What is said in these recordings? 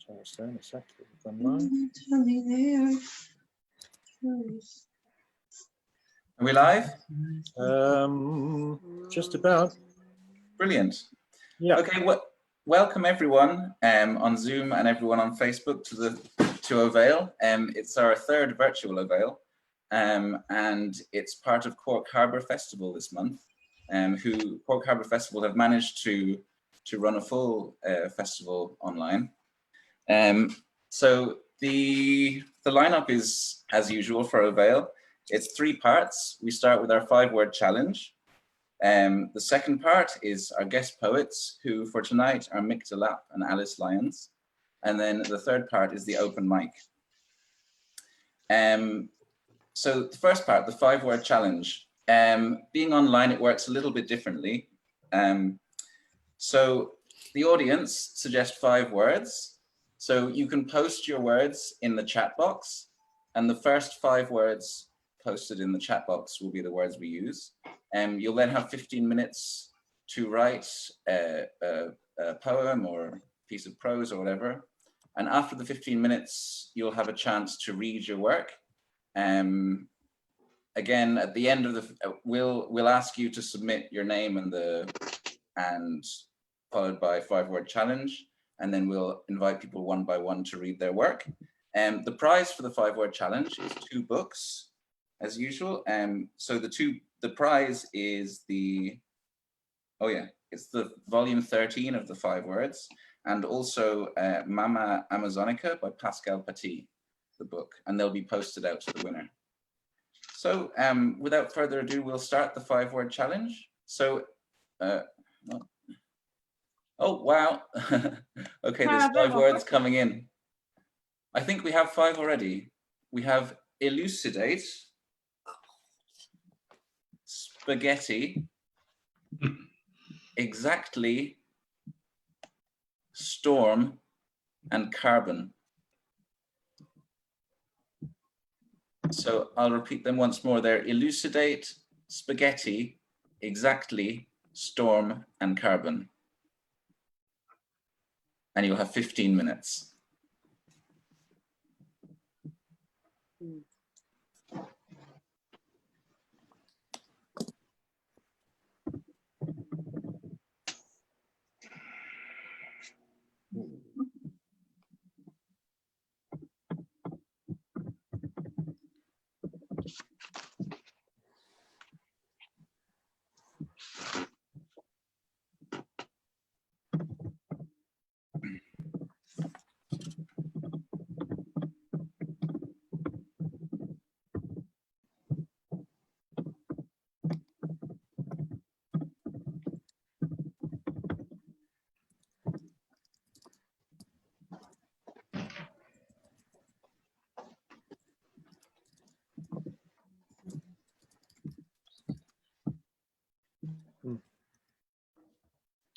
I was saying exactly. Online. Are we live? Just about. Brilliant. Yeah. Okay. Welcome everyone on Zoom and everyone on Facebook to Ovail. It's our third virtual Ovail, and it's part of Cork Harbour Festival this month. Who Cork Harbour Festival have managed to run a full festival online. So the lineup is as usual for Ovail. It's 3 parts. We start with our 5-word challenge. The second part is our guest poets, who for tonight are Mick Delap and Alice Lyons. And then the third part is the open mic. So the first part, the 5-word challenge. Being online, it works a little bit differently. So the audience suggest 5 words. So you can post your words in the chat box, and the first 5 words posted in the chat box will be the words we use. You'll then have 15 minutes to write a poem or piece of prose or whatever. And after the 15 minutes, you'll have a chance to read your work. Again, at the end of we'll ask you to submit your name and followed by a 5-word challenge. And then we'll invite people one by one to read their work. The prize for the 5-word challenge is 2 books, as usual. So the prize is it's the volume 13 of the 5 words, and also Mama Amazonica by Pascal Paty, the book, and they'll be posted out to the winner. So without further ado, we'll start the 5-word challenge. So, oh, wow. Okay, there's 5 words coming in. I think we have 5 already. We have elucidate, spaghetti, exactly, storm, and carbon. So I'll repeat them once more. They're elucidate, spaghetti, exactly, storm, and carbon. And you'll have 15 minutes.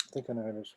I think I know it is.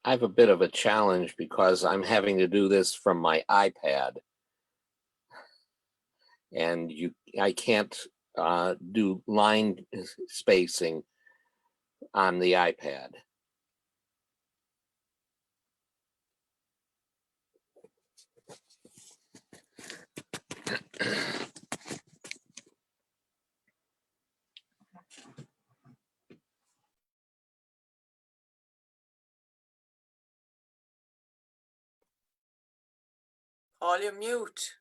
I have a bit of a challenge because I'm having to do this from my iPad. And I can't do line spacing on the iPad. Paul, you're mute.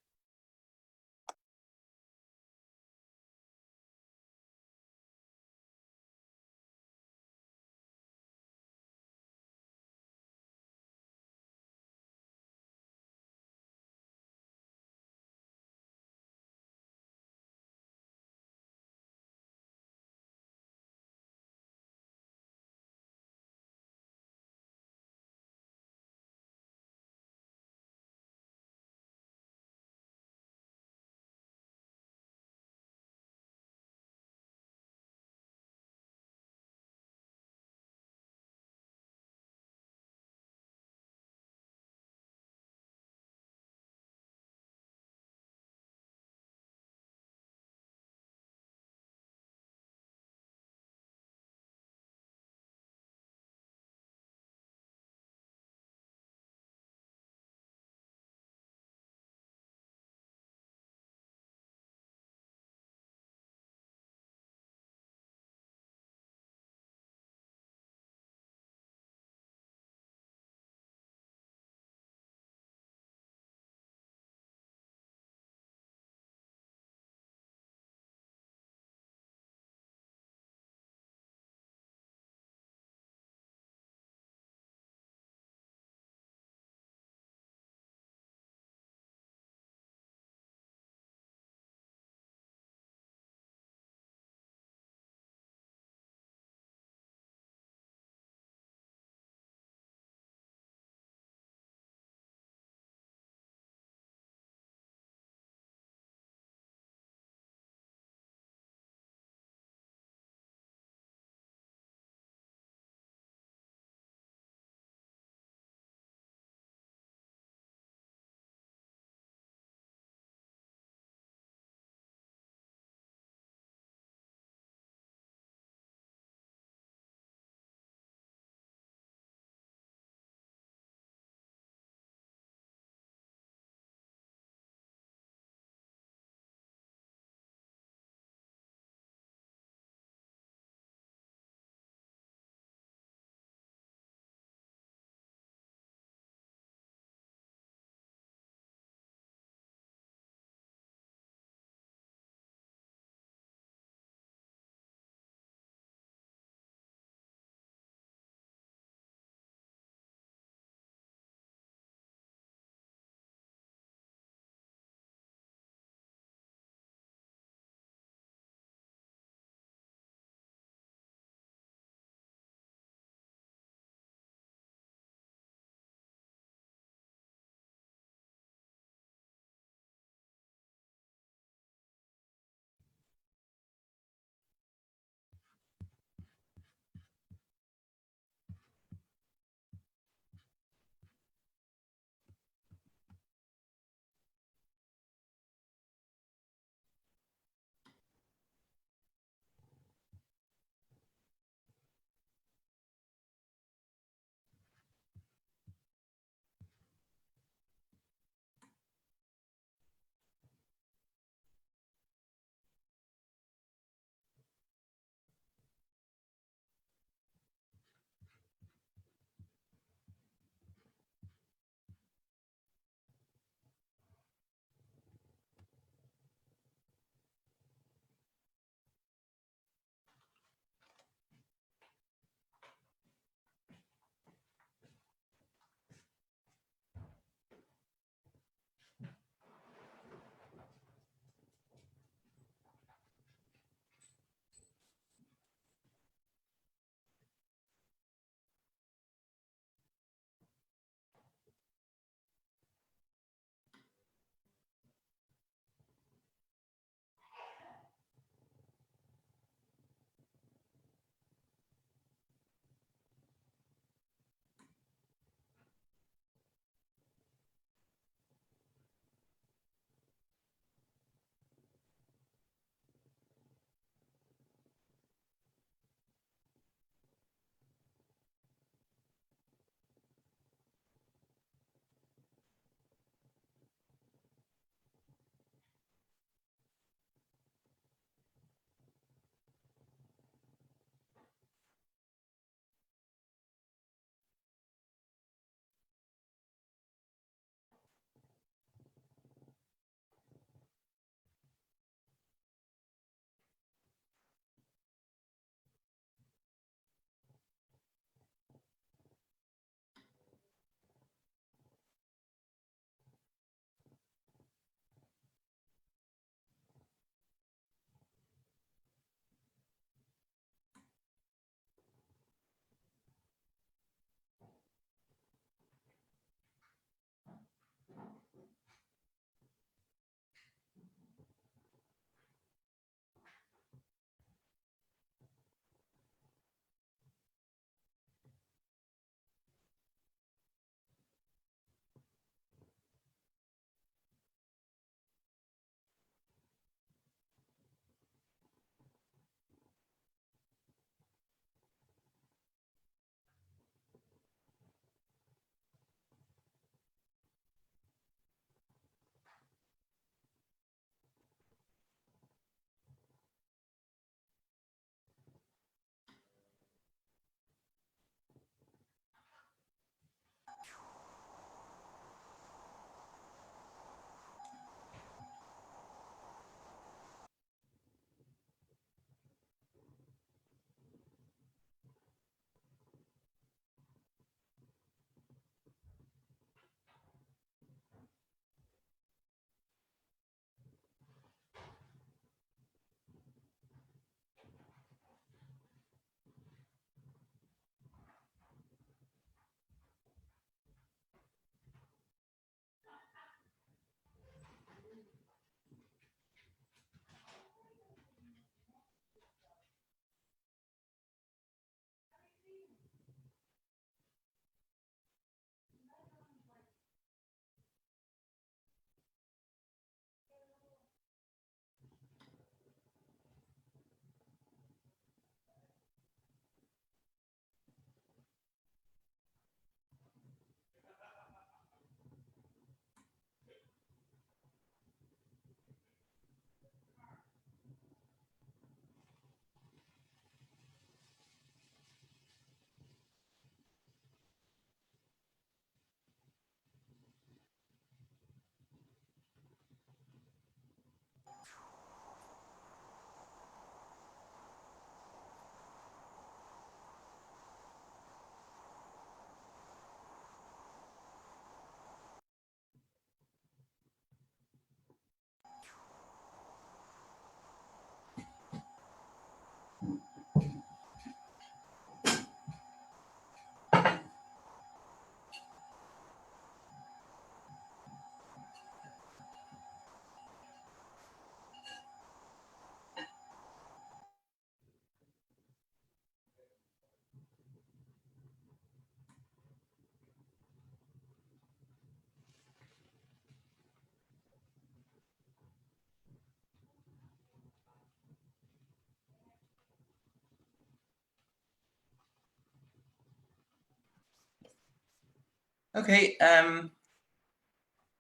Okay,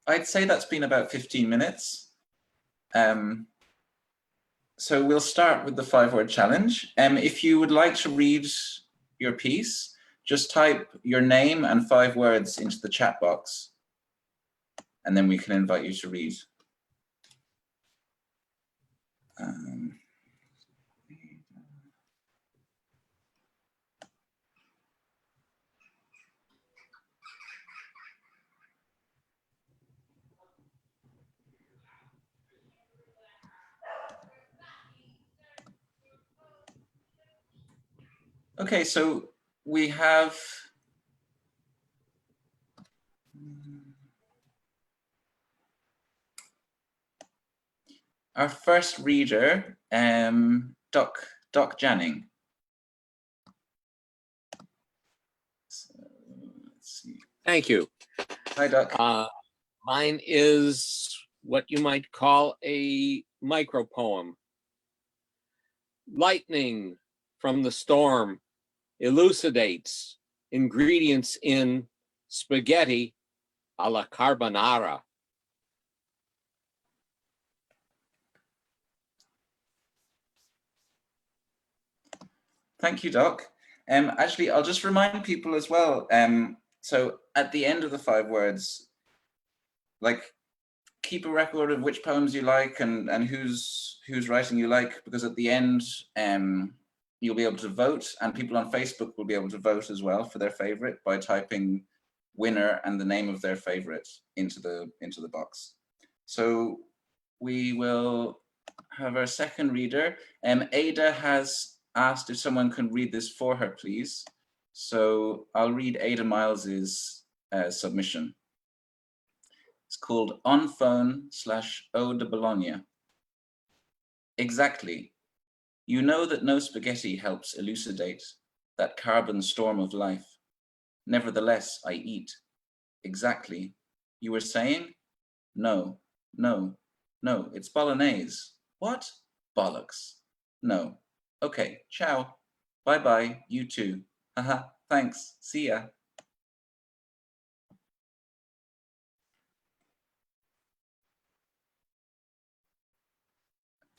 I'd say that's been about 15 minutes. So we'll start with the 5-word challenge. If you would like to read your piece, just type your name and 5 words into the chat box, and then we can invite you to read. Okay, so we have our first reader, Doc Janning. So, let's see. Thank you. Hi, Doc. Mine is what you might call a micropoem. Lightning from the storm elucidates ingredients in spaghetti alla carbonara. Thank you, Doc. Actually, I'll just remind people as well. So at the end of the 5 words, like, keep a record of which poems you like and whose writing you like, because at the end, you'll be able to vote, and people on Facebook will be able to vote as well for their favorite by typing winner and the name of their favorite into the box. So we will have our second reader. Ada has asked if someone can read this for her, please. So I'll read Ada Miles's submission. It's called On Phone/Ode de Bologna. Exactly. You know that no spaghetti helps elucidate that carbon storm of life. Nevertheless, I eat. Exactly. You were saying? No, no, no, it's bolognese. What? Bollocks. No. Okay, ciao. Bye-bye, you too. Haha, thanks. See ya.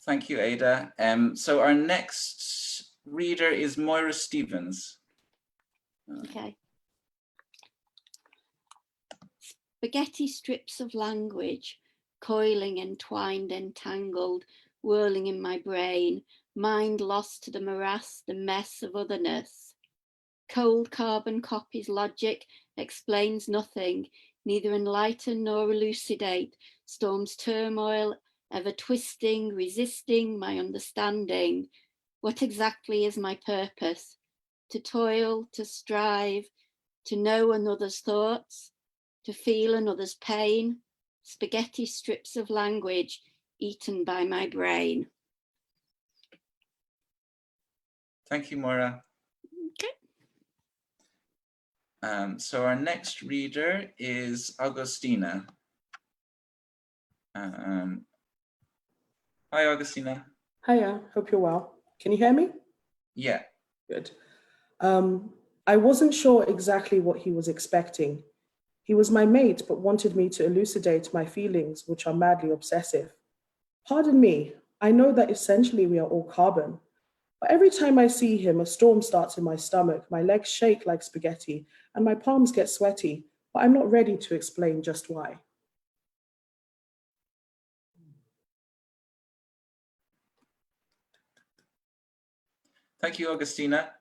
Thank you, Ada. So our next reader is Moira Stevens. Okay. Spaghetti strips of language, coiling, entwined, entangled, whirling in my brain, mind lost to the morass, the mess of otherness. Cold carbon copies logic explains nothing, neither enlighten nor elucidate, storm's turmoil, ever twisting, resisting my understanding. What exactly is my purpose? To toil, to strive, to know another's thoughts, to feel another's pain, spaghetti strips of language eaten by my brain. Thank you, Moira. Okay. So our next reader is Augustina. Hi, Augustina. Hiya, hope you're well. Can you hear me? Yeah. Good. I wasn't sure exactly what he was expecting. He was my mate, but wanted me to elucidate my feelings, which are madly obsessive. Pardon me, I know that essentially we are all carbon, but every time I see him, a storm starts in my stomach, my legs shake like spaghetti, and my palms get sweaty, but I'm not ready to explain just why. Thank you, Augustina.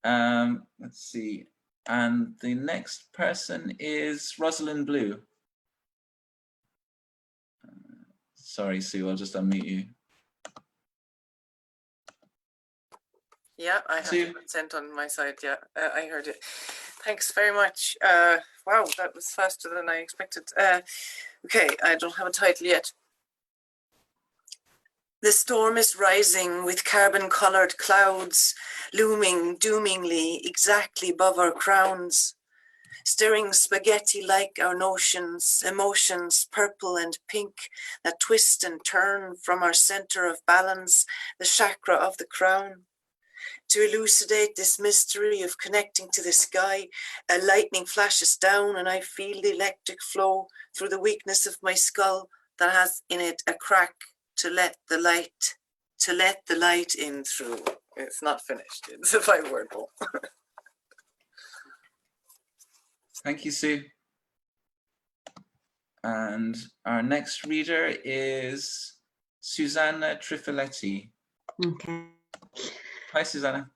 Let's see. And the next person is Rosalind Blue. Sorry, Sue, I'll just unmute you. Yeah, I have Sue? consent on my side. Yeah, I heard it. Thanks very much. Wow, that was faster than I expected. Okay, I don't have a title yet. The storm is rising with carbon-colored clouds, looming doomingly exactly above our crowns, stirring spaghetti like our notions, emotions purple and pink that twist and turn from our center of balance, the chakra of the crown. to elucidate this mystery of connecting to the sky. A lightning flashes down and I feel the electric flow through the weakness of my skull that has in it a crack to let the light in through. It's not finished. It's a 5-word poem. Thank you, Sue. And our next reader is Susanna Trifoletti. Okay. Hi, Susanna.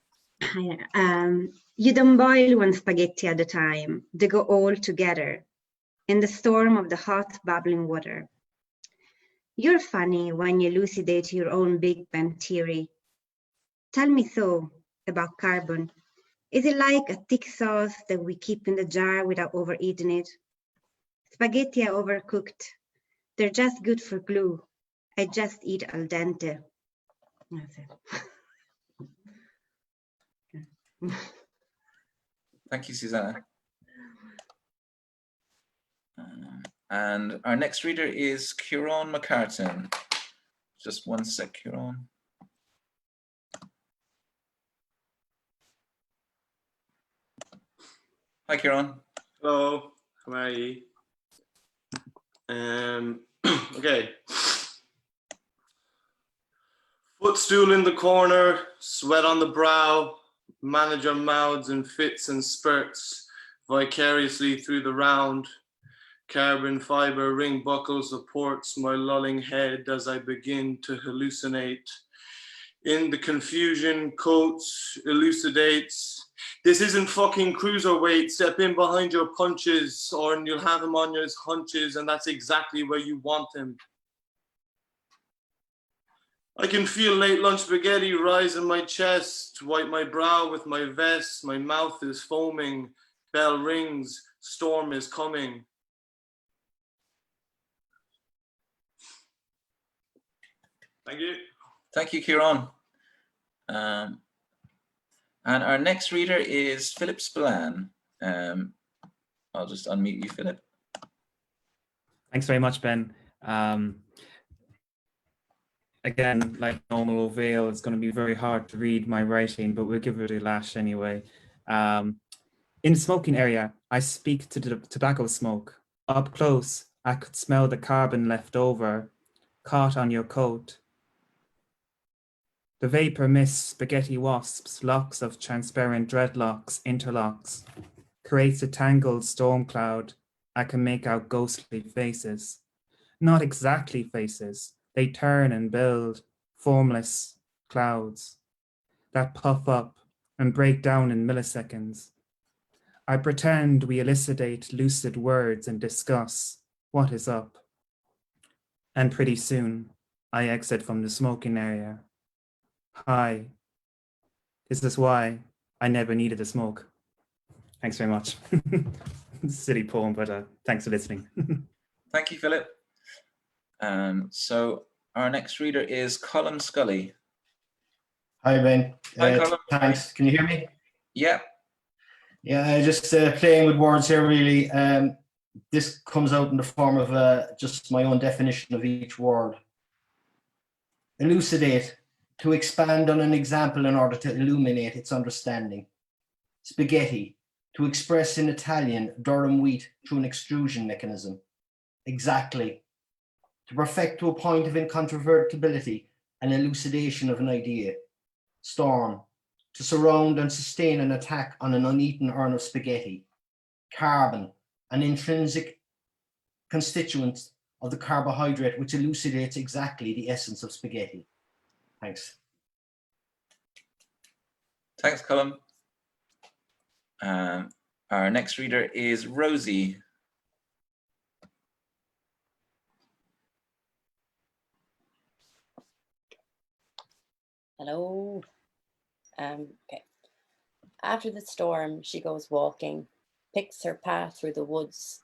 You don't boil one spaghetti at a time. They go all together in the storm of the hot, bubbling water. You're funny when you elucidate your own Big Bang theory. Tell me so about carbon. Is it like a thick sauce that we keep in the jar without overeating it? Spaghetti are overcooked. They're just good for glue. I just eat al dente. That's it. Thank you, Susanna. And our next reader is Kieran McCartan. Just one sec, Kieran. Hi, Kieran. Hello, how are you? Okay. Footstool in the corner, sweat on the brow, manager mouths in fits and spurts, vicariously through the round. Carbon fiber ring buckle supports my lolling head as I begin to hallucinate. In the confusion, Coates elucidates. This isn't fucking cruiserweight. Step in behind your punches, or you'll have him on your hunches, and that's exactly where you want him. I can feel late lunch spaghetti rise in my chest, wipe my brow with my vest. My mouth is foaming. Bell rings. Storm is coming. Thank you. Thank you, Kieran. And our next reader is Philip Spillane. I'll just unmute you, Philip. Thanks very much, Ben. Again, like normal veil, it's going to be very hard to read my writing, but we'll give it a lash anyway. In the smoking area, I speak to the tobacco smoke. Up close, I could smell the carbon left over, caught on your coat. The vapor mist, spaghetti wasps, locks of transparent dreadlocks, interlocks, creates a tangled storm cloud. I can make out ghostly faces. Not exactly faces. They turn and build formless clouds that puff up and break down in milliseconds. I pretend we elucidate lucid words and discuss what is up. And pretty soon, I exit from the smoking area. Hi. This is why I never needed a smoke. Thanks very much. Silly poem, but thanks for listening. Thank you, Philip. So our next reader is Colin Scully. Hi, Ben. Hi, Colin. Thanks. Can you hear me? Yeah. Yeah, just playing with words here, really. This comes out in the form of just my own definition of each word. Elucidate, to expand on an example in order to illuminate its understanding. Spaghetti, to express in Italian durum wheat through an extrusion mechanism. Exactly, to perfect to a point of incontrovertibility an elucidation of an idea. Storm, to surround and sustain an attack on an uneaten urn of spaghetti. Carbon, an intrinsic constituent of the carbohydrate which elucidates exactly the essence of spaghetti. Thanks. Thanks, Colin. Our next reader is Rosie. Hello. Okay. After the storm, she goes walking, picks her path through the woods.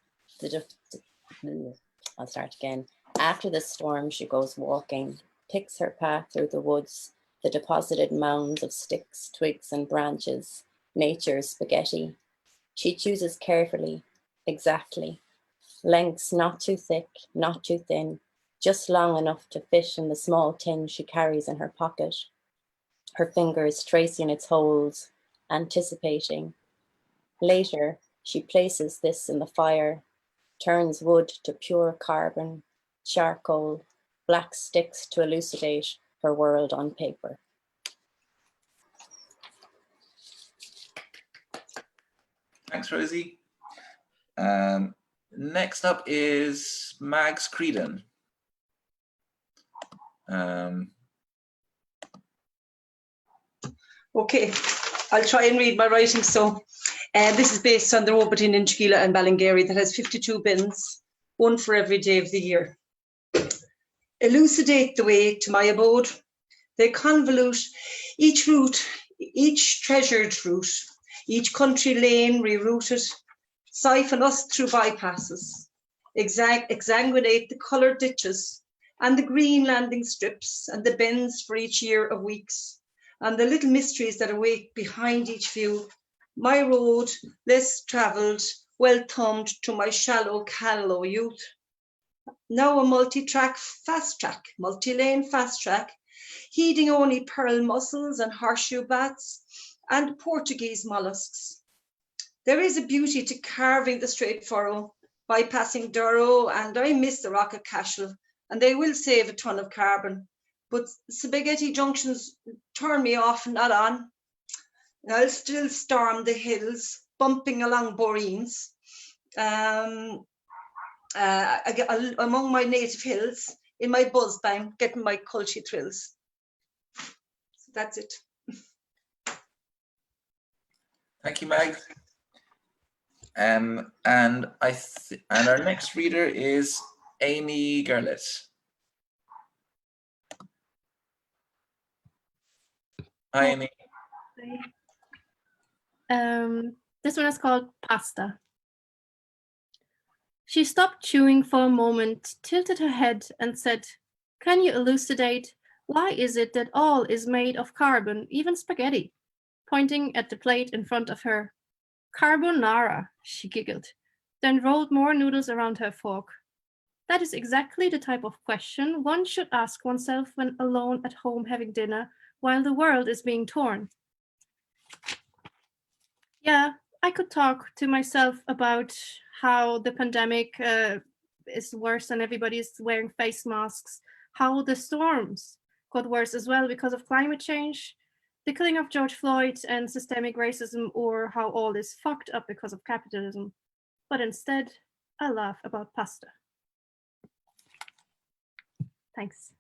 I'll start again. After the storm, she goes walking, picks her path through the woods, the deposited mounds of sticks, twigs, and branches, nature's spaghetti. She chooses carefully, exactly. Lengths not too thick, not too thin, just long enough to fit in the small tin she carries in her pocket. her fingers tracing its holes, anticipating. Later, she places this in the fire, turns wood to pure carbon, charcoal, black sticks to elucidate her world on paper. Thanks, Rosie. Next up is Mags Creedon. Okay, I'll try and read my writing. So this is based on the robot in Inchiquila and Ballingarry that has 52 bins, one for every day of the year. Elucidate the way to my abode. They convolute each route, each treasured route, each country lane rerouted, siphon us through bypasses, exsanguinate the coloured ditches and the green landing strips and the bends for each year of weeks, and the little mysteries that await behind each view. My road, less travelled, well thumbed to my shallow, callow youth. Now a multi-track fast track, multi-lane fast track, heeding only pearl mussels and horseshoe bats and Portuguese mollusks. There is a beauty to carving the straight furrow, bypassing Durrow, and I miss the Rock of Cashel, and they will save a ton of carbon. But spaghetti junctions turn me off, not on. I'll still storm the hills, bumping along Boreens, among my native hills, in my buzz bang, getting my culture thrills. So that's it. Thank you, Meg. And our next reader is Amy Gerlit. Hi, Amy. This one is called Pasta. She stopped chewing for a moment, tilted her head and said, "Can you elucidate why is it that all is made of carbon, even spaghetti?" Pointing at the plate in front of her. "Carbonara," she giggled, then rolled more noodles around her fork. That is exactly the type of question one should ask oneself when alone at home having dinner while the world is being torn. Yeah, I could talk to myself about how the pandemic is worse and everybody's wearing face masks, how the storms got worse as well because of climate change, the killing of George Floyd and systemic racism, or how all is fucked up because of capitalism. But instead, I laugh about pasta. Thanks.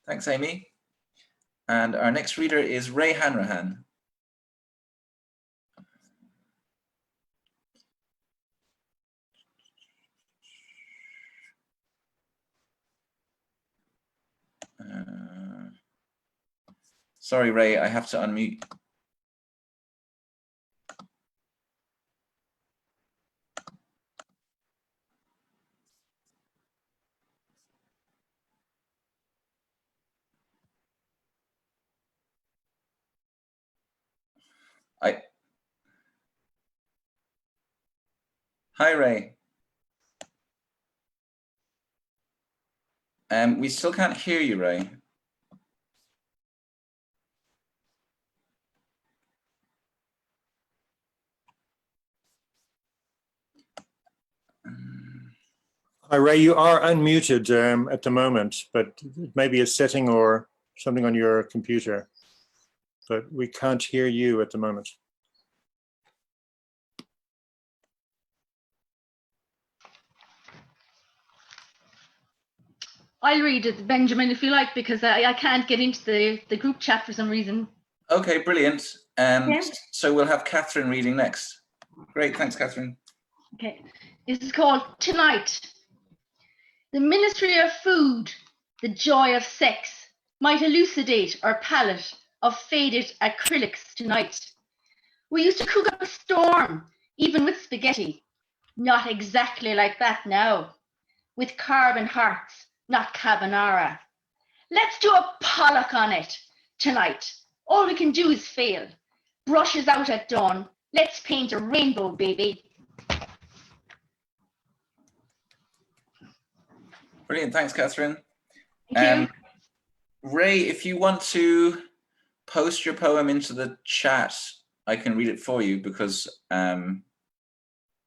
Thanks, Amy. And our next reader is Ray Hanrahan. Sorry, Ray, I have to unmute. Hi, Ray. We still can't hear you, Ray. Hi, Ray, you are unmuted at the moment, but maybe a setting or something on your computer, but we can't hear you at the moment. I'll read it, Benjamin, if you like, because I can't get into the group chat for some reason. Okay, brilliant. So we'll have Catherine reading next. Great, thanks, Catherine. Okay, this is called Tonight. The Ministry of Food, the joy of sex, might elucidate our palette of faded acrylics tonight. We used to cook up a storm, even with spaghetti. Not exactly like that now, with carbon hearts, not carbonara. Let's do a Pollock on it tonight. All we can do is fail. Brushes out at dawn. Let's paint a rainbow, baby. Brilliant, thanks, Catherine. Thank you. Ray, if you want to post your poem into the chat, I can read it for you because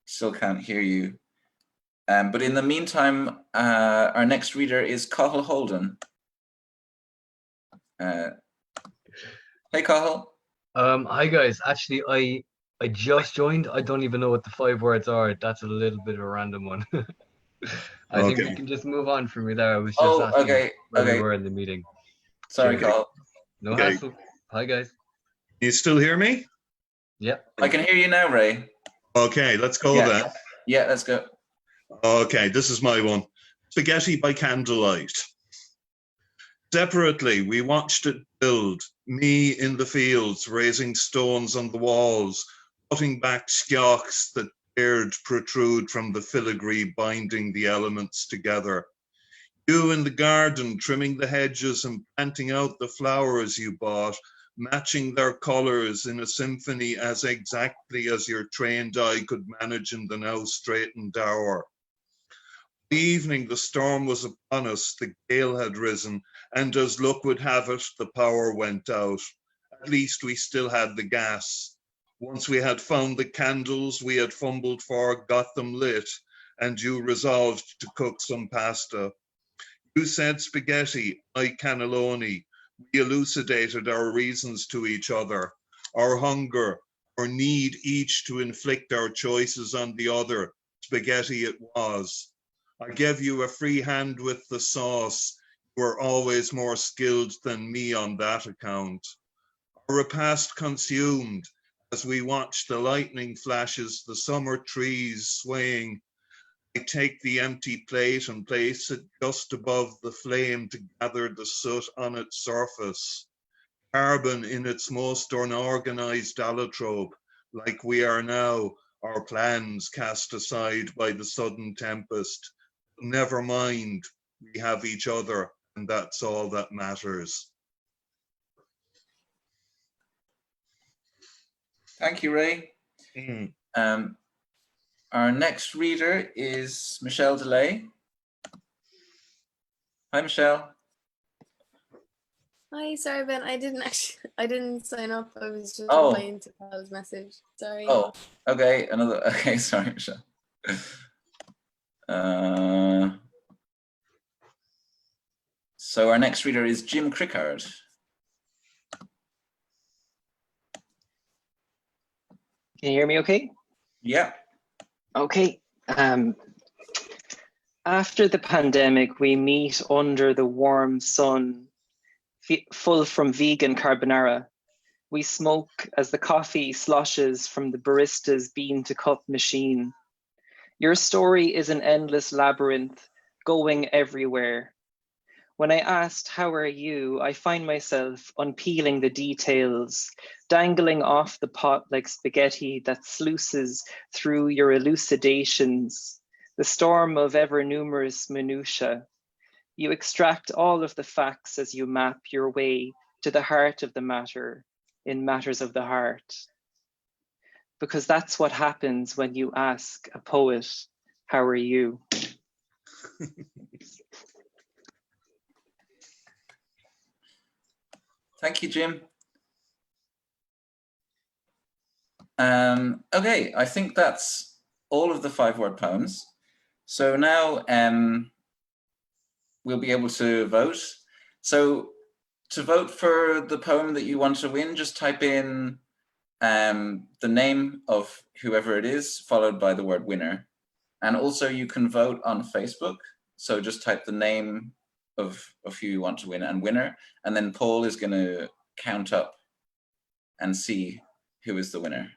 still can't hear you. But in the meantime, our next reader is Cathal Holden. Hey, Cathal. Hi guys. Actually, I just joined. I don't even know what the 5 words are. That's a little bit of a random one. I think we can just move on from me there. I was just asking where we were in the meeting. Sorry, Cathal. No hassle. Hi guys. You still hear me? Yep. I can hear you now, Ray. Okay, let's go then. Yeah, let's go. Okay, this is my one. Spaghetti by candlelight. Separately, we watched it build, me in the fields, raising stones on the walls, putting back skioks that dared protrude from the filigree binding the elements together. You in the garden, trimming the hedges and planting out the flowers you bought, matching their colours in a symphony as exactly as your trained eye could manage in the now straightened hour. The evening, the storm was upon us, the gale had risen, and as luck would have it, the power went out. At least we still had the gas. Once we had found the candles we had fumbled for, got them lit, and you resolved to cook some pasta. You said spaghetti, I cannelloni. We elucidated our reasons to each other, our hunger, our need each to inflict our choices on the other. Spaghetti it was. I gave you a free hand with the sauce. You were always more skilled than me on that account. Our repast consumed, as we watched the lightning flashes, the summer trees swaying, I take the empty plate and place it just above the flame to gather the soot on its surface. Carbon in its most unorganized allotrope, like we are now, our plans cast aside by the sudden tempest. Never mind, we have each other, and that's all that matters. Thank you, Ray. Our next reader is Michelle Delay. Hi, Michelle. Hi, sorry, Ben. I didn't sign up. I was just Oh. replying to Paul's message. Sorry. Oh, okay. Okay, sorry, Michelle. So our next reader is Jim Crickard. Can you hear me okay? Yeah. Okay. After the pandemic, we meet under the warm sun, full from vegan carbonara. We smoke as the coffee sloshes from the barista's bean to cup machine. Your story is an endless labyrinth, going everywhere. When I asked, how are you, I find myself unpeeling the details, dangling off the pot like spaghetti that sluices through your elucidations, the storm of ever numerous minutiae. You extract all of the facts as you map your way to the heart of the matter in matters of the heart. Because that's what happens when you ask a poet, how are you? Thank you, Jim. Okay, I think that's all of the 5-word poems. So now we'll be able to vote. So to vote for the poem that you want to win, just type in the name of whoever it is, followed by the word winner. And also you can vote on Facebook. So just type the name of who you want to win and winner. And then Paul is going to count up and see who is the winner.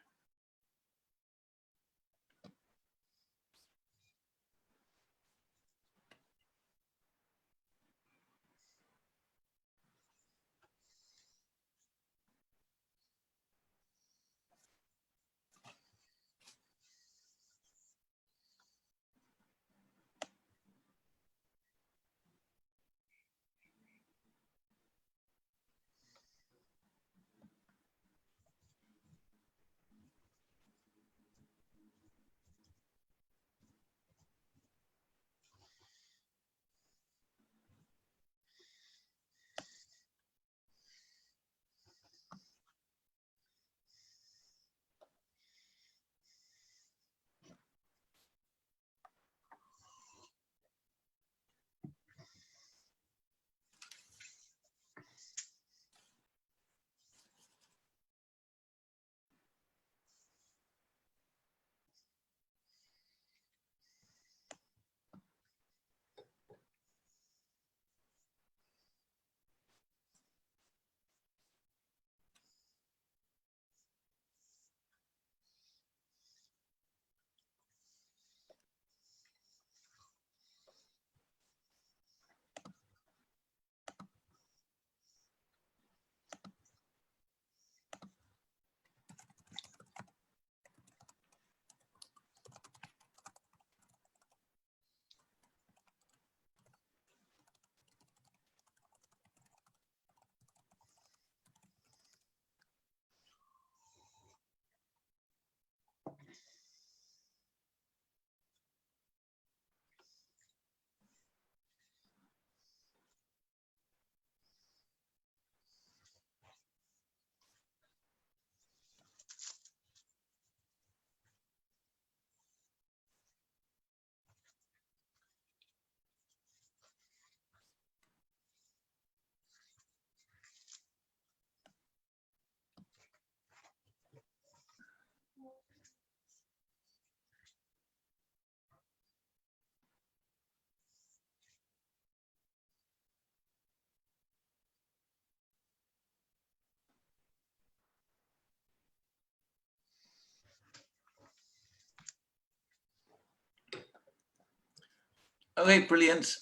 Okay, brilliant.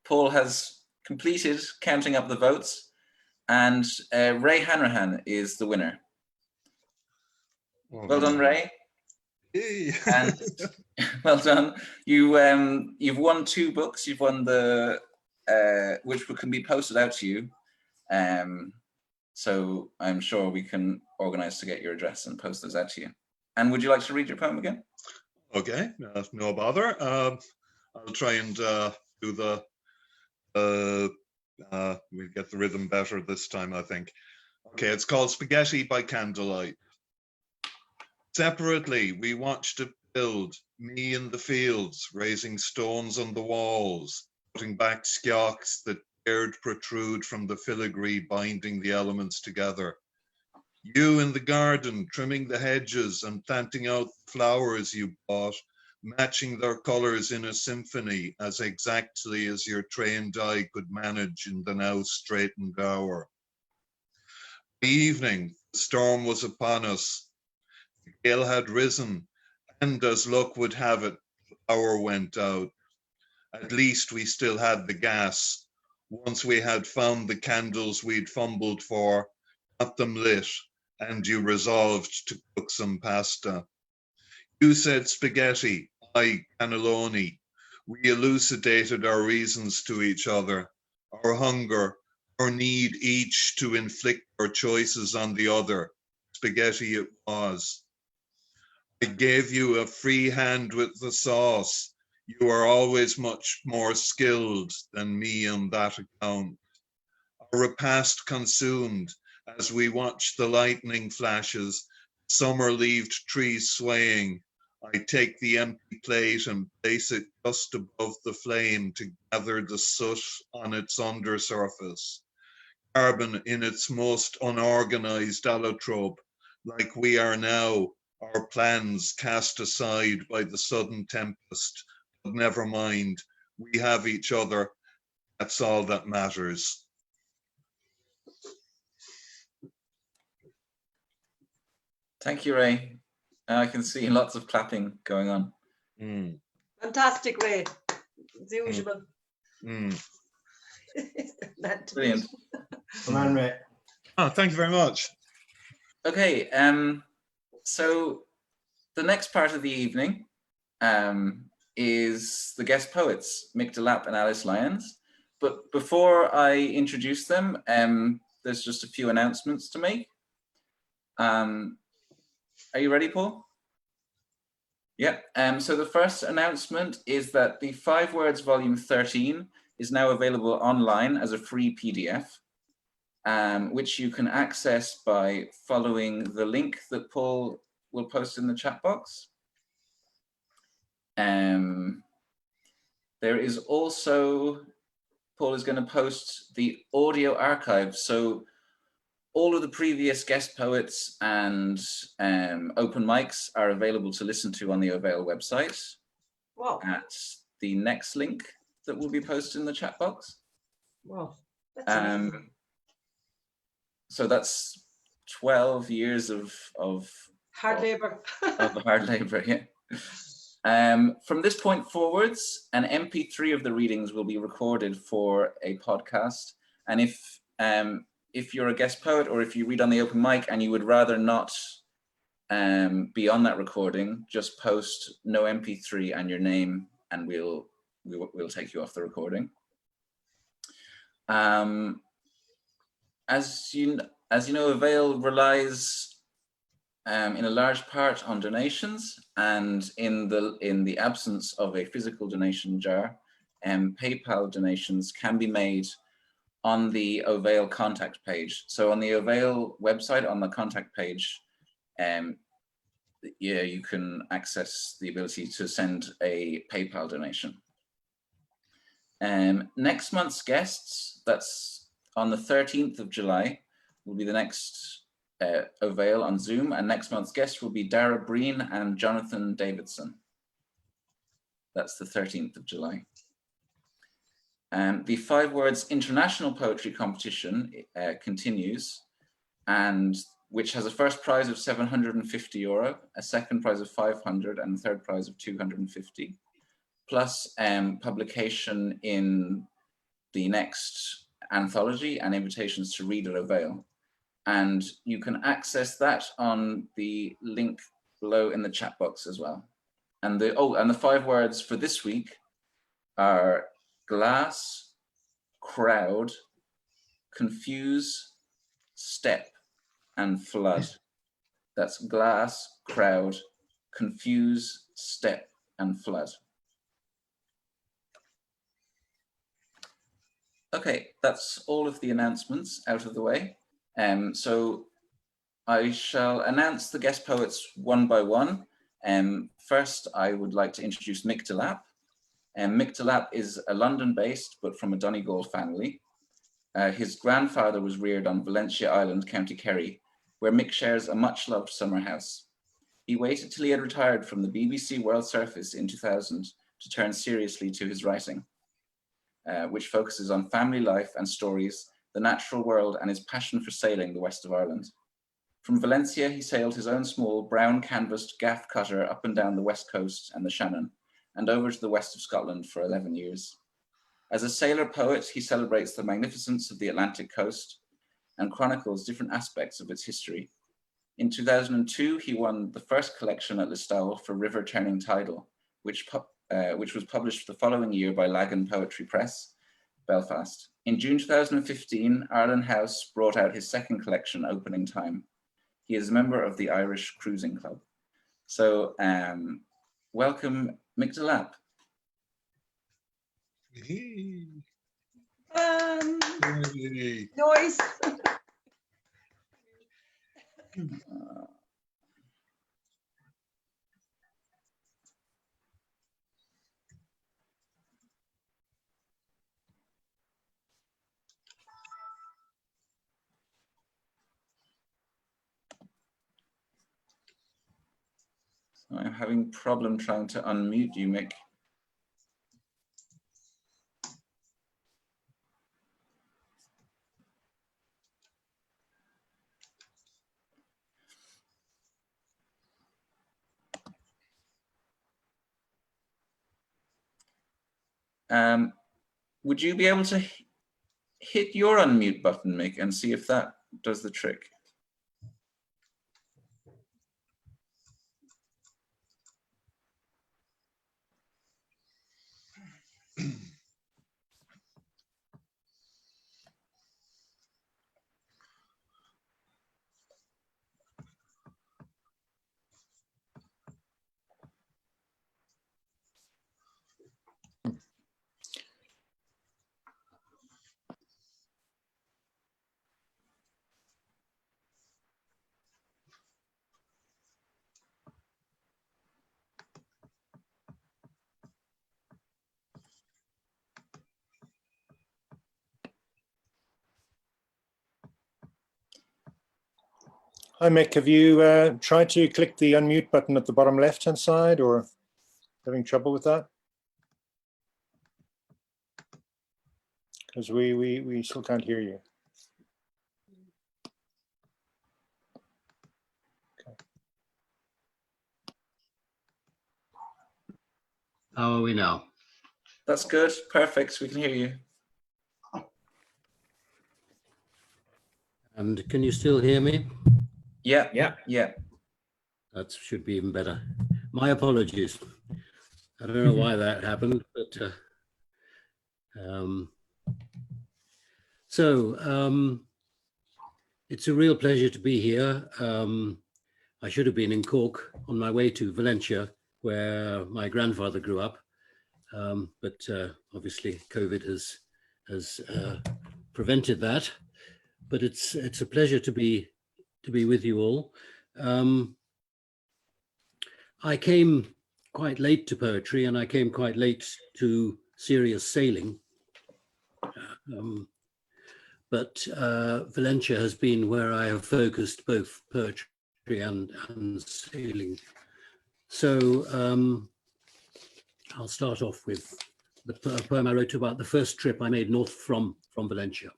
Paul has completed counting up the votes, and Ray Hanrahan is the winner. Well done, Ray. And well done. You've won 2 books. You've won the which can be posted out to you. So I'm sure we can organize to get your address and post those out to you. And would you like to read your poem again? Okay, no bother. I'll try and do the, we'll get the rhythm better this time, I think. Okay, it's called Spaghetti by Candlelight. Separately, we watched it build, me in the fields, raising stones on the walls, putting back skioks that dared protrude from the filigree binding the elements together. You in the garden, trimming the hedges and planting out flowers you bought, matching their colors in a symphony as exactly as your trained eye could manage in the now straightened hour. The evening, the storm was upon us. The gale had risen, and as luck would have it, the power went out. At least we still had the gas. Once we had found the candles we'd fumbled for, got them lit, and you resolved to cook some pasta. You said spaghetti, I cannelloni. We elucidated our reasons to each other, our hunger, our need each to inflict our choices on the other. Spaghetti it was. I gave you a free hand with the sauce. You are always much more skilled than me on that account. Our repast consumed, as we watched the lightning flashes, summer-leaved trees swaying, I take the empty plate and place it just above the flame to gather the soot on its undersurface. Carbon in its most unorganized allotrope, like we are now, our plans cast aside by the sudden tempest. But never mind, we have each other. That's all that matters. Thank you, Ray. I can see lots of clapping going on. Fantastic, Ray. As usual. Brilliant. Come on, Ray. Oh, thank you very much. Okay, so the next part of the evening is the guest poets, Mick Delap and Alice Lyons. But before I introduce them, there's just a few announcements to make. Are you ready, Paul? Yeah. So the first announcement is that the 5 Words Volume 13 is now available online as a free PDF, which you can access by following the link that Paul will post in the chat box. There is also, Paul is going to post the audio archive. So all of the previous guest poets and open mics are available to listen to on the Avail website. Wow. At the next link that will be posted in the chat box. Wow. That's amazing. So that's 12 years of hard labor. Of hard labor, yeah. From this point forwards, an MP3 of the readings will be recorded for a podcast. And if you're a guest poet or if you read on the open mic and you would rather not be on that recording, just post no MP3 and your name, and we'll take you off the recording. As you know, Avail relies in a large part on donations, and in the absence of a physical donation jar, PayPal donations can be made on the Avail contact page. So on the Avail website, on the contact page, you can access the ability to send a PayPal donation. Next month's guests, that's on the 13th of July, will be the next Avail on Zoom, and next month's guest will be Dara Breen and Jonathan Davidson. That's the 13th of July. The 5 Words International Poetry Competition continues, and which has a first prize of €750, a second prize of 500, and a third prize of 250. plus publication in the next anthology and invitations to read at Avail. And you can access that on the link below in the chat box as well. And the 5 words for this week are glass, crowd, confuse, step, and flood. That's glass, crowd, confuse, step, and flood. Okay, that's all of the announcements out of the way. So I shall announce the guest poets one by one. First, I would like to introduce Mick Delap. Mick Delap is a London-based, but from a Donegal family. His grandfather was reared on Valentia Island, County Kerry, where Mick shares a much-loved summer house. He waited till he had retired from the BBC World Service in 2000 to turn seriously to his writing, which focuses on family life and stories, the natural world, and his passion for sailing the west of Ireland. From Valencia, he sailed his own small brown canvassed gaff cutter up and down the west coast and the Shannon, and over to the west of Scotland for 11 years. As a sailor poet, he celebrates the magnificence of the Atlantic coast and chronicles different aspects of its history. In 2002, he won the first collection at Listowel for River Turning Tidal, which was published the following year by Lagan Poetry Press, Belfast. In June 2015, Ireland House brought out his second collection, Opening Time. He is a member of the Irish Cruising Club. So welcome, Mick Delap. Noise. I'm having a problem trying to unmute you, Mick. Would you be able to hit your unmute button, Mick, and see if that does the trick? Hi, Mick. Have you tried to click the unmute button at the bottom left-hand side, or having trouble with that? Because we still can't hear you. Okay. How are we now? That's good. Perfect. We can hear you. And can you still hear me? Yeah. That should be even better. My apologies. I don't know why that happened, but it's a real pleasure to be here. I should have been in Cork on my way to Valentia, where my grandfather grew up, but obviously COVID has prevented that. But it's a pleasure to be with you all. I came quite late to poetry, and I came quite late to serious sailing. But Valentia has been where I have focused both poetry and sailing. So I'll start off with the poem I wrote about the first trip I made north from Valentia.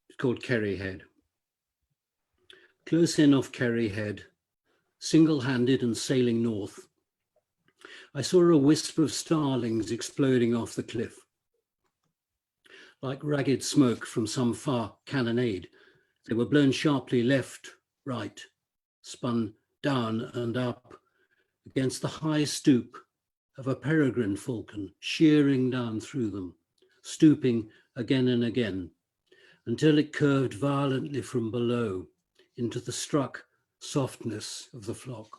It's called Kerry Head. Close in off Kerry Head, single-handed and sailing north, I saw a wisp of starlings exploding off the cliff. Like ragged smoke from some far cannonade, they were blown sharply left, right, spun down and up against the high stoop of a peregrine falcon, shearing down through them, stooping again and again, until it curved violently from below into the struck softness of the flock.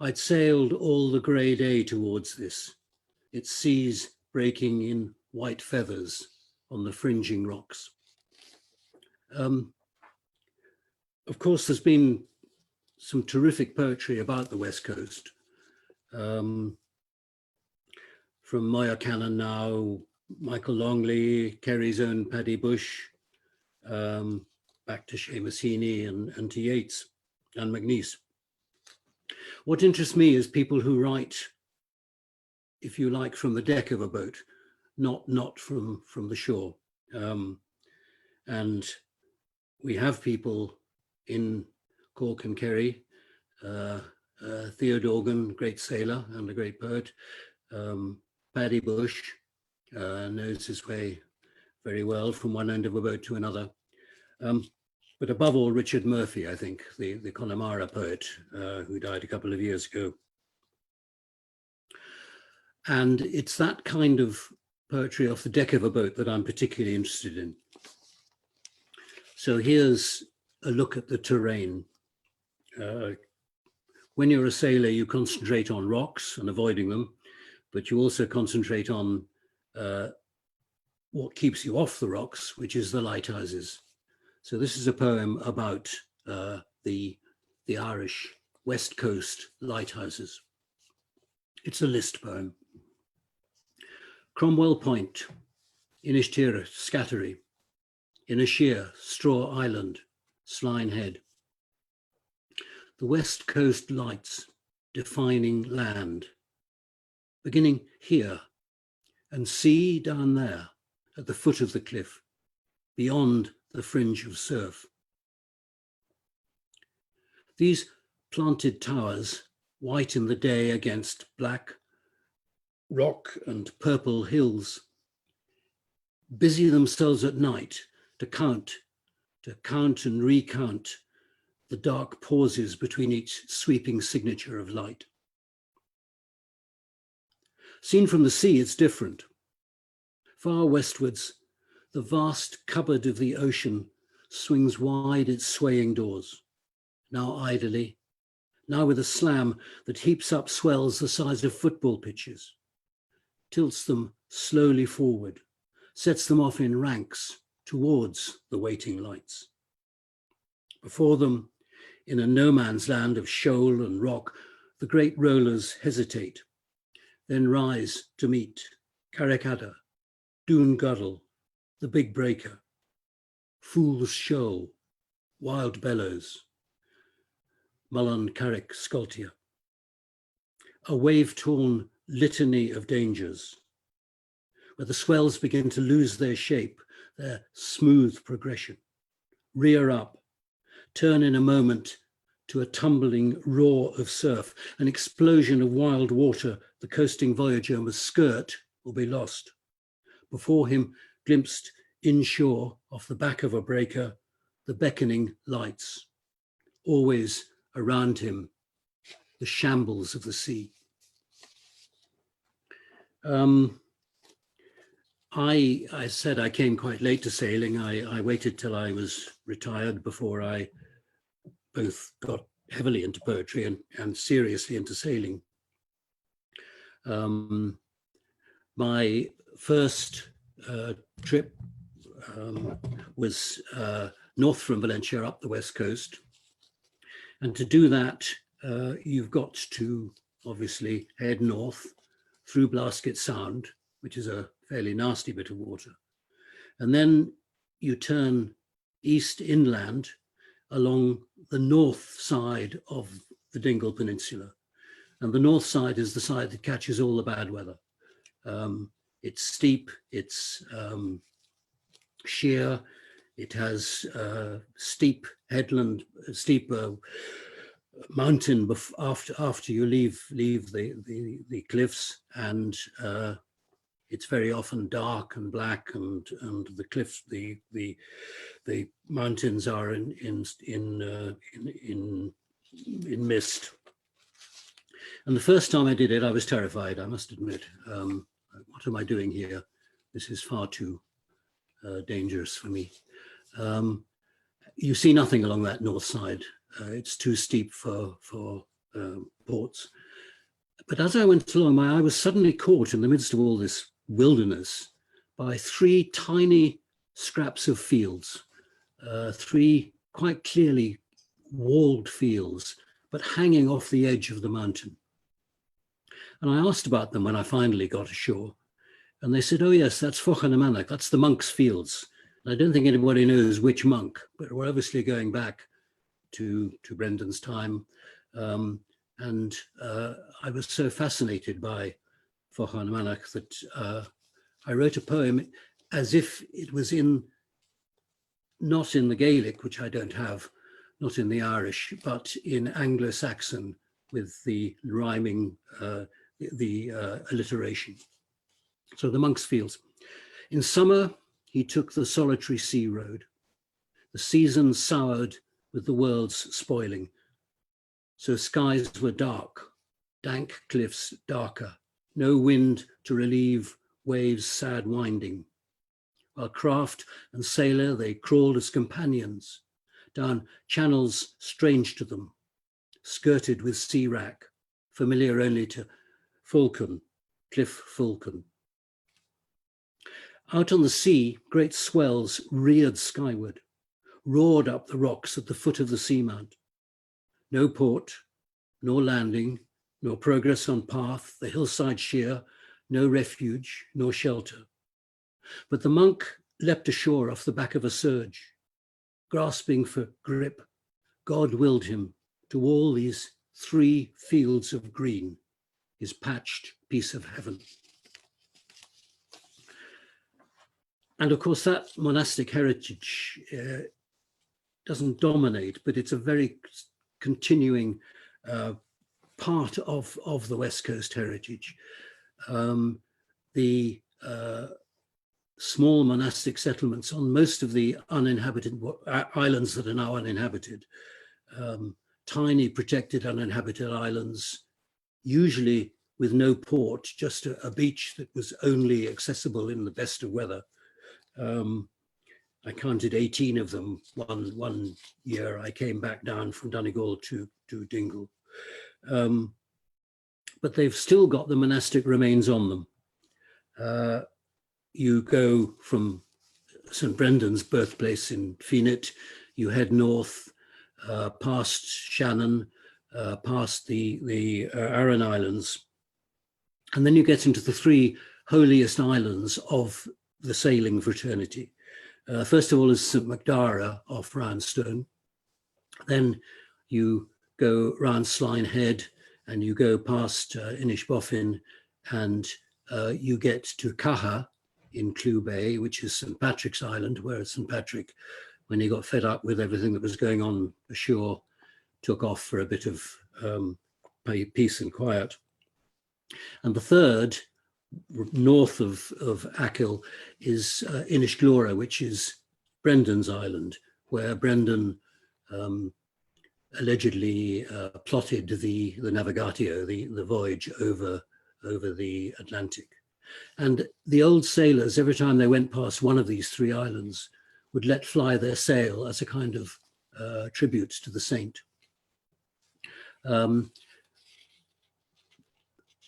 I'd sailed all the grey day towards this, its seas breaking in white feathers on the fringing rocks. Of course, there's been some terrific poetry about the West Coast. From Moya Cannon now, Michael Longley, Kerry's own Paddy Bush, back to Seamus Heaney and to Yeats and McNeice. What interests me is people who write, if you like, from the deck of a boat, not from the shore. And we have people in Cork and Kerry, Theo Dorgan, great sailor and a great poet, Paddy Bush knows his way very well from one end of a boat to another. But above all, Richard Murphy, I think, the Connemara poet who died a couple of years ago. And it's that kind of poetry off the deck of a boat that I'm particularly interested in. So here's a look at the terrain. When you're a sailor, you concentrate on rocks and avoiding them, but you also concentrate on what keeps you off the rocks, which is the lighthouses. So this is a poem about the Irish West Coast lighthouses. It's a list poem. Cromwell Point, Innistirra, Scattery, Inisheer, Straw Island, Sline Head. The West Coast lights defining land, beginning here and sea down there at the foot of the cliff, beyond the fringe of surf. These planted towers, white in the day against black rock and purple hills, busy themselves at night to count and recount the dark pauses between each sweeping signature of light. Seen from the sea, it's different. Far westwards, the vast cupboard of the ocean swings wide its swaying doors, now idly, now with a slam that heaps up swells the size of football pitches, tilts them slowly forward, sets them off in ranks towards the waiting lights. Before them, in a no man's land of shoal and rock, the great rollers hesitate, then rise to meet Carricada, Doon Guddle, the Big Breaker, Fool's Shoal, Wild Bellows, Mullen Carrick Scultia. A wave-torn litany of dangers, where the swells begin to lose their shape, their smooth progression, rear up, turn in a moment to a tumbling roar of surf, an explosion of wild water the coasting voyager must skirt or be lost. Before him, glimpsed inshore off the back of a breaker, the beckoning lights. Always around him, the shambles of the sea. I said I came quite late to sailing. I waited till I was retired before I both got heavily into poetry and seriously into sailing. My first trip was north from Valencia up the west coast. And to do that, you've got to obviously head north through Blasket Sound, which is a fairly nasty bit of water. And then you turn east inland along the north side of the Dingle Peninsula. And the north side is the side that catches all the bad weather. It's steep, it's sheer, it has steep headland, steep mountain after you leave the cliffs, and it's very often dark and black, and the cliffs, the mountains are in mist. And the first time I did it, I was terrified, I must admit. What am I doing here? This is far too dangerous for me. You see nothing along that north side. It's too steep for ports. But as I went along, my eye was suddenly caught in the midst of all this wilderness by 3 tiny scraps of fields, 3 quite clearly walled fields, but hanging off the edge of the mountain. And I asked about them when I finally got ashore. And they said, oh yes, that's Fochanamanach, that's the monks' fields. And I don't think anybody knows which monk, but we're obviously going back to Brendan's time. And I was so fascinated by Fochanamanach that I wrote a poem as if it was not in the Gaelic, which I don't have, not in the Irish, but in Anglo-Saxon with the rhyming, alliteration. So the monks' fields. In summer, he took the solitary sea road. The season soured with the world's spoiling. So skies were dark, dank cliffs darker, no wind to relieve waves' sad winding. While craft and sailor, they crawled as companions down channels strange to them, skirted with sea wrack, familiar only to Fulcan, Cliff Fulcan. Out on the sea, great swells reared skyward, roared up the rocks at the foot of the seamount. No port, nor landing, nor progress on path, the hillside sheer, no refuge, nor shelter. But the monk leapt ashore off the back of a surge, grasping for grip. God willed him to all these 3 fields of green, his patched piece of heaven. And of course, that monastic heritage doesn't dominate, but it's a very continuing part of the West Coast heritage. The small monastic settlements on most of the uninhabited islands that are now uninhabited, tiny protected uninhabited islands, usually with no port, just a beach that was only accessible in the best of weather. I counted 18 of them one year. I came back down from Donegal to Dingle. But they've still got the monastic remains on them. You go from St. Brendan's birthplace in Fenit, you head north past Shannon, past the Aran Islands, and then you get into the 3 holiest islands of the sailing fraternity. First of all is St. Macdara off Roundstone. Then you go round Sline Head and you go past Inishboffin, and you get to Caha in Clew Bay, which is St. Patrick's Island, where St. Patrick, when he got fed up with everything that was going on ashore, took off for a bit of peace and quiet. And the third, north of Achill, is Inishglora, which is Brendan's island, where Brendan allegedly plotted the navigatio, the voyage over the Atlantic. And the old sailors, every time they went past one of these 3 islands, would let fly their sail as a kind of tribute to the saint.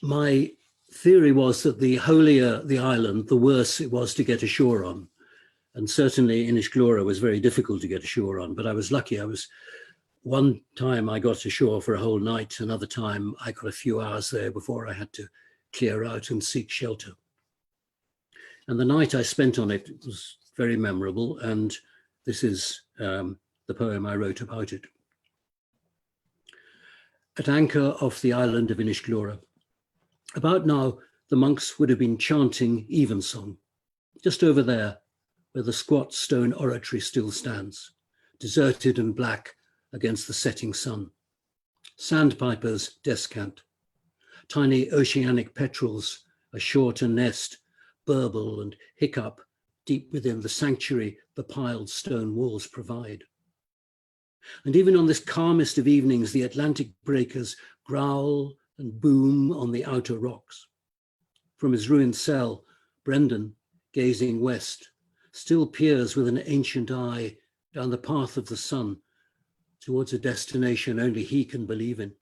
My theory was that the holier the island, the worse it was to get ashore on. And certainly Inishglora was very difficult to get ashore on, but I was lucky. One time I got ashore for a whole night, another time I got a few hours there before I had to clear out and seek shelter. And the night I spent on it was very memorable, and this is the poem I wrote about it. At anchor off the island of Inishglora, about now the monks would have been chanting evensong, just over there where the squat stone oratory still stands, deserted and black against the setting sun. sandpipers descant, tiny oceanic petrels ashore to nest, burble and hiccup deep within the sanctuary the piled stone walls provide. And even on this calmest of evenings, the Atlantic breakers growl and boom on the outer rocks. From his ruined cell, Brendan, gazing west, still peers with an ancient eye down the path of the sun towards a destination only he can believe in.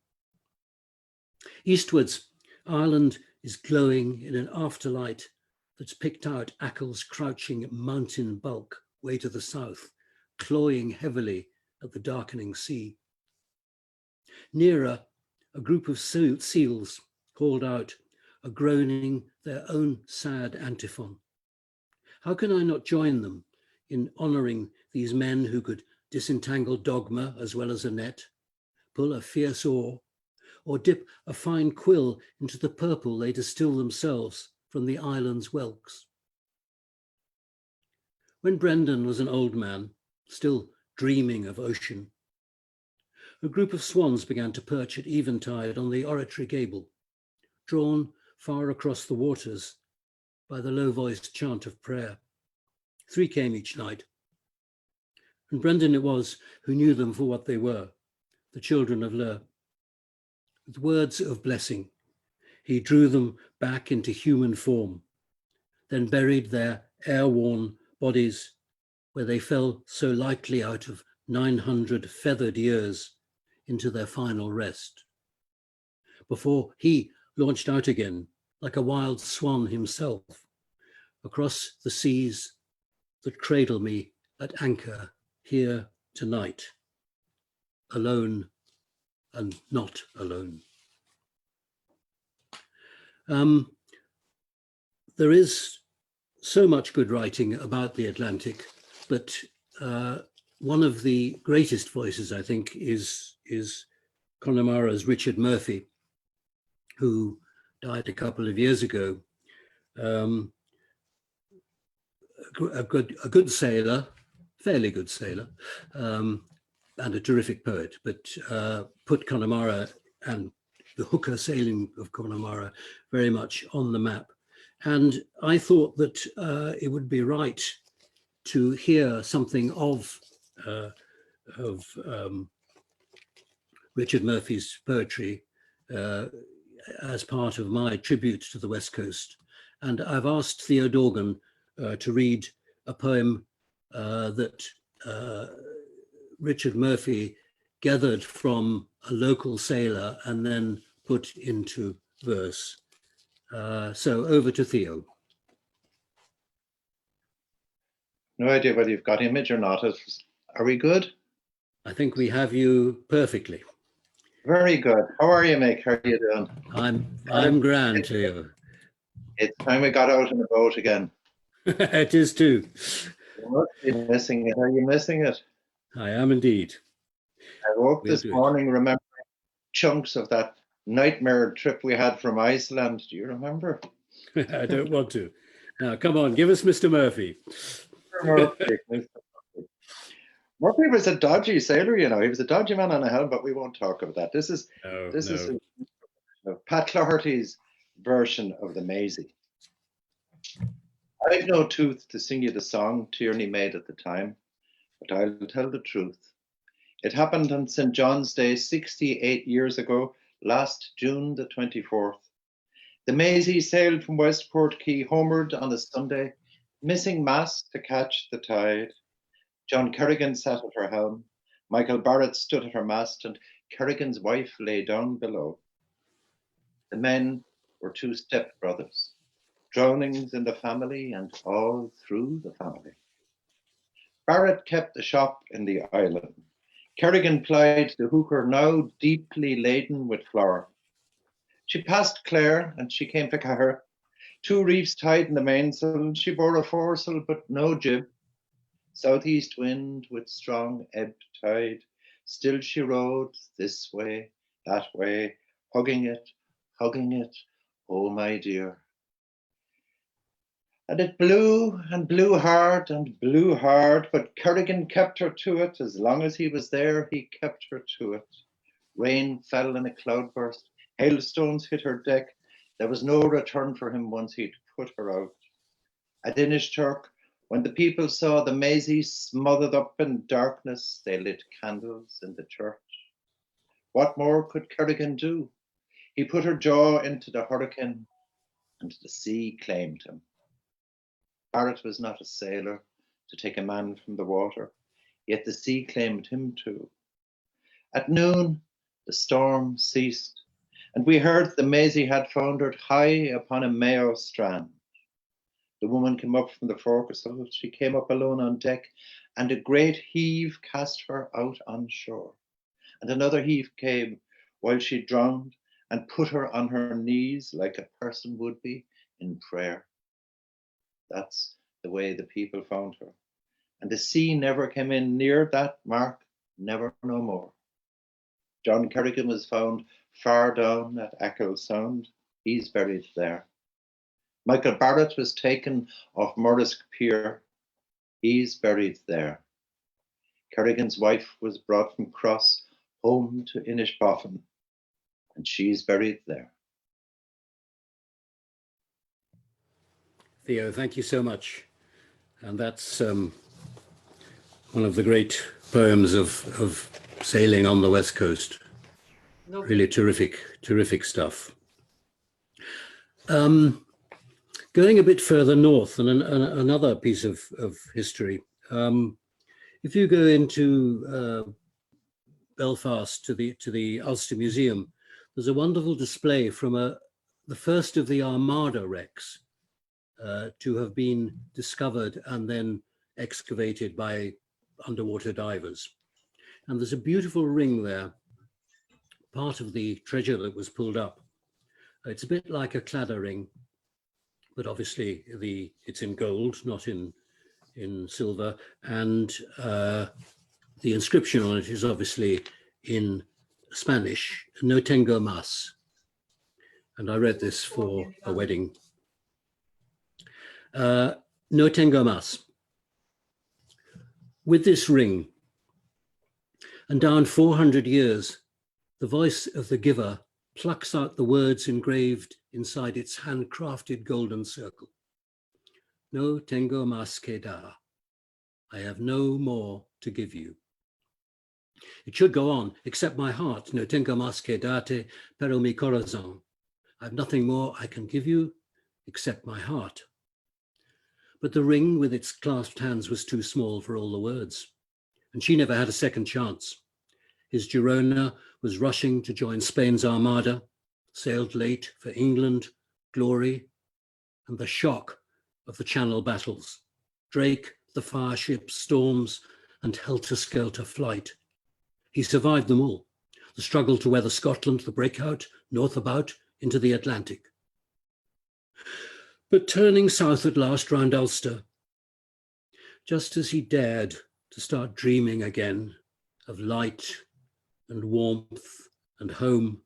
Eastwards, Ireland is glowing in an afterlight that's picked out Ackle's crouching mountain bulk way to the south, clawing heavily at the darkening sea. Nearer, a group of seals called out, are groaning their own sad antiphon. How can I not join them in honouring these men who could disentangle dogma as well as a net, pull a fierce oar, or dip a fine quill into the purple they distill themselves from the island's whelks? When Brendan was an old man, still dreaming of ocean, a group of swans began to perch at eventide on the oratory gable, drawn far across the waters by the low-voiced chant of prayer. 3 came each night, and Brendan it was who knew them for what they were, the children of Ler. With words of blessing, he drew them back into human form, then buried their air-worn bodies where they fell so lightly out of 900 feathered years into their final rest, before he launched out again like a wild swan himself across the seas that cradle me at anchor here tonight, alone and not alone. There is so much good writing about the Atlantic, but one of the greatest voices, I think, is Connemara's Richard Murphy, who died a couple of years ago. A good sailor, fairly good sailor, and a terrific poet, but put Connemara and the hooker sailing of Connemara very much on the map. And I thought that it would be right to hear something of Richard Murphy's poetry as part of my tribute to the West Coast. And I've asked Theo Dorgan to read a poem that Richard Murphy gathered from a local sailor and then put into verse. So over to Theo. No idea whether you've got image or not. Are we good? I think we have you perfectly. Very good. How are you, Mick? How are you doing? I'm grand, Theo. It's time we got out on the boat again. It is too. You must be missing it. Are you missing it? I am indeed. I woke this morning remembering chunks of that nightmare trip we had from Iceland. Do you remember? I don't want to. Now, come on, give us Mr. Murphy. Murphy was a dodgy sailor, you know. He was a dodgy man on a helm, but we won't talk about that. This is Pat Clarty's version of the Maisie. I've no tooth to sing you the song Tierney made at the time, but I'll tell the truth. It happened on St. John's Day 68 years ago, last June the 24th. The Maisie sailed from Westport Quay homeward on a Sunday, missing mast to catch the tide. John Kerrigan sat at her helm, Michael Barrett stood at her mast, and Kerrigan's wife lay down below. The men were 2 step-brothers, drownings in the family and all through the family. Barrett kept the shop in the island. Kerrigan plied the hooker, now deeply laden with flour. She passed Clare and she came to Cahir. 2 reefs tied in the mainsail, she bore a foresail but no jib. Southeast wind with strong ebb tide, still she rode this way, that way, hugging it, oh my dear. And it blew and blew hard and blew hard, but Kerrigan kept her to it. As long as he was there, he kept her to it. Rain fell in a cloudburst. Hailstones hit her deck. There was no return for him once he'd put her out. At Inishturk, when the people saw the Maisie smothered up in darkness, they lit candles in the church. What more could Kerrigan do? He put her jaw into the hurricane, and the sea claimed him. Barrett was not a sailor to take a man from the water, yet the sea claimed him too. At noon, the storm ceased, and we heard the Maisie had foundered high upon a Mayo strand. The woman came up from the forecastle. She came up alone on deck, and a great heave cast her out on shore. And another heave came while she drowned and put her on her knees like a person would be in prayer. That's the way the people found her. And the sea never came in near that mark, never no more. John Kerrigan was found far down at Achill Sound. He's buried there. Michael Barrett was taken off Murrisk Pier. He's buried there. Kerrigan's wife was brought from Cross home to Inishbofin, and she's buried there. Theo, thank you so much. And that's one of the great poems of sailing on the West Coast. Really terrific stuff. Going a bit further north, and another piece of history. If you go into Belfast to the Ulster Museum, there's a wonderful display from the first of the Armada wrecks to have been discovered and then excavated by underwater divers. And there's a beautiful ring there, part of the treasure that was pulled up. It's a bit like a cladder ring, but obviously it's in gold, not in silver, and the inscription on it is obviously in Spanish, "No tengo más." And I read this for a wedding. "No tengo más." With this ring, and down 400 years, the voice of the giver plucks out the words engraved inside its handcrafted golden circle. "No tengo más que dar." I have no more to give you. It should go on, "Except my heart. No tengo más que darte, pero mi corazón." I have nothing more I can give you except my heart. But the ring with its clasped hands was too small for all the words, and she never had a second chance. His Girona was rushing to join Spain's Armada, sailed late for England, glory, and the shock of the Channel battles. Drake, the fire ships, storms, and helter-skelter flight. He survived them all. The struggle to weather Scotland, the breakout, north about, into the Atlantic. But turning south at last round Ulster, just as he dared to start dreaming again of light and warmth and home,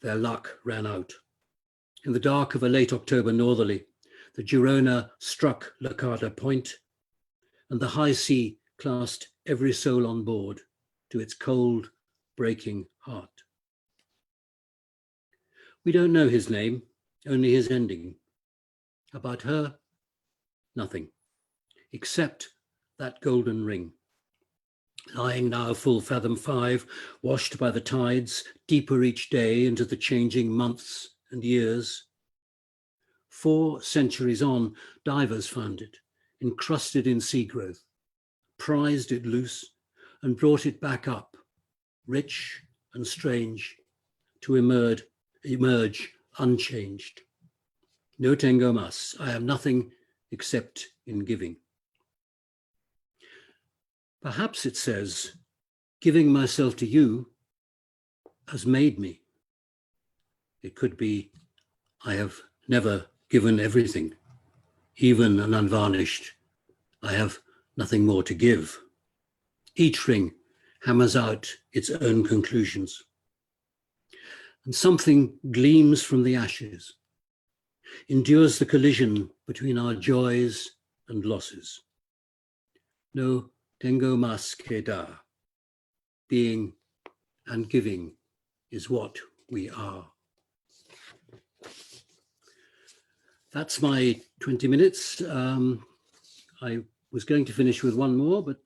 their luck ran out. In the dark of a late October northerly, the Girona struck Lacada Point, and the high sea clasped every soul on board to its cold, breaking heart. We don't know his name, only his ending. About her, nothing, except that golden ring. Lying now full fathom 5, washed by the tides, deeper each day into the changing months and years. 4 centuries on, divers found it, encrusted in sea growth, prized it loose and brought it back up, rich and strange, to emerge unchanged. No tengo más. I have nothing except in giving. Perhaps it says, giving myself to you has made me. It could be, I have never given everything, even an unvarnished. I have nothing more to give. Each ring hammers out its own conclusions. And something gleams from the ashes, endures the collision between our joys and losses. No tengo más que dar, being and giving is what we are. That's my 20 minutes. I was going to finish with one more, but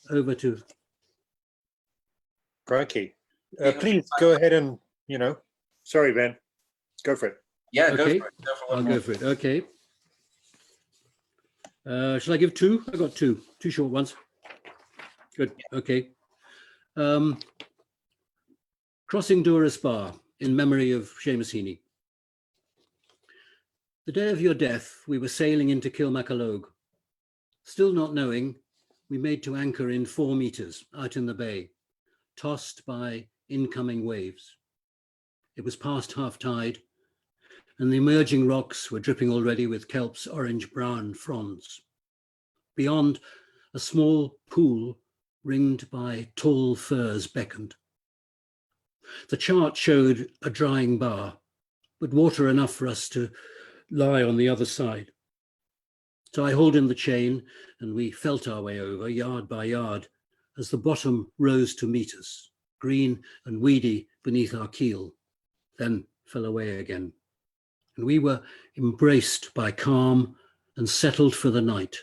over to... Crikey. Please go ahead and, sorry, Ben, go for it. Yeah, okay. Go for it. I'll go for it. Okay. Shall I give two? I got two short ones. Good. Okay. Crossing Doris Bar in memory of Seamus Heaney. The day of your death, we were sailing into Kilmacalogue. Still not knowing, we made to anchor in 4 meters out in the bay, tossed by incoming waves. It was past half tide, and the emerging rocks were dripping already with kelp's orange-brown fronds. Beyond, a small pool ringed by tall firs beckoned. The chart showed a drying bar, but water enough for us to lie on the other side. So I hauled in the chain, and we felt our way over, yard by yard, as the bottom rose to meet us, green and weedy beneath our keel, then fell away again. And we were embraced by calm and settled for the night,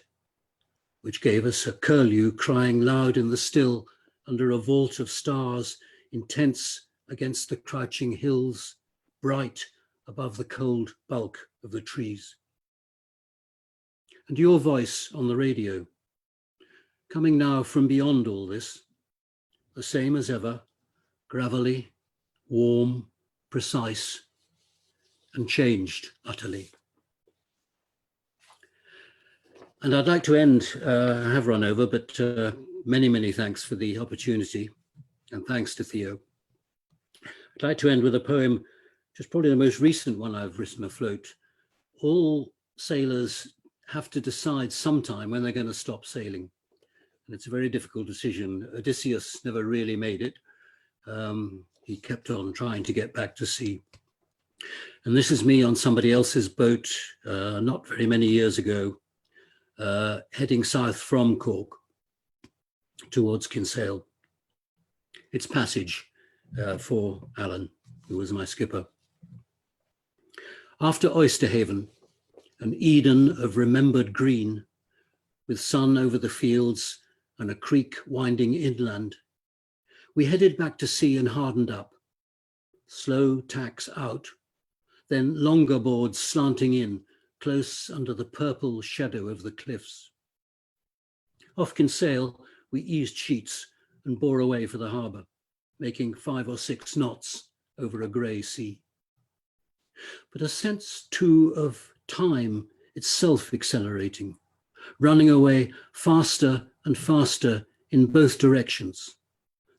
which gave us a curlew crying loud in the still under a vault of stars, intense against the crouching hills, bright above the cold bulk of the trees. And your voice on the radio, coming now from beyond all this, the same as ever, gravelly, warm, precise, and changed utterly. And I'd like to end, I have run over, but many, many thanks for the opportunity, and thanks to Theo. I'd like to end with a poem, just probably the most recent one I've written afloat. All sailors have to decide sometime when they're going to stop sailing. And it's a very difficult decision. Odysseus never really made it. He kept on trying to get back to sea. And this is me on somebody else's boat not very many years ago, heading south from Cork towards Kinsale. It's passage for Alan, who was my skipper. After Oysterhaven, an Eden of remembered green, with sun over the fields and a creek winding inland, we headed back to sea and hardened up. Slow tacks out, then longer boards slanting in, close under the purple shadow of the cliffs. Off Kinsale, we eased sheets and bore away for the harbour, making 5 or 6 knots over a grey sea. But a sense too of time itself accelerating, running away faster and faster in both directions.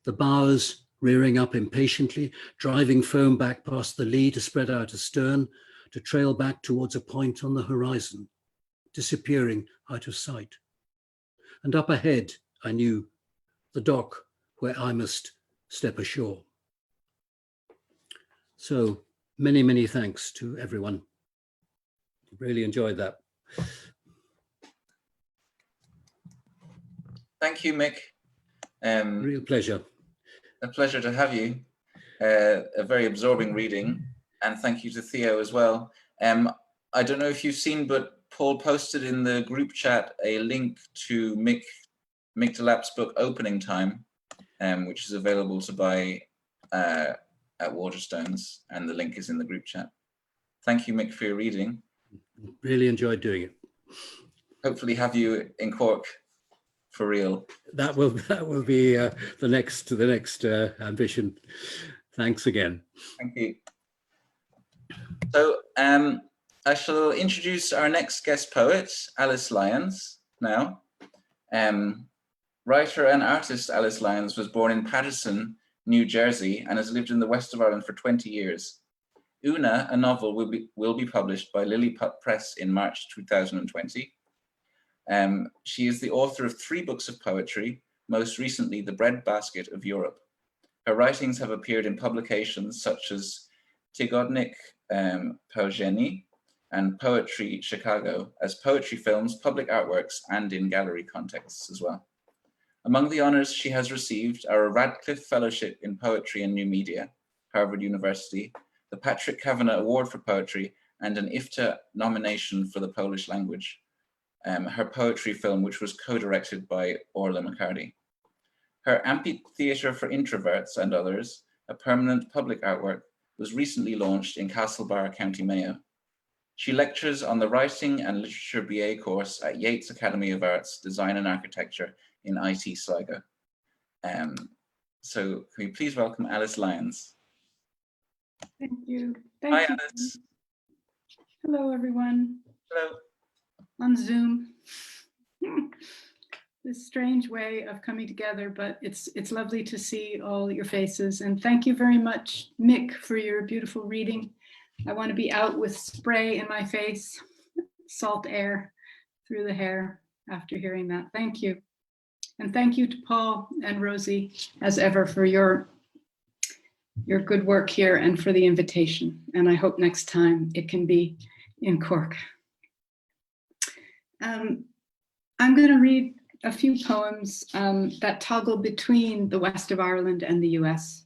The bows rearing up impatiently, driving foam back past the lee to spread out astern, to trail back towards a point on the horizon, disappearing out of sight. And up ahead, I knew, the dock where I must step ashore. So many, many thanks to everyone. Really enjoyed that. Thank you, Mick. Real pleasure. A pleasure to have you. A very absorbing reading. And thank you to Theo as well. I don't know if you've seen, but Paul posted in the group chat a link to Mick Delap's book Opening Time, which is available to buy at Waterstones, and the link is in the group chat. Thank you, Mick, for your reading. Really enjoyed doing it. Hopefully have you in Cork for real. That will be the next ambition. Thanks again. Thank you. So I shall introduce our next guest poet, Alice Lyons, now. Writer and artist Alice Lyons was born in Paterson, New Jersey, and has lived in the west of Ireland for 20 years. Una, a novel, will be published by Lilliput Press in March 2020. She is the author of 3 books of poetry, most recently The Breadbasket of Europe. Her writings have appeared in publications such as Tygodnik Poezjeni and Poetry Chicago, as poetry films, public artworks, and in gallery contexts as well. Among the honors she has received are a Radcliffe Fellowship in Poetry and New Media, Harvard University, the Patrick Kavanagh Award for Poetry, and an IFTA nomination for the Polish language, her poetry film, which was co-directed by Orla McCarty. Her Amphitheatre for Introverts and Others, a permanent public artwork, was recently launched in Castlebar, County Mayo. She lectures on the Writing and Literature BA course at Yates Academy of Arts, Design and Architecture in IT Sligo. So can we please welcome Alice Lyons? Thank you. Hi, Thank you. Alice. Hello, everyone. Hello. On Zoom. This strange way of coming together, but it's lovely to see all your faces. And thank you very much, Mick, for your beautiful reading. I want to be out with spray in my face, salt air through the hair after hearing that. Thank you. And thank you to Paul and Rosie, as ever, for your good work here and for the invitation. And I hope next time it can be in Cork. I'm going to read a few poems that toggle between the west of Ireland and the US.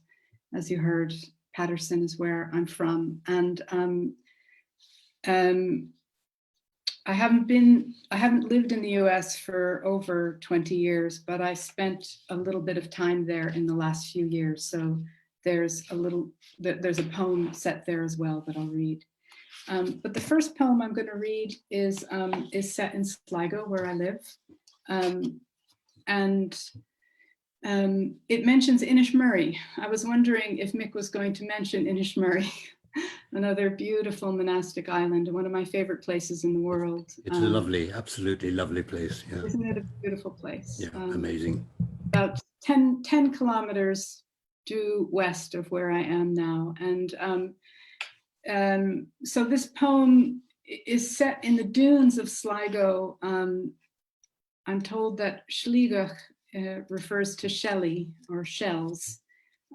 As you heard, Paterson is where I'm from. And I haven't lived in the US for over 20 years, but I spent a little bit of time there in the last few years. So there's a poem set there as well that I'll read. But the first poem I'm going to read is set in Sligo, where I live. It mentions Inishmurray. I was wondering if Mick was going to mention Inishmurray, another beautiful monastic island, one of my favorite places in the world. It's a lovely, absolutely lovely place. Yeah. Isn't it a beautiful place? Yeah, amazing. About 10 kilometers due west of where I am now. And so this poem is set in the dunes of Sligo. I'm told that Sligo refers to Shelley or shells,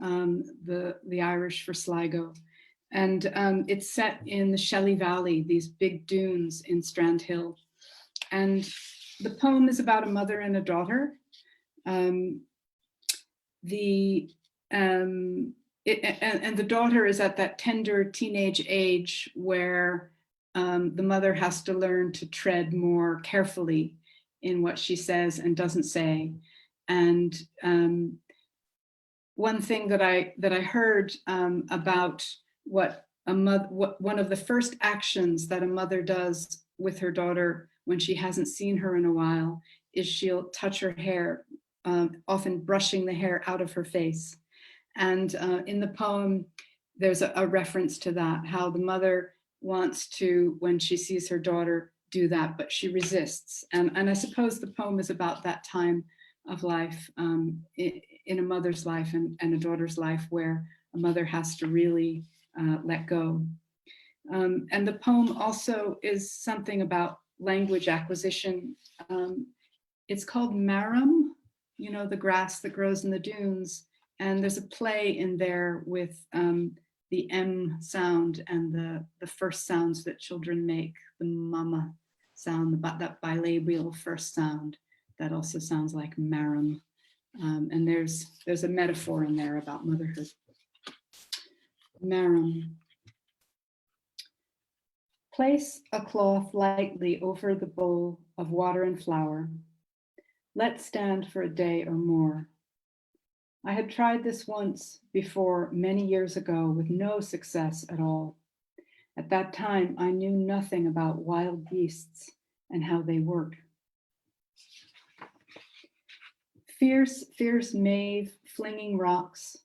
the Irish for Sligo. And it's set in the Shelley Valley, these big dunes in Strand Hill. And the poem is about a mother and a daughter. And the daughter is at that tender teenage age where the mother has to learn to tread more carefully in what she says and doesn't say. And one thing that I heard about what one of the first actions that a mother does with her daughter when she hasn't seen her in a while is she'll touch her hair, often brushing the hair out of her face. And in the poem, there's a reference to that, how the mother wants to, when she sees her daughter, do that, but she resists. And I suppose the poem is about that time of life, in a mother's life and a daughter's life, where a mother has to really let go. And the poem also is something about language acquisition. It's called Marum, you know, the grass that grows in the dunes. And there's a play in there with the M sound and the first sounds that children make, the mama sound, that bilabial first sound that also sounds like marum. And there's a metaphor in there about motherhood. Marum. Place a cloth lightly over the bowl of water and flour. Let stand for a day or more. I had tried this once before many years ago with no success at all. At that time, I knew nothing about wild beasts and how they work. Fierce, fierce Maeve flinging rocks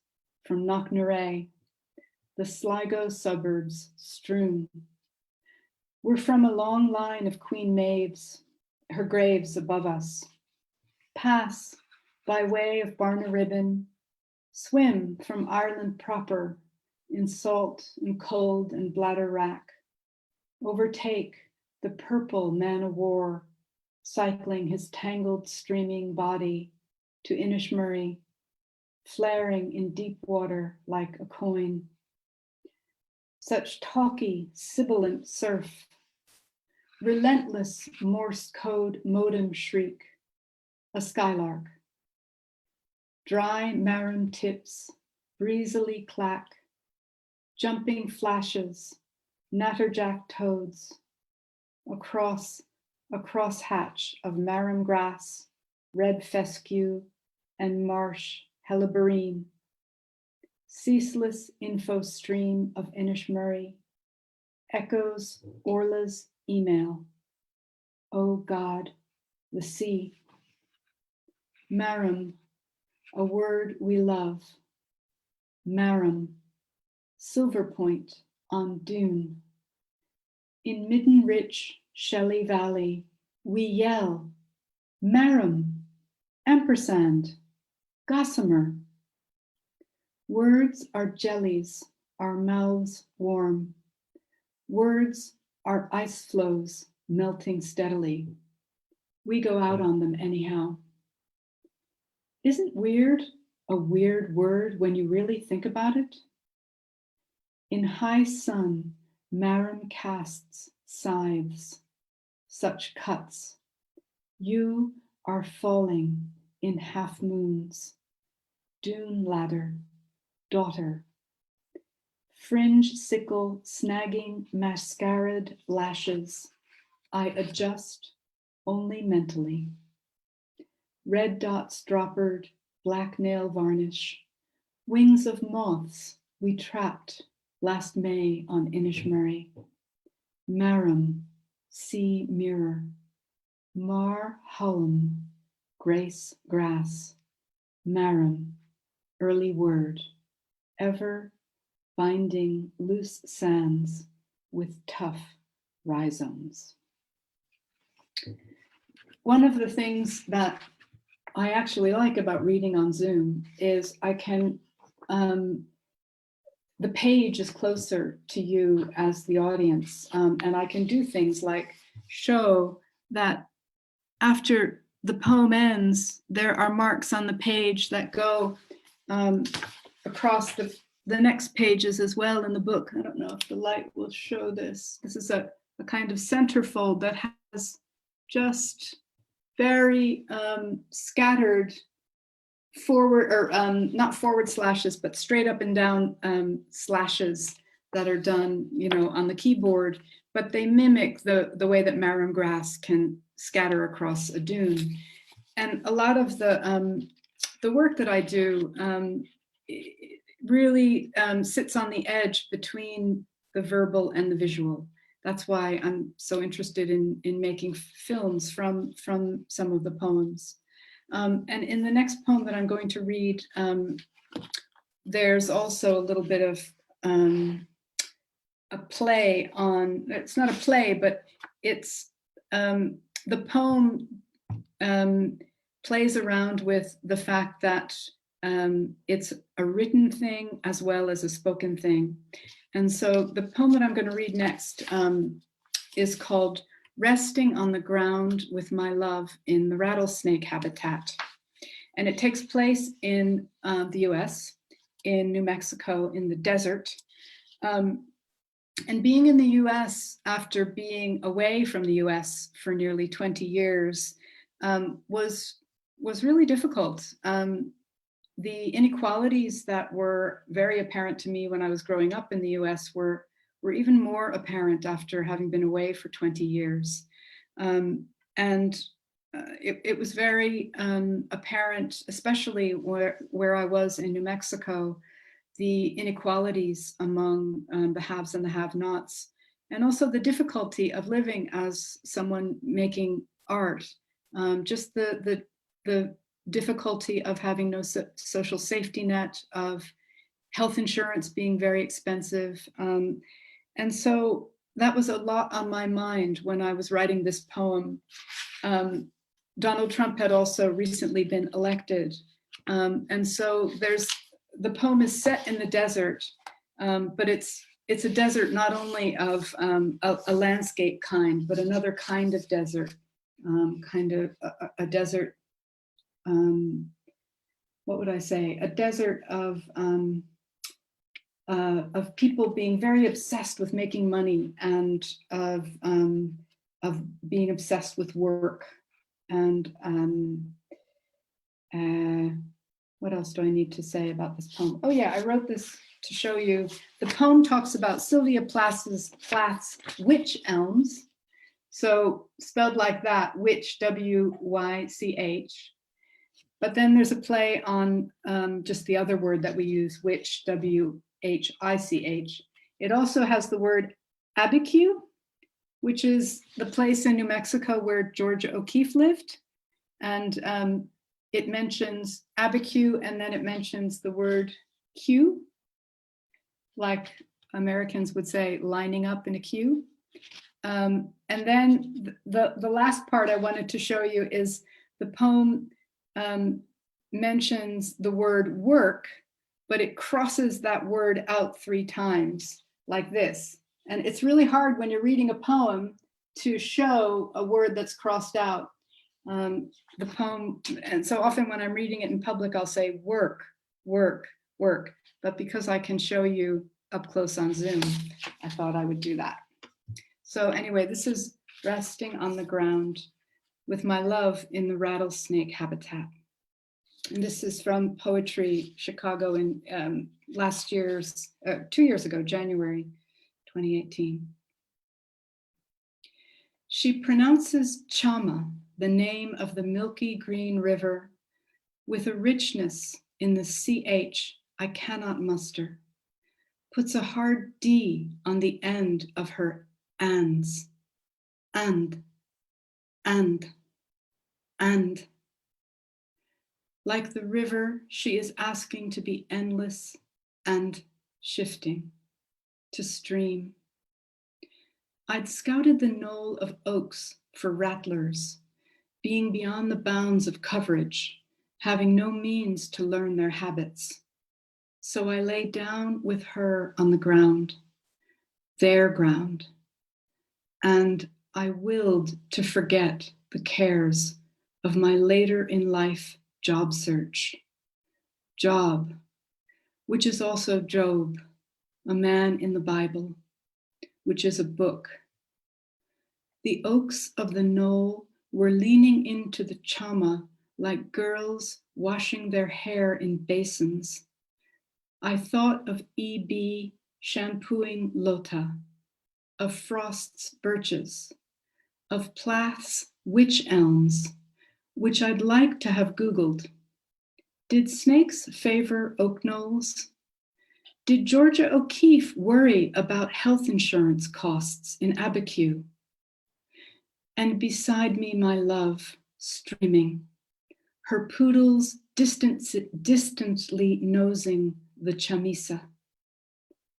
from Knocknarea, the Sligo suburbs strewn. We're from a long line of Queen Maeves, her graves above us. Pass by way of Barnaribbin, swim from Ireland proper in salt and cold and bladder rack. Overtake the purple man o' war, cycling his tangled streaming body to Inishmurray, flaring in deep water like a coin. Such talky, sibilant surf, relentless Morse code modem shriek, a skylark, dry marron tips, breezily clack, jumping flashes, natterjack toads, across a crosshatch of marram grass, red fescue, and marsh helleborine, ceaseless info stream of Inishmurray, echoes Orla's email. Oh God, the sea. Marram, a word we love. Marram, silver point on dune. In midden-rich Shelley Valley, we yell, Marram, ampersand, gossamer. Words are jellies, our mouths warm. Words are ice floes melting steadily. We go out on them anyhow. Isn't weird a weird word when you really think about it? In high sun, marram casts scythes, such cuts. You are falling in half moons. Dune ladder, daughter. Fringe sickle snagging mascarade lashes. I adjust only mentally. Red dots droppered, black nail varnish. Wings of moths we trapped last May on Inishmurray. Marram, sea mirror. Mar Hullum, grace grass. Marram, early word. Ever binding loose sands with tough rhizomes. One of the things that I actually like about reading on Zoom is I can, the page is closer to you as the audience, and I can do things like show that after the poem ends, there are marks on the page that go across the next pages as well in the book. I don't know if the light will show this. This is a kind of centerfold that has just very scattered forward, or not forward slashes, but straight up and down slashes that are done, you know, on the keyboard, but they mimic the way that marram grass can scatter across a dune. And a lot of the work that I do really sits on the edge between the verbal and the visual. That's why I'm so interested in making films from some of the poems. And in the next poem that I'm going to read, there's also a little bit of a play on, it's not a play, but it's, the poem plays around with the fact that it's a written thing as well as a spoken thing. And so the poem that I'm going to read next is called Resting on the Ground with My Love in the Rattlesnake Habitat. And it takes place in the US, in New Mexico, in the desert. And being in the US after being away from the US for nearly 20 years was really difficult. The inequalities that were very apparent to me when I was growing up in the US were even more apparent after having been away for 20 years. It was very apparent, especially where I was in New Mexico, the inequalities among the haves and the have-nots, and also the difficulty of living as someone making art. Just the difficulty of having no social safety net, of health insurance being very expensive. And so that was a lot on my mind when I was writing this poem. Donald Trump had also recently been elected. And so the poem is set in the desert, but it's a desert not only of a landscape kind, but another kind of desert, kind of a desert, what would I say? A desert of people being very obsessed with making money, and of being obsessed with work, and What else do I need to say about this poem? Oh yeah, I wrote this to show you. The poem talks about Sylvia Plath's witch elms. So spelled like that, witch, W-Y-C-H. But then there's a play on just the other word that we use, witch, W-H-I-C-H. It also has the word Abiquiu, which is the place in New Mexico where Georgia O'Keeffe lived. And it mentions Abiquiu, and then it mentions the word queue, like Americans would say, lining up in a queue. And then the last part I wanted to show you is the poem mentions the word work, but it crosses that word out 3 times like this. And it's really hard when you're reading a poem to show a word that's crossed out. The poem, and so often when I'm reading it in public, I'll say work, work, work. But because I can show you up close on Zoom, I thought I would do that. So anyway, this is resting on the ground with my love in the rattlesnake habitat. And this is from Poetry Chicago in 2 years ago, January 2018. She pronounces Chama, the name of the milky green river, with a richness in the CH I cannot muster, puts a hard D on the end of her ands, and. Like the river, she is asking to be endless and shifting, to stream. I'd scouted the knoll of oaks for rattlers, being beyond the bounds of coverage, having no means to learn their habits. So I lay down with her on the ground, their ground, and I willed to forget the cares of my later in life job search. Job, which is also Job, a man in the Bible, which is a book. The oaks of the knoll were leaning into the chama like girls washing their hair in basins. I thought of E.B. shampooing Lota, of Frost's birches, of Plath's witch elms, which I'd like to have Googled. Did snakes favor oak knolls? Did Georgia O'Keeffe worry about health insurance costs in Abiquiu? And beside me, my love, streaming, her poodles distantly nosing the chamisa.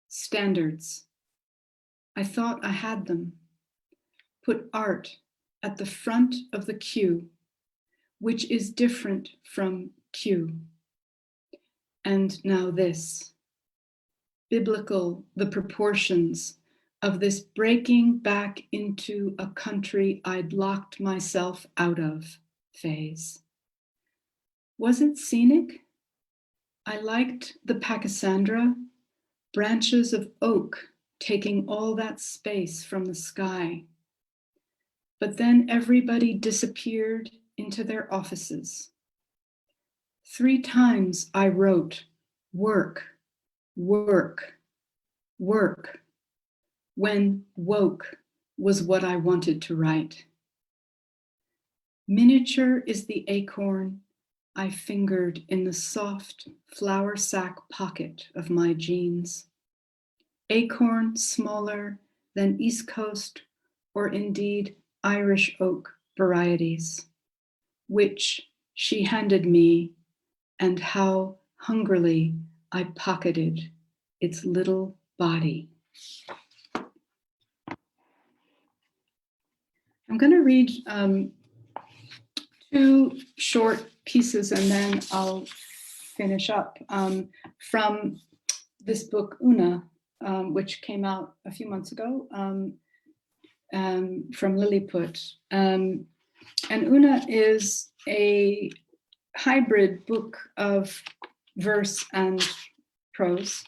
Standards. I thought I had them. Put art at the front of the queue, which is different from Q. And now this, biblical, the proportions of this breaking back into a country I'd locked myself out of phase. Was it scenic? I liked the Pachysandra, branches of oak taking all that space from the sky. But then everybody disappeared into their offices. 3 times I wrote, work, work, work, when woke was what I wanted to write. Miniature is the acorn I fingered in the soft flour sack pocket of my jeans. Acorn smaller than East Coast or indeed Irish oak varieties, which she handed me, and how hungrily I pocketed its little body. I'm going to read 2 short pieces and then I'll finish up from this book, Una, which came out a few months ago from Lilliput. And Una is a hybrid book of verse and prose.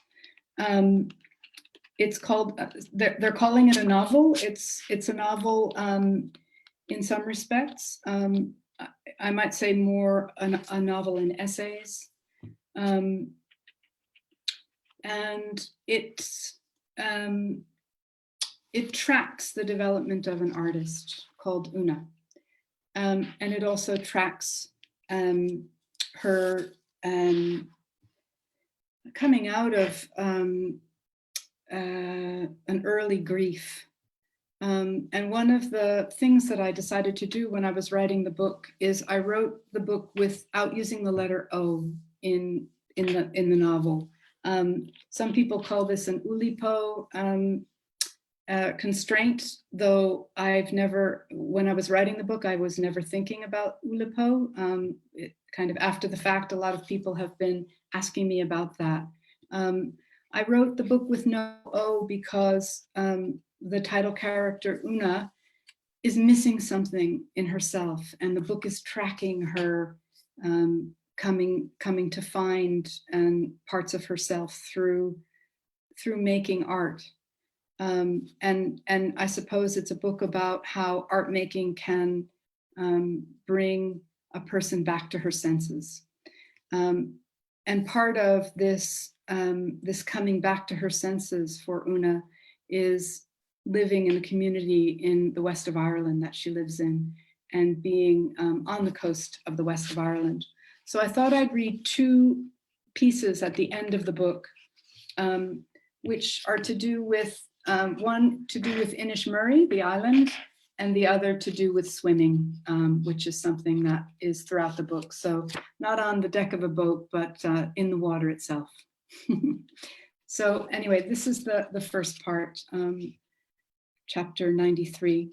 It's called, they're calling it a novel. It's a novel in some respects. I might say more a novel in essays. And it tracks the development of an artist called Una. And it also tracks her coming out of an early grief. And one of the things that I decided to do when I was writing the book is I wrote the book without using the letter O in the novel. Some people call this an Oulipo constraint, though I've never, when I was writing the book, I was never thinking about Oulipo. Kind of after the fact, a lot of people have been asking me about that. I wrote the book with no O because the title character, Una, is missing something in herself, and the book is tracking her coming to find parts of herself through making art. And I suppose it's a book about how art making can bring a person back to her senses. And part of this coming back to her senses for Una is living in a community in the west of Ireland that she lives in, and being on the coast of the west of Ireland. So I thought I'd read two pieces at the end of the book, which are to do with, one to do with Inishmurray, the island, and the other to do with swimming, which is something that is throughout the book. So not on the deck of a boat, but in the water itself. So anyway, this is the first part, chapter 93.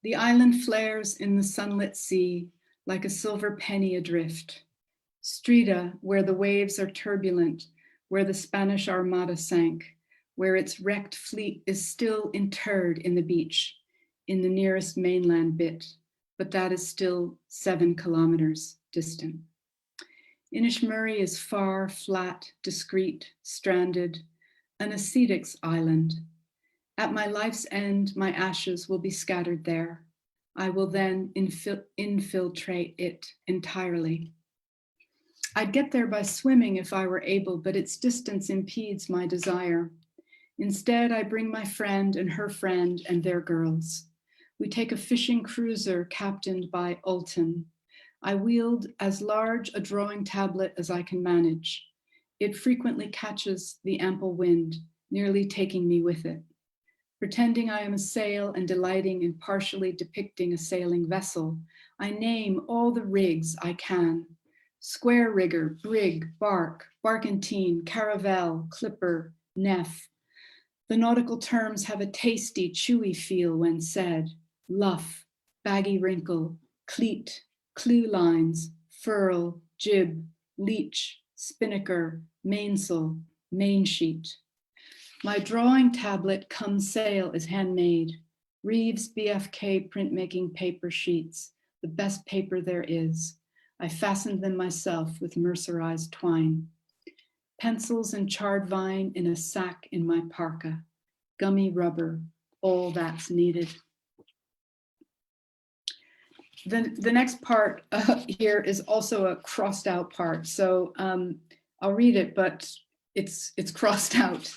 The island flares in the sunlit sea like a silver penny adrift. Strida, where the waves are turbulent, where the Spanish Armada sank, where its wrecked fleet is still interred in the beach, in the nearest mainland bit, but that is still 7 kilometers distant. Inishmurray is far, flat, discreet, stranded, an ascetics island. At my life's end, my ashes will be scattered there. I will then infiltrate it entirely. I'd get there by swimming if I were able, but its distance impedes my desire. Instead, I bring my friend and her friend and their girls. We take a fishing cruiser captained by Ulton. I wield as large a drawing tablet as I can manage. It frequently catches the ample wind, nearly taking me with it. Pretending I am a sail and delighting in partially depicting a sailing vessel, I name all the rigs I can. Square rigger, brig, bark, barkentine, caravel, clipper, neff. The nautical terms have a tasty, chewy feel when said. Luff, baggy wrinkle, cleat, clew lines, furl, jib, leech, spinnaker, mainsail, mainsheet. My drawing tablet come sail is handmade. Reeves BFK printmaking paper sheets, the best paper there is. I fastened them myself with mercerized twine. Pencils and charred vine in a sack in my parka. Gummy rubber, all that's needed. The next part here is also a crossed out part. So I'll read it, but it's crossed out.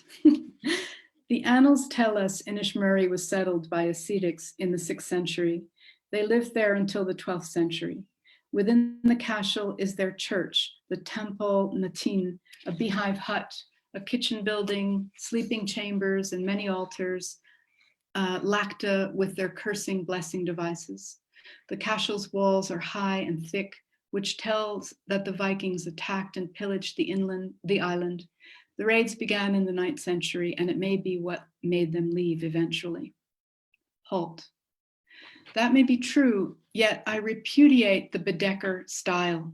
The annals tell us Inishmurray was settled by ascetics in the 6th century. They lived there until the 12th century. Within the cashel is their church, the Temple Natin, a beehive hut, a kitchen building, sleeping chambers, and many altars, lacta with their cursing blessing devices. The cashel's walls are high and thick, which tells that the Vikings attacked and pillaged the island. The raids began in the 9th century, and it may be what made them leave eventually. Halt. That may be true, yet I repudiate the Baedeker style.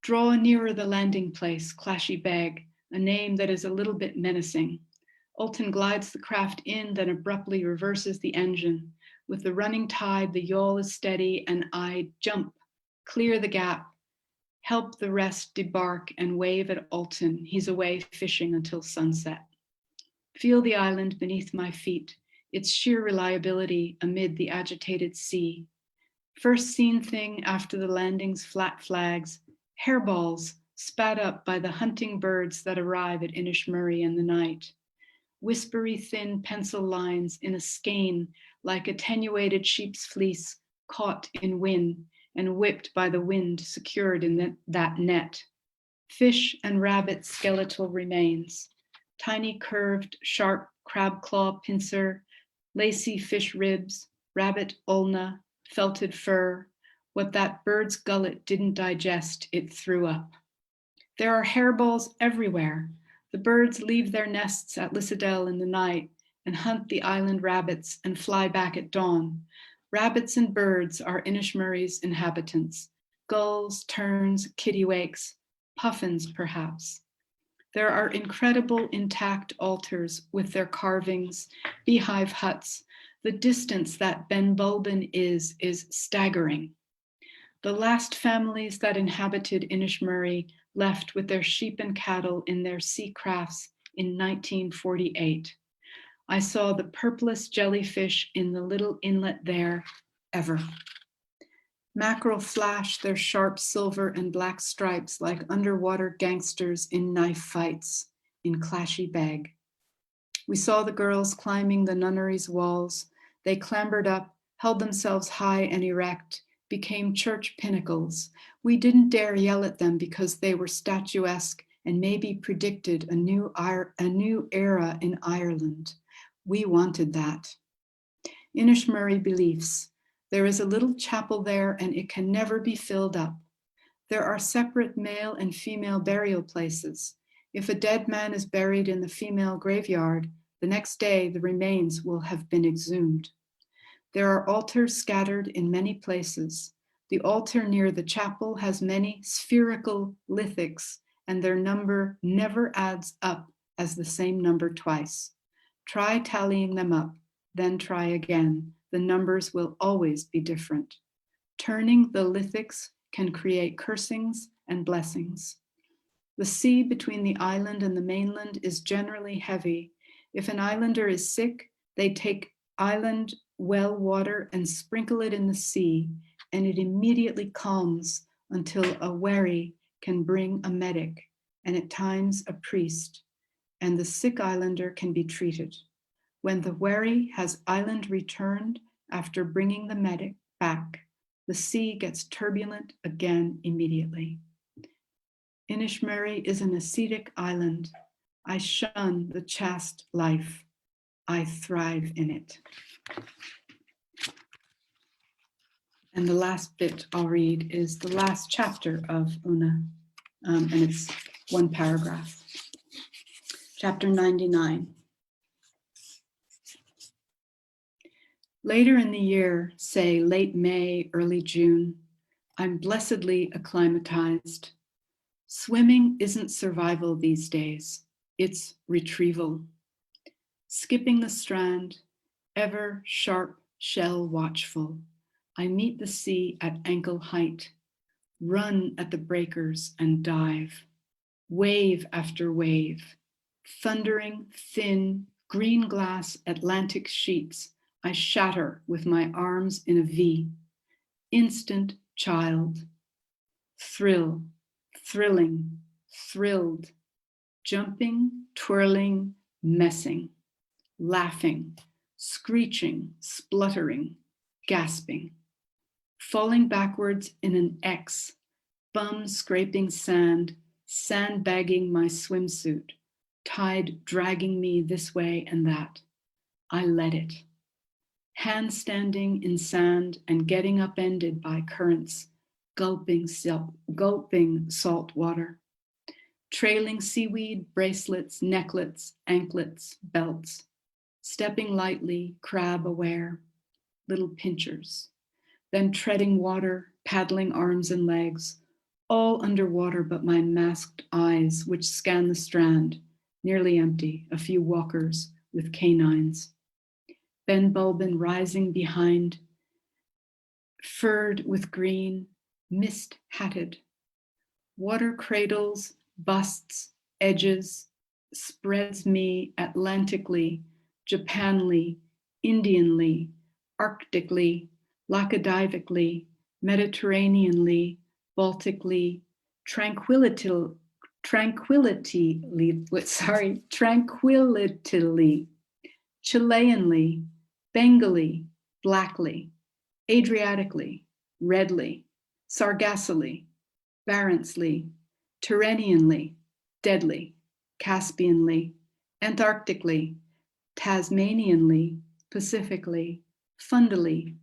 Draw nearer the landing place, Clashy Beg, a name that is a little bit menacing. Ulton glides the craft in, then abruptly reverses the engine. With the running tide, the yawl is steady, and I jump, clear the gap, help the rest debark and wave at Ulton. He's away fishing until sunset. Feel the island beneath my feet, its sheer reliability amid the agitated sea. First seen thing after the landing's flat flags, hairballs, spat up by the hunting birds that arrive at Inishmurray in the night. Whispery thin pencil lines in a skein like attenuated sheep's fleece caught in wind and whipped by the wind secured in that net. Fish and rabbit skeletal remains, tiny curved sharp crab claw pincer, lacy fish ribs, rabbit ulna, felted fur. What that bird's gullet didn't digest, it threw up. There are hairballs everywhere. The birds leave their nests at Lissadell in the night and hunt the island rabbits and fly back at dawn. Rabbits and birds are Inishmurray's inhabitants. Gulls, terns, kittiwakes, puffins perhaps. There are incredible intact altars with their carvings, beehive huts. The distance that Ben Bulben is staggering. The last families that inhabited Inishmurray left with their sheep and cattle in their sea crafts in 1948. I saw the purplest jellyfish in the little inlet there ever. Mackerel flash their sharp silver and black stripes like underwater gangsters in knife fights in Clashy Beg. We saw the girls climbing the nunnery's walls. They clambered up, held themselves high and erect, became church pinnacles. We didn't dare yell at them because they were statuesque and maybe predicted a new era in Ireland. We wanted that. Inishmurray beliefs. There is a little chapel there and it can never be filled up. There are separate male and female burial places. If a dead man is buried in the female graveyard, the next day the remains will have been exhumed. There are altars scattered in many places. The altar near the chapel has many spherical lithics, and their number never adds up as the same number twice. Try tallying them up, then try again. The numbers will always be different. Turning the lithics can create cursings and blessings. The sea between the island and the mainland is generally heavy. If an islander is sick, they take island well water and sprinkle it in the sea, and it immediately calms until a wherry can bring a medic, and at times a priest, and the sick islander can be treated. When the wherry has island returned after bringing the medic back, the sea gets turbulent again immediately. Inishmurray is an ascetic island. I shun the chaste life. I thrive in it. And the last bit I'll read is the last chapter of Una, and it's one paragraph. Chapter 99. Later in the year, say late May, early June, I'm blessedly acclimatized. Swimming isn't survival these days, it's retrieval. Skipping the strand, ever sharp shell watchful, I meet the sea at ankle height, run at the breakers and dive, wave after wave, thundering, thin, green glass Atlantic sheets, I shatter with my arms in a V. Instant child. Thrill, thrilling, thrilled, jumping, twirling, messing, laughing, screeching, spluttering, gasping, falling backwards in an X, bum scraping sand, sandbagging my swimsuit, tide dragging me this way and that. I let it. Handstanding in sand and getting upended by currents, gulping salt water, trailing seaweed, bracelets, necklets, anklets, belts, stepping lightly, crab aware, little pinchers, then treading water, paddling arms and legs, all underwater but my masked eyes which scan the strand, nearly empty, a few walkers with canines. Ben Bulben rising behind, furred with green, mist-hatted. Water cradles, busts, edges, spreads me Atlantically, Japanly, Indianly, Arctically, Laccadivically, Mediterraneanly, Baltically, tranquility, Chileanly, Bengali, Blackly, Adriatically, Redly, Sargassily, Barentsly, Tyrrhenianly, Deadly, Caspianly, Antarctically, Tasmanianly, Pacifically, Fundally,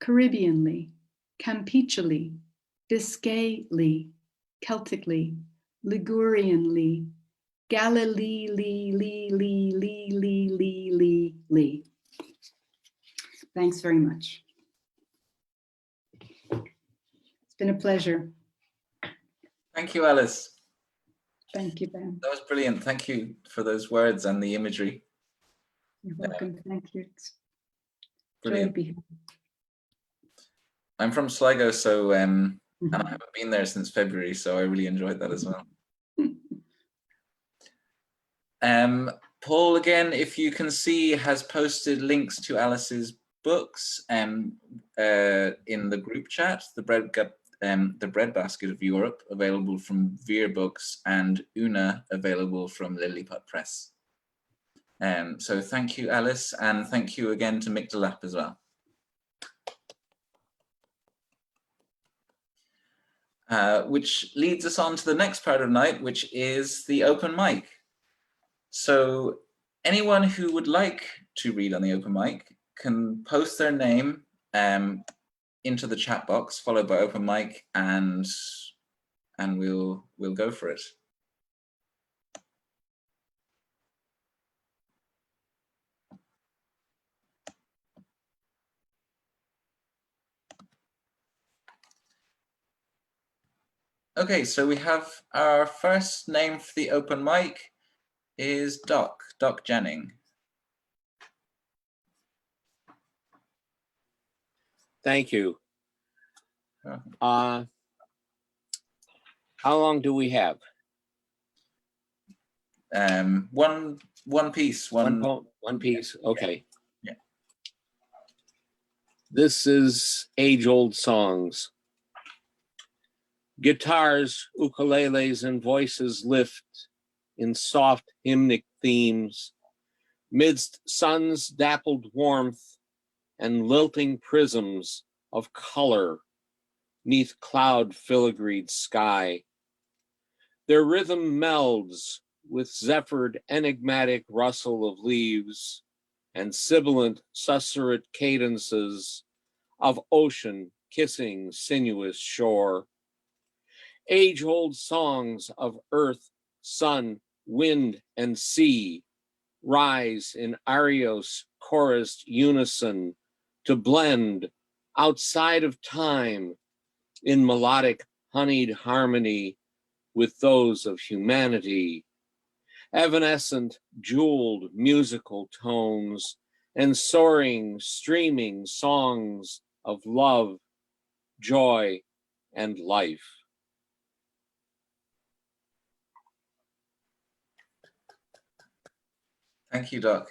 Caribbeanly, Campeachally, Biscayly, Celtically, Ligurianly, Galilee. Thanks very much. It's been a pleasure. Thank you, Alice. Thank you, Ben. That was brilliant. Thank you for those words and the imagery. You're welcome. Thank you. It's Brilliant. joy to be here. I'm from Sligo, so and I haven't been there since February, so I really enjoyed that as well. Paul, again, if you can see, has posted links to Alice's books in the group chat, the Breadbasket of Europe, available from Veer Books, and Una, available from Lilliput Press. So thank you, Alice, and thank you again to Mick Delap as well. Which leads us on to the next part of the night, which is the open mic. So anyone who would like to read on the open mic can post their name into the chat box, followed by open mic, and we'll go for it. Okay, so we have our first name for the open mic is Doc Jennings. Thank you. How long do we have? One piece. One piece. Okay. Yeah. This is age-old songs. Guitars, ukuleles, and voices lift in soft hymnic themes, midst sun's dappled warmth and lilting prisms of color neath cloud filigreed sky. Their rhythm melds with zephyred enigmatic rustle of leaves and sibilant susurrate cadences of ocean kissing sinuous shore. Age-old songs of earth, sun, wind, and sea rise in arios chorused unison to blend outside of time in melodic honeyed harmony with those of humanity. Evanescent, jeweled musical tones and soaring, streaming songs of love, joy, and life. Thank you, Doc.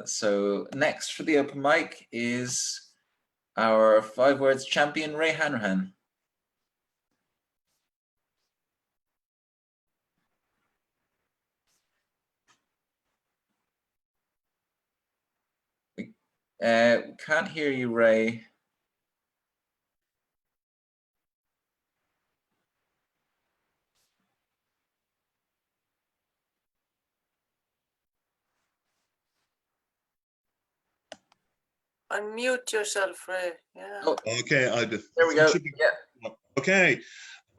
So next for the open mic is our 5 words champion, Ray Hanrahan. We can't hear you, Ray. Unmute yourself, Ray. Yeah. Oh, okay, I did. There we go. Yeah. Okay.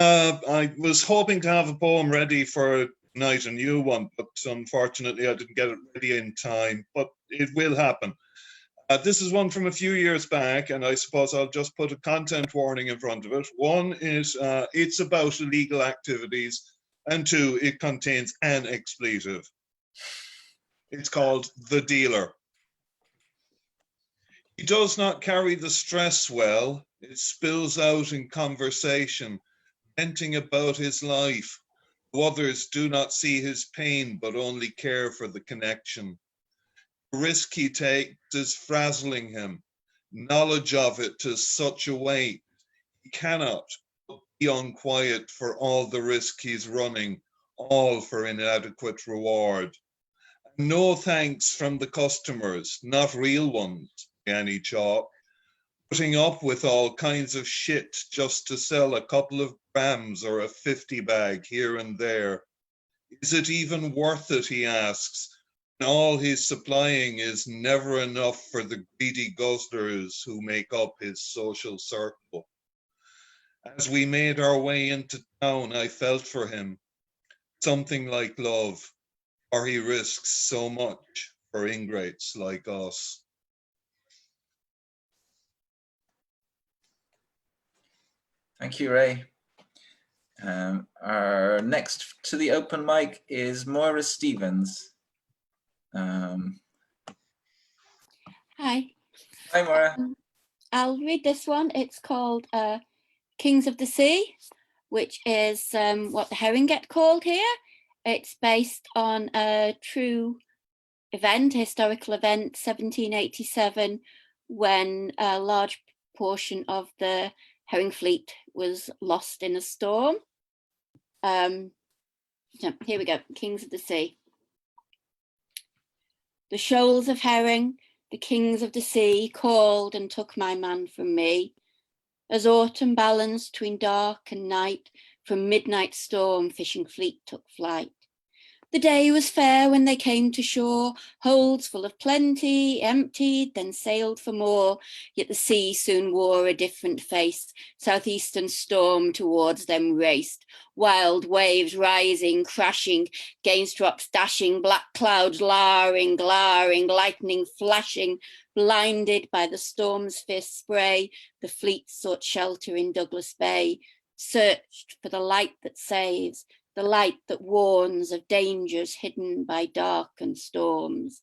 I was hoping to have a poem ready for tonight, a new one, but unfortunately I didn't get it ready in time, but it will happen. This is one from a few years back, and I suppose I'll just put a content warning in front of it. One is it's about illegal activities, and 2, it contains an expletive. It's called The Dealer. He does not carry the stress well. It spills out in conversation, venting about his life. Others do not see his pain, but only care for the connection. The risk he takes is frazzling him. Knowledge of it to such a weight, he cannot be unquiet for all the risk he's running, all for inadequate reward. And no thanks from the customers, not real ones, by any chalk, putting up with all kinds of shit just to sell a couple of grams or a 50 bag here and there. Is it even worth it, he asks, and all he's supplying is never enough for the greedy guzzlers who make up his social circle. As we made our way into town, I felt for him, something like love, for he risks so much for ingrates like us. Thank you, Ray. Our next to the open mic is Moira Stevens. Hi. Hi, Moira. I'll read this one. It's called Kings of the Sea, which is what the herring get called here. It's based on a true event, historical event, 1787, when a large portion of the herring fleet was lost in a storm. Here we go, Kings of the Sea. The shoals of herring, the kings of the sea, called and took my man from me. As autumn balanced between dark and night, from midnight storm fishing fleet took flight. The day was fair when they came to shore, holds full of plenty, emptied, then sailed for more. Yet the sea soon wore a different face, southeastern storm towards them raced. Wild waves rising, crashing, gainst drops dashing, black clouds lowering, glaring, lightning flashing. Blinded by the storm's fierce spray, the fleet sought shelter in Douglas Bay, searched for the light that saves, the light that warns of dangers hidden by dark and storms.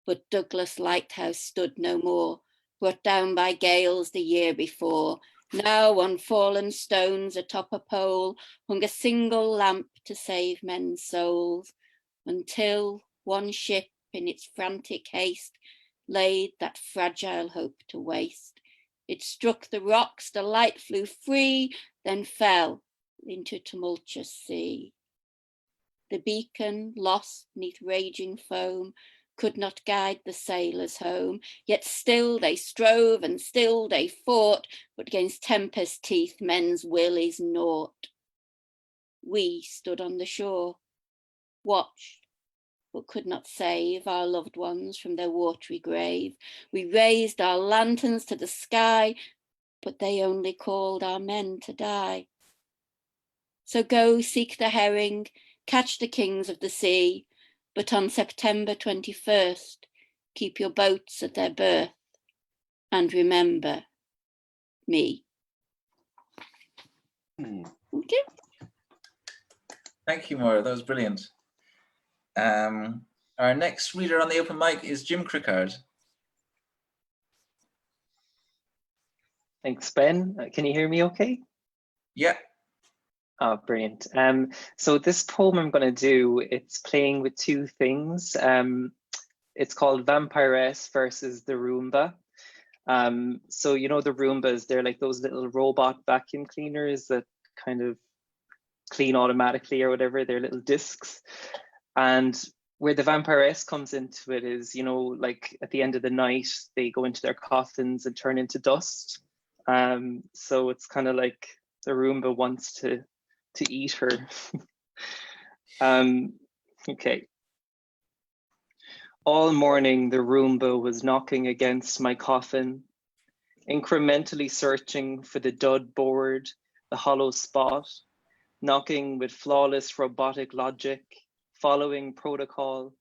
But Douglas Lighthouse stood no more, brought down by gales the year before. Now on fallen stones atop a pole hung a single lamp to save men's souls, until one ship in its frantic haste laid that fragile hope to waste. It struck the rocks, the light flew free, then fell into tumultuous sea. The beacon, lost neath raging foam, could not guide the sailors home, yet still they strove and still they fought, but against tempest teeth men's will is naught. We stood on the shore, watched, but could not save our loved ones from their watery grave. We raised our lanterns to the sky, but they only called our men to die. So go seek the herring, catch the kings of the sea, but on September 21st, keep your boats at their berth and remember me. Thank you. Thank you, Maura. That was brilliant. Our next reader on the open mic is Jim Crickard. Thanks, Ben. Can you hear me okay? Yeah. Oh, brilliant. So this poem I'm going to do, it's playing with two things. It's called Vampiress versus the Roomba. So you know the Roombas, they're like those little robot vacuum cleaners that kind of clean automatically or whatever, they're little discs. And where the vampiress comes into it is, you know, like at the end of the night, they go into their coffins and turn into dust. So it's kind of like the Roomba wants to eat her. Okay. All morning, the Roomba was knocking against my coffin, incrementally searching for the dud board, the hollow spot, knocking with flawless robotic logic, following protocol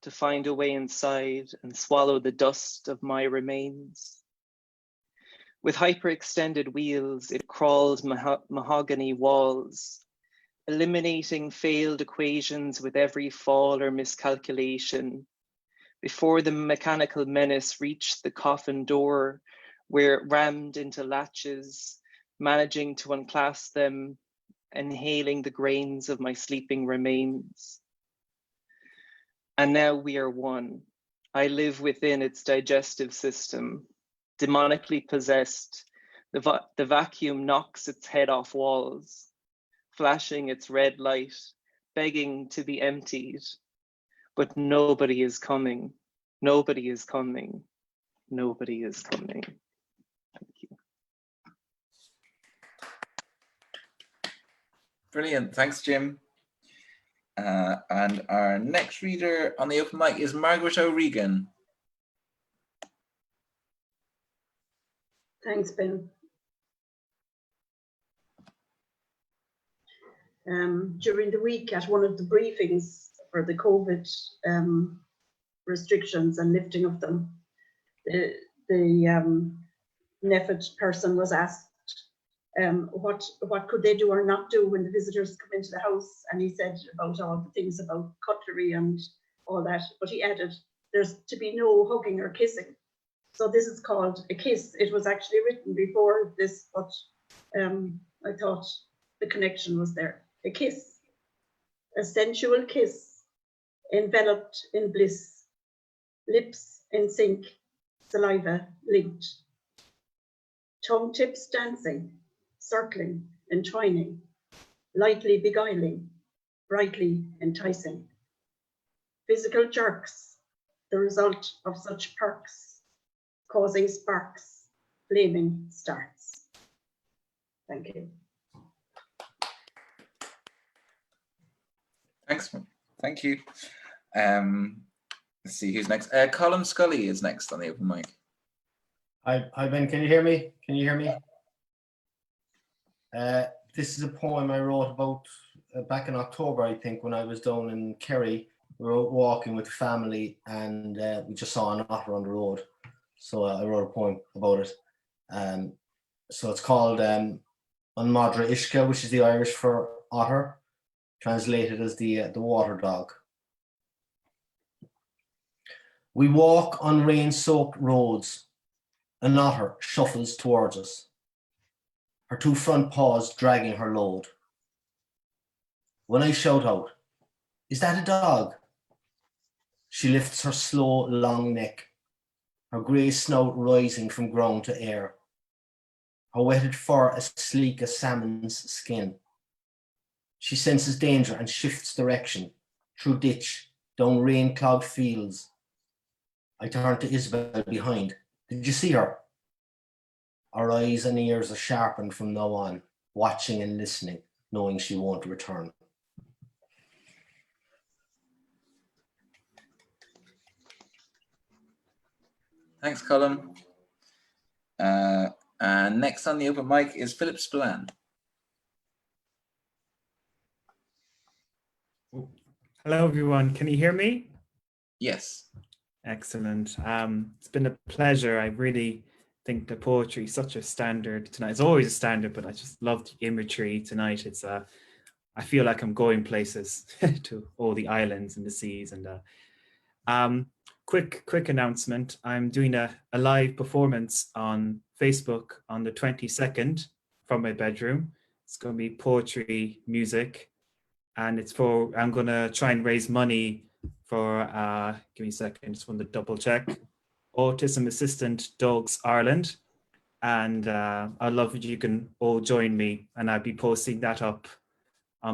to find a way inside and swallow the dust of my remains. With hyperextended wheels, it crawled mahogany walls, eliminating failed equations with every fall or miscalculation, before the mechanical menace reached the coffin door, where it rammed into latches, managing to unclasp them, inhaling the grains of my sleeping remains. And now we are one. I live within its digestive system, demonically possessed, The vacuum knocks its head off walls, flashing its red light, begging to be emptied. But nobody is coming. Nobody is coming. Nobody is coming. Thank you. Brilliant. Thanks, Jim. And our next reader on the open mic is Margaret O'Regan. Thanks, Ben. During the week at one of the briefings for the COVID restrictions and lifting of them, the NEFIT person was asked what could they do or not do when the visitors come into the house, and he said about all the things about cutlery and all that, but he added there's to be no hugging or kissing. So this is called a kiss. It was actually written before this, but I thought the connection was there. A kiss, a sensual kiss, enveloped in bliss, lips in sync, saliva linked, tongue tips dancing, circling, entwining, lightly beguiling, brightly enticing. Physical jerks, the result of such perks, causing sparks, flaming starts. Thank you. Thanks. Thank you. Let's see who's next. Colin Scully is next on the open mic. Hi Ben, can you hear me? Can you hear me? This is a poem I wrote about back in October, I think, when I was down in Kerry. We were walking with the family and we just saw an otter on the road. So I wrote a poem about it. So it's called An Madra Ishka, which is the Irish for otter, translated as the water dog. We walk on rain-soaked roads. An otter shuffles towards us, her two front paws dragging her load. When I shout out, "Is that a dog?" she lifts her slow, long neck, her grey snout rising from ground to air, her wetted fur as sleek as salmon's skin. She senses danger and shifts direction, through ditch, down rain-clogged fields. I turn to Isabel behind. Did you see her? Our eyes and ears are sharpened from now on, watching and listening, knowing she won't return. Thanks, Colin. And next on the open mic is Philip Spillane. Hello, everyone. Can you hear me? Yes. Excellent. It's been a pleasure. I really think the poetry is such a standard tonight. It's always a standard, but I just love the imagery tonight. It's I feel like I'm going places to all the islands and the seas. And quick announcement. I'm doing a live performance on Facebook on the 22nd from my bedroom. It's going to be poetry, music, and it's for, I'm going to try and raise money for, give me a second, just want to double check, Autism Assistant Dogs Ireland. And I'd love if you can all join me, and I'll be posting that up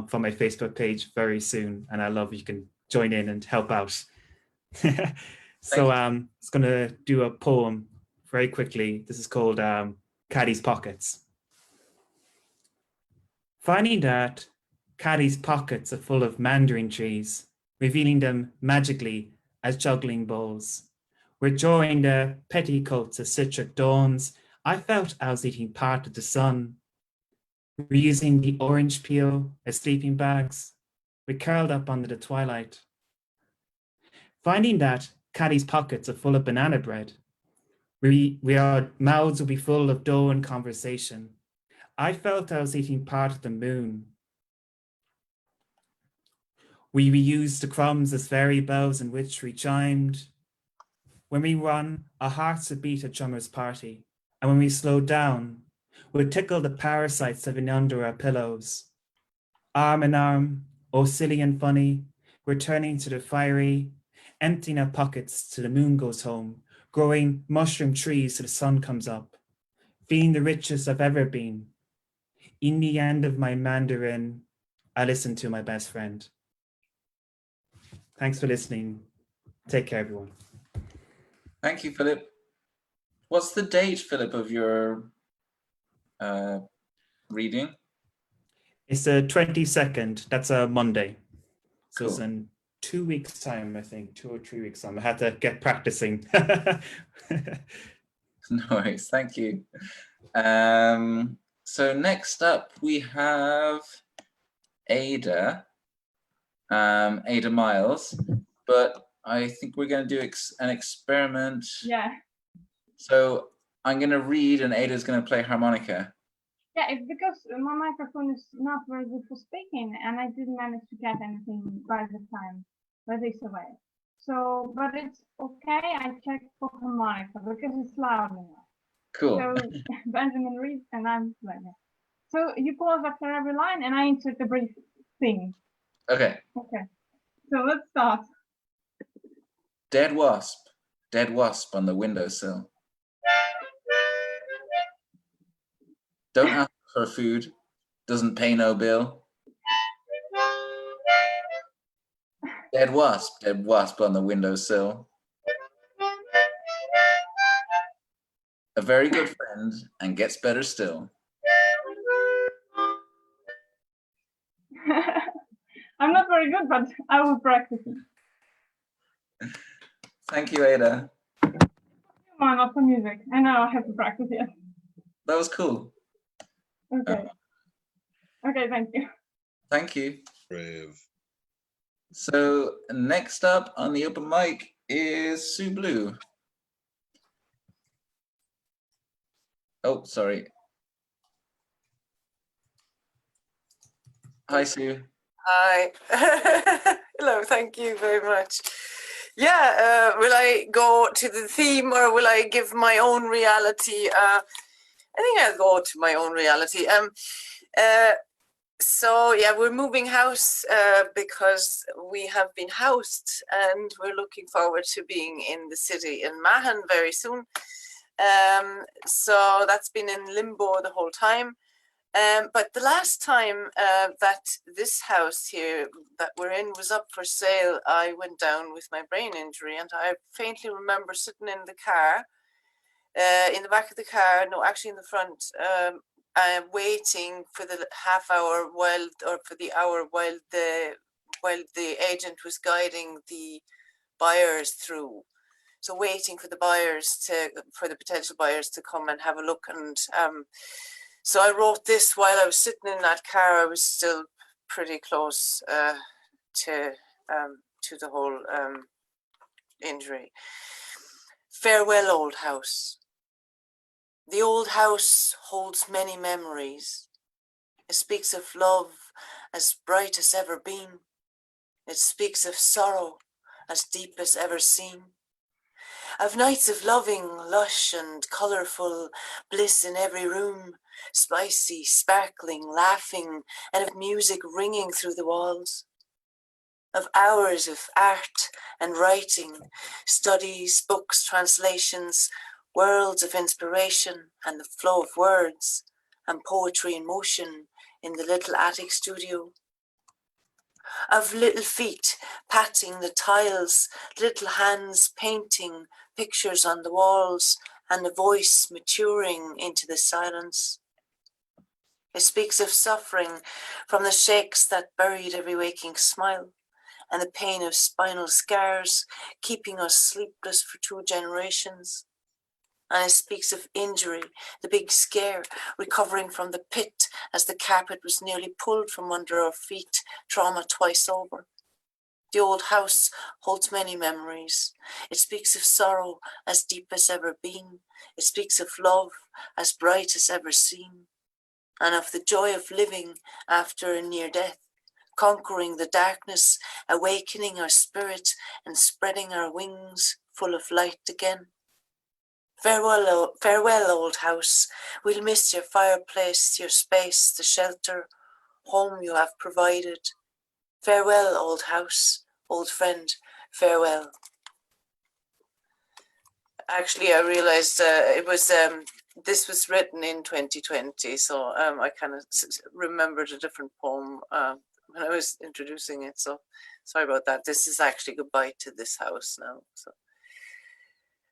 from my Facebook page very soon. And I'd love if you can join in and help out. So it's going to do a poem very quickly. This is called Caddy's Pockets. Finding that Caddy's pockets are full of mandarin trees, revealing them magically as juggling bowls. Withdrawing their petticoats as citric dawns, I felt I was eating part of the sun. Reusing the orange peel as sleeping bags, we curled up under the twilight. Finding that Caddy's pockets are full of banana bread, our mouths will be full of dough and conversation. I felt I was eating part of the moon. We reused the crumbs as fairy bells in which we chimed. When we run, our hearts would beat at drummer's party, and when we slowed down, we'd tickle the parasites living under our pillows. Arm in arm, oh silly and funny, we're turning to the fiery, emptying our pockets till the moon goes home, growing mushroom trees till the sun comes up. being the richest I've ever been. In the end of my Mandarin, I listen to my best friend. Thanks for listening. Take care, everyone. Thank you, Philip. What's the date, Philip, of your reading? It's the 22nd. That's a Monday. So Cool. it's in 2 weeks' time, I think, 2 or 3 weeks' time. I had to get practicing. No worries. Thank you. So next up, we have Ada, Ada Miles, but I think we're going to do an experiment. Yeah. So I'm going to read and Ada's going to play harmonica. Yeah, it's because my microphone is not very good for speaking, and I didn't manage to get anything by the time by this away. So, but it's okay. I checked for harmonica because it's loud enough. Cool. So Benjamin reads and I'm playing it. So you pause after every line, and I insert a brief thing. Okay. Okay. So let's start. Dead wasp on the windowsill. Don't ask for food, doesn't pay no bill. Dead wasp on the windowsill. A very good friend and gets better still. I'm not very good, but I will practice it. Thank you, Ada. Mine not for music. I know I have to practice it. That was cool. Okay. Okay, thank you. Thank you. Brave. So next up on the open mic is Sue Blue. Oh, sorry. Hi, Sue. Hi. Hello, thank you very much. Yeah, will I go to the theme or will I give my own reality? I think I'll go to my own reality. So yeah, we're moving house because we have been housed and we're looking forward to being in the city in Mahon very soon. So that's been in limbo the whole time. But the last time that this house here that we're in was up for sale, I went down with my brain injury, and I faintly remember sitting in the car, in the back of the car, no, actually in the front, waiting for the half hour for the hour while the agent was guiding the buyers through. So waiting for the potential buyers to come and have a look. And so I wrote this while I was sitting in that car. I was still pretty close to the whole injury. Farewell, old house. The old house holds many memories. It speaks of love as bright as ever been. It speaks of sorrow as deep as ever seen. Of nights of loving, lush and colourful bliss in every room, spicy, sparkling, laughing, and of music ringing through the walls. Of hours of art and writing, studies, books, translations, worlds of inspiration and the flow of words and poetry in motion in the little attic studio. Of little feet patting the tiles, little hands painting pictures on the walls, and a voice maturing into the silence. It speaks of suffering from the shakes that buried every waking smile, and the pain of spinal scars keeping us sleepless for 2 generations. And it speaks of injury, the big scare, recovering from the pit as the carpet was nearly pulled from under our feet, trauma twice over. The old house holds many memories. It speaks of sorrow as deep as ever been. It speaks of love as bright as ever seen. And of the joy of living after a near death, conquering the darkness, awakening our spirit and spreading our wings full of light again. Farewell, old house. We'll miss your fireplace, your space, the shelter, home you have provided. Farewell, old house, old friend, farewell. Actually, I realized it was this was written in 2020, so I kind of remembered a different poem when I was introducing it. So sorry about that. This is actually Goodbye to This House now. So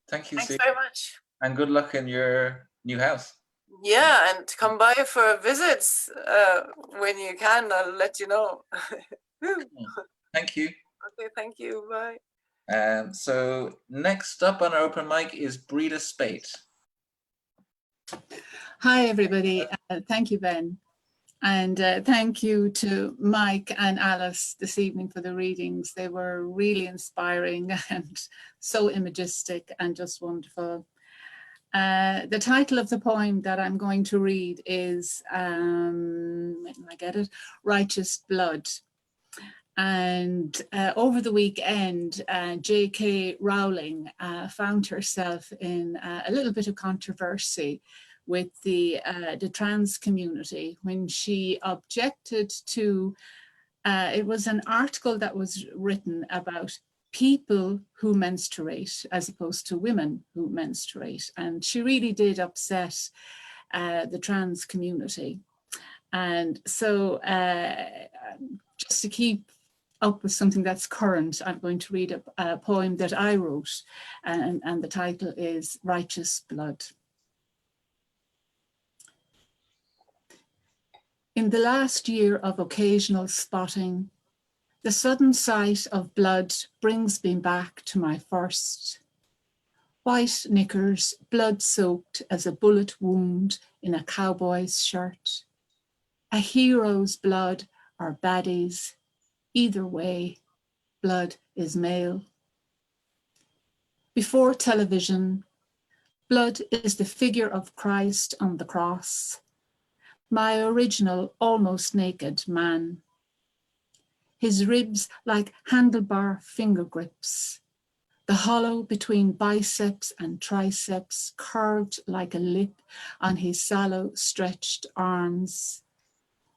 Thank you, thanks Sue. very much. And good luck in your new house. Yeah, and come by for visits when you can. I'll let you know. Thank you. Okay, thank you. Bye. So next up on our open mic is Breda Spate. Hi, everybody. Thank you, Ben. And thank you to Mike and Alice this evening for the readings. They were really inspiring and so imagistic and just wonderful. The title of the poem that I'm going to read is, when I get it, Righteous Blood. And over the weekend, J.K. Rowling found herself in a little bit of controversy with the trans community when she objected to, it was an article that was written about people who menstruate as opposed to women who menstruate. And she really did upset the trans community. And so just to keep up with something that's current, I'm going to read a poem that I wrote, and the title is Righteous Blood. In the last year of occasional spotting, the sudden sight of blood brings me back to my first. White knickers, blood-soaked as a bullet wound in a cowboy's shirt. A hero's blood or baddie's, either way, blood is male. Before television, blood is the figure of Christ on the cross, my original almost naked man. His ribs like handlebar finger grips, the hollow between biceps and triceps curved like a lip on his sallow stretched arms.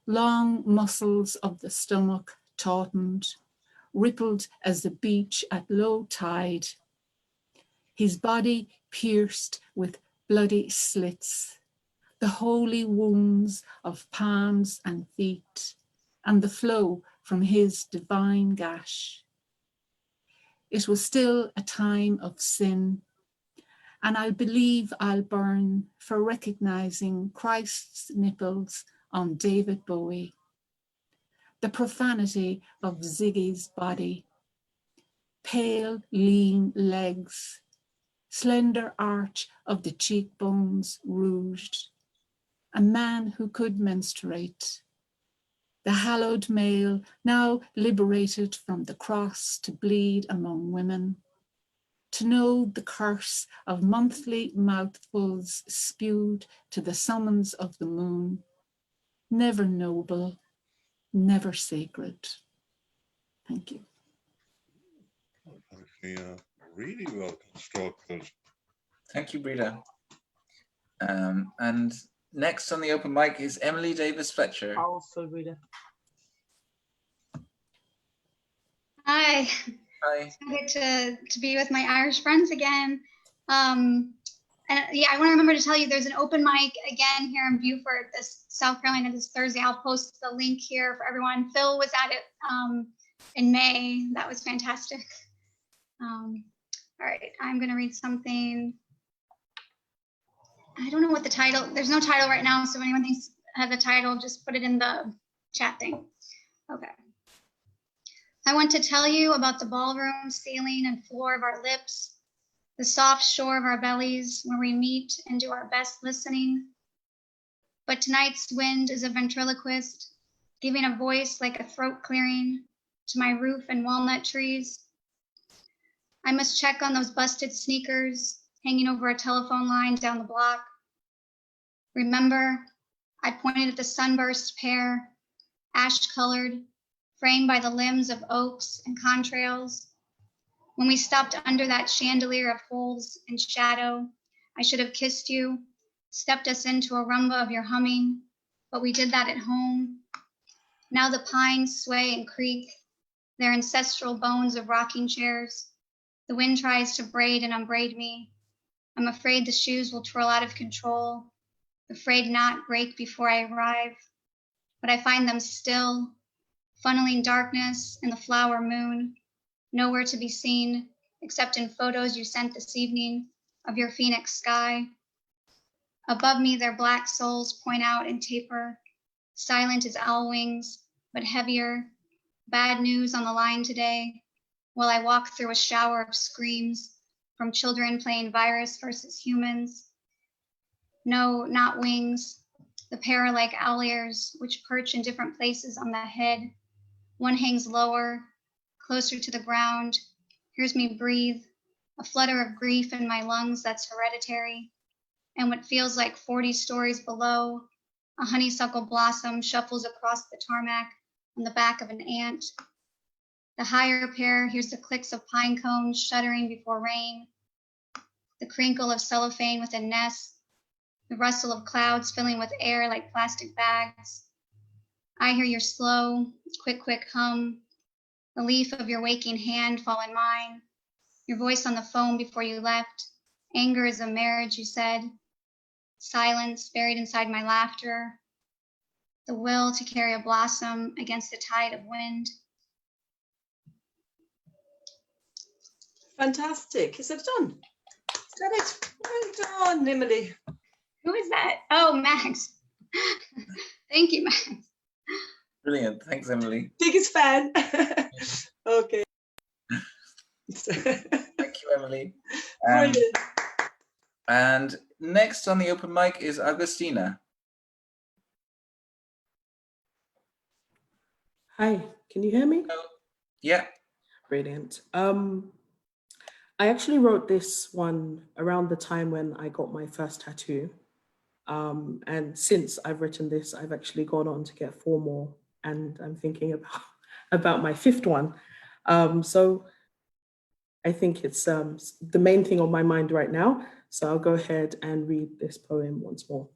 Long muscles of the stomach tautened, rippled as the beach at low tide. His body pierced with bloody slits, the holy wounds of palms and feet, and the flow from his divine gash. It was still a time of sin, and I believe I'll burn for recognizing Christ's nipples on David Bowie, the profanity of Ziggy's body, pale, lean legs, slender arch of the cheekbones rouged, a man who could menstruate, the hallowed male now liberated from the cross to bleed among women, to know the curse of monthly mouthfuls spewed to the summons of the moon, never noble, never sacred. Thank you. Actually, really well constructed. Thank you, Breda. And next on the open mic is Emily Davis Fletcher. Also, Breda. Hi. Hi. It's good to be with my Irish friends again. And yeah, I want to remember to tell you there's an open mic again here in Beaufort this South Carolina this Thursday. I'll post the link here for everyone. Phil was at it in May. That was fantastic. All right, I'm going to read something. I don't know what the title, there's no title right now, so if anyone thinks has a title, just put it in the chat thing. Okay. I want to tell you about the ballroom ceiling and floor of our lips, the soft shore of our bellies where we meet and do our best listening. But tonight's wind is a ventriloquist, giving a voice like a throat clearing to my roof and walnut trees. I must check on those busted sneakers hanging over a telephone line down the block. Remember, I pointed at the sunburst pair, ash-colored, framed by the limbs of oaks and contrails. When we stopped under that chandelier of holes and shadow, I should have kissed you, stepped us into a rumba of your humming, but we did that at home. Now the pines sway and creak, their ancestral bones of rocking chairs. The wind tries to braid and unbraid me. I'm afraid the shoes will twirl out of control, afraid not break before I arrive. But I find them still, funneling darkness in the flower moon, nowhere to be seen except in photos you sent this evening of your phoenix sky. Above me, their black souls point out and taper, silent as owl wings, but heavier. Bad news on the line today, while I walk through a shower of screams from children playing virus versus humans. No, not wings, the pair are like owl ears, which perch in different places on the head. One hangs lower, closer to the ground, hears me breathe, a flutter of grief in my lungs that's hereditary. And what feels like 40 stories below, a honeysuckle blossom shuffles across the tarmac on the back of an ant. The higher pair hears the clicks of pine cones shuddering before rain, the crinkle of cellophane within nests, the rustle of clouds filling with air like plastic bags. I hear your slow, quick hum, the leaf of your waking hand fall in mine, your voice on the phone before you left. Anger is a marriage, you said. Silence buried inside my laughter, the will to carry a blossom against the tide of wind. Fantastic. Is it done? Is that it? Well done, Emily. Who is that? Oh, Max. Thank you, Max. Brilliant. Thanks, Emily. Biggest fan. Okay. Thank you, Emily. Brilliant. And next on the open mic is Augustina. Hi, can you hear me? Yeah. Brilliant. I actually wrote this one around the time when I got my first tattoo. And since I've written this, I've actually gone on to get 4 more, and I'm thinking about my 5th one. So I think it's the main thing on my mind right now. So I'll go ahead and read this poem once more.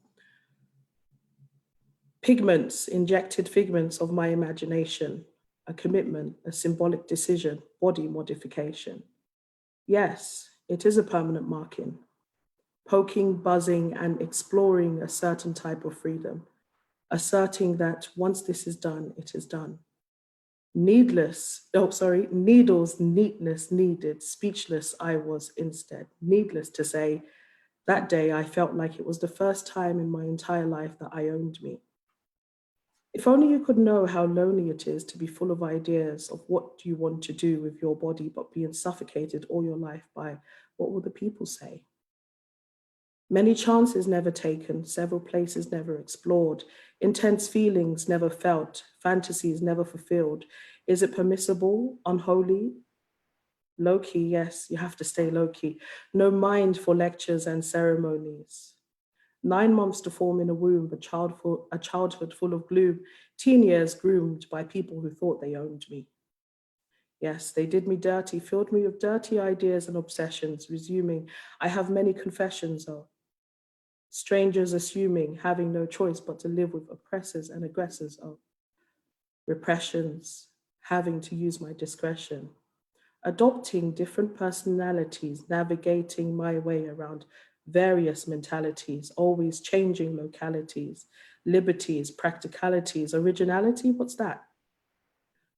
Pigments, injected figments of my imagination, a commitment, a symbolic decision, body modification. Yes, it is a permanent marking, poking, buzzing, and exploring a certain type of freedom, asserting that once this is done, it is done. Needless, needles, neatness needed, speechless I was instead. Needless to say, that day I felt like it was the first time in my entire life that I owned me. If only you could know how lonely it is to be full of ideas of what you want to do with your body, but being suffocated all your life by what will the people say? Many chances never taken, several places never explored, intense feelings never felt, fantasies never fulfilled. Is it permissible, unholy? Low-key, yes, you have to stay low-key. No mind for lectures and ceremonies. 9 months to form in a womb, a childhood full of gloom, teen years groomed by people who thought they owned me. Yes, they did me dirty, filled me with dirty ideas and obsessions, resuming, I have many confessions of. Strangers assuming, having no choice but to live with oppressors and aggressors of. Repressions, having to use my discretion. Adopting different personalities, navigating my way around various mentalities, always changing localities, liberties, practicalities, originality, what's that?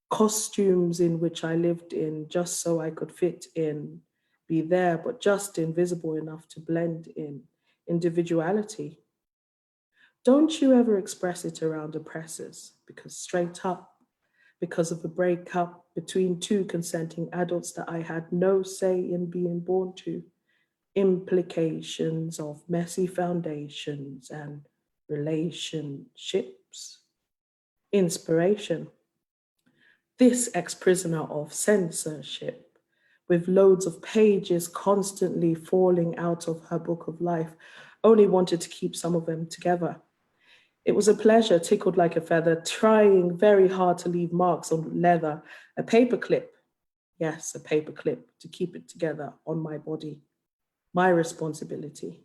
Costumes in which I lived in just so I could fit in, be there, but just invisible enough to blend in. Individuality. Don't you ever express it around oppressors, because straight up, because of a breakup between 2 consenting adults that I had no say in being born to, implications of messy foundations and relationships. Inspiration. This ex-prisoner of censorship, with loads of pages constantly falling out of her book of life, only wanted to keep some of them together. It was a pleasure, tickled like a feather, trying very hard to leave marks on leather, a paperclip, yes, a paperclip, to keep it together on my body. My responsibility.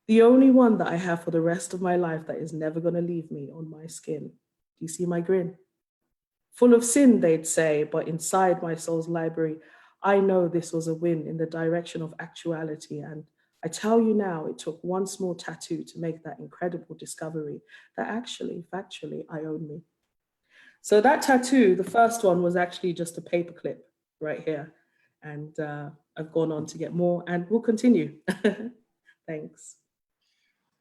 The only one that I have for the rest of my life that is never going to leave me on my skin. Do you see my grin? Full of sin, they'd say, but inside my soul's library, I know this was a win in the direction of actuality and I tell you now, it took one small tattoo to make that incredible discovery that actually, factually, I own me. So that tattoo, the first one, was actually just a paperclip right here. And I've gone on to get more and we'll continue. Thanks.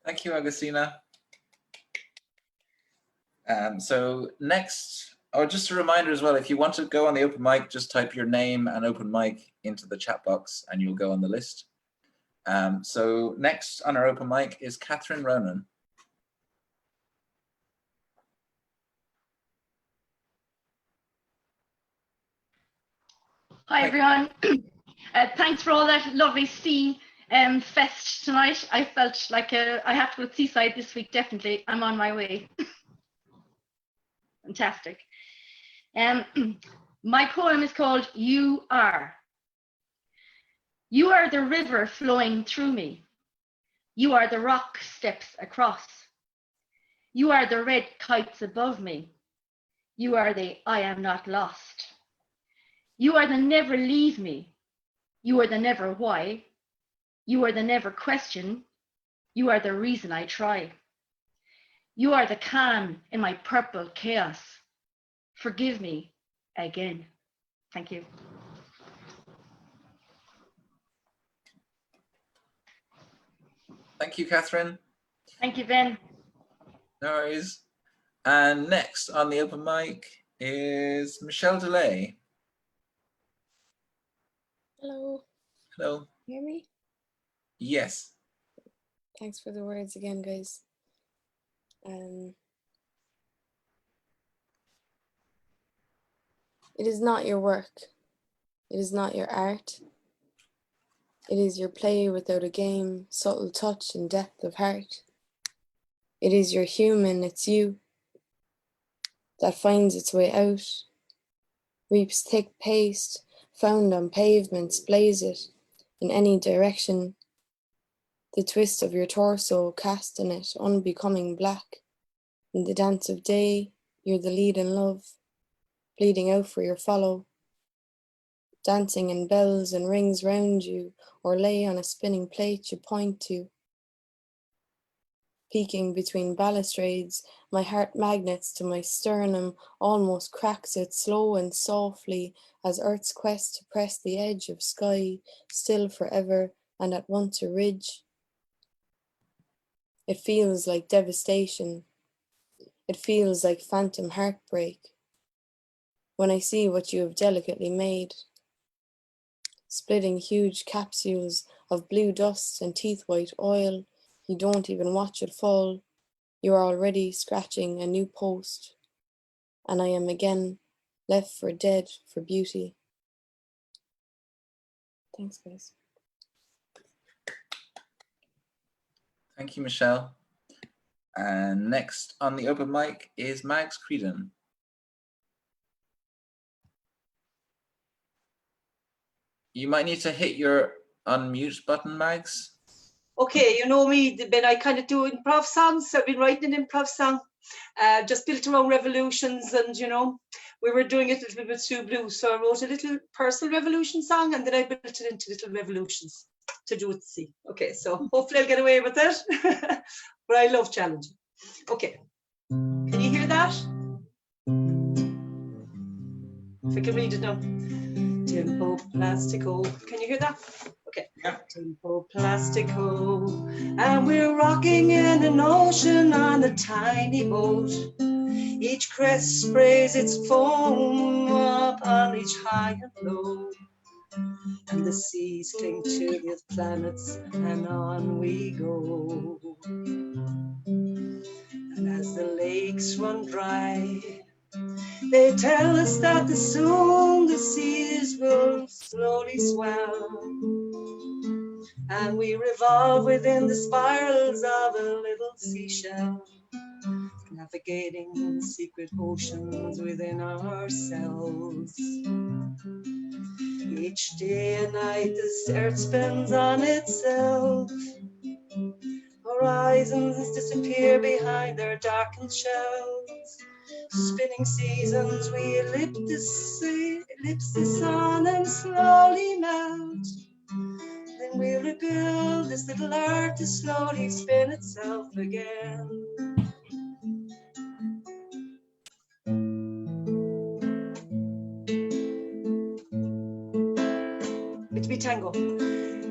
Thank you, Agustina. So next, or just a reminder as well, if you want to go on the open mic, just type your name and open mic into the chat box and you'll go on the list. So next on our open mic is Catherine Ronan. Hi everyone. Thanks for all that lovely sea fest tonight. I felt like I have to go to Seaside this week, definitely. I'm on my way. Fantastic. My poem is called You Are. You are the river flowing through me. You are the rock steps across. You are the red kites above me. You are the I am not lost. You are the never leave me. You are the never why. You are the never question. You are the reason I try. You are the calm in my purple chaos. Forgive me again. Thank you. Thank you, Catherine. Thank you, Ben. No worries. And next on the open mic is Michelle Delay. Hello. Hello. Hear me? Yes. Thanks for the words again, guys. It is not your work. It is not your art. It is your play without a game, subtle touch and depth of heart. It is your human, it's you, that finds its way out, reaps thick paste, found on pavements, blaze it in any direction. The twist of your torso cast in it, unbecoming black. In the dance of day, you're the lead in love, bleeding out for your follow. Dancing in bells and rings round you, or lay on a spinning plate you point to. Peeking between balustrades, my heart magnets to my sternum, almost cracks it slow and softly as Earth's quest to press the edge of sky, still forever and at once a ridge. It feels like devastation. It feels like phantom heartbreak. When I see what you have delicately made, splitting huge capsules of blue dust and teeth white oil, you don't even watch it fall. You are already scratching a new post, and I am again left for dead for beauty. Thanks, guys. Thank you, Michelle. And next on the open mic is Mags Creedon. You might need to hit your unmute button, Mags. Okay, you know me, Ben, I kind of do improv songs. I've been writing an improv song, just built around revolutions, and you know, we were doing it a little bit too blue. So I wrote a little personal revolution song, and then I built it into little revolutions to do with the sea. Okay, so hopefully I'll get away with it. But I love challenging. Okay, can you hear that? If I can read it now. Tempo Plastico. Can you hear that? Okay. Yeah. Tempo Plastico. And we're rocking in an ocean on a tiny boat. Each crest sprays its foam up on each high and low. And the seas cling to the planets, and on we go. And as the lakes run dry, they tell us that soon the seas will slowly swell, and we revolve within the spirals of a little seashell, navigating secret oceans within ourselves. Each day and night this earth spins on itself. Horizons disappear behind their darkened shells. Spinning seasons we ellipsis on and slowly melt. Then we rebuild, this little earth to slowly spin itself again. It's me tango.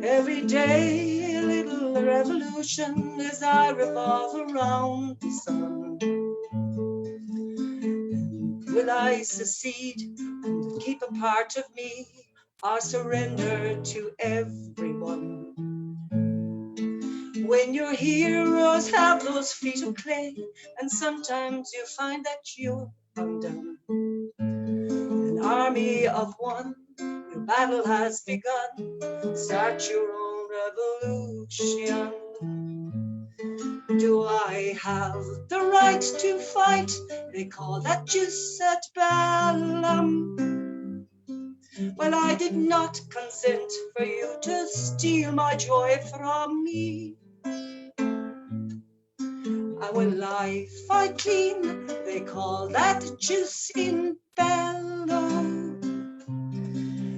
Every day a little revolution as I revolve around the sun. Will I secede and keep a part of me, or surrender to everyone? When your heroes have those feet of clay, and sometimes you find that you're undone. An army of one, your battle has begun. Start your own revolution. Do I have the right to fight? They call that jus et bellum. Well, I did not consent for you to steal my joy from me. And when I fight clean, they call that jus in bello.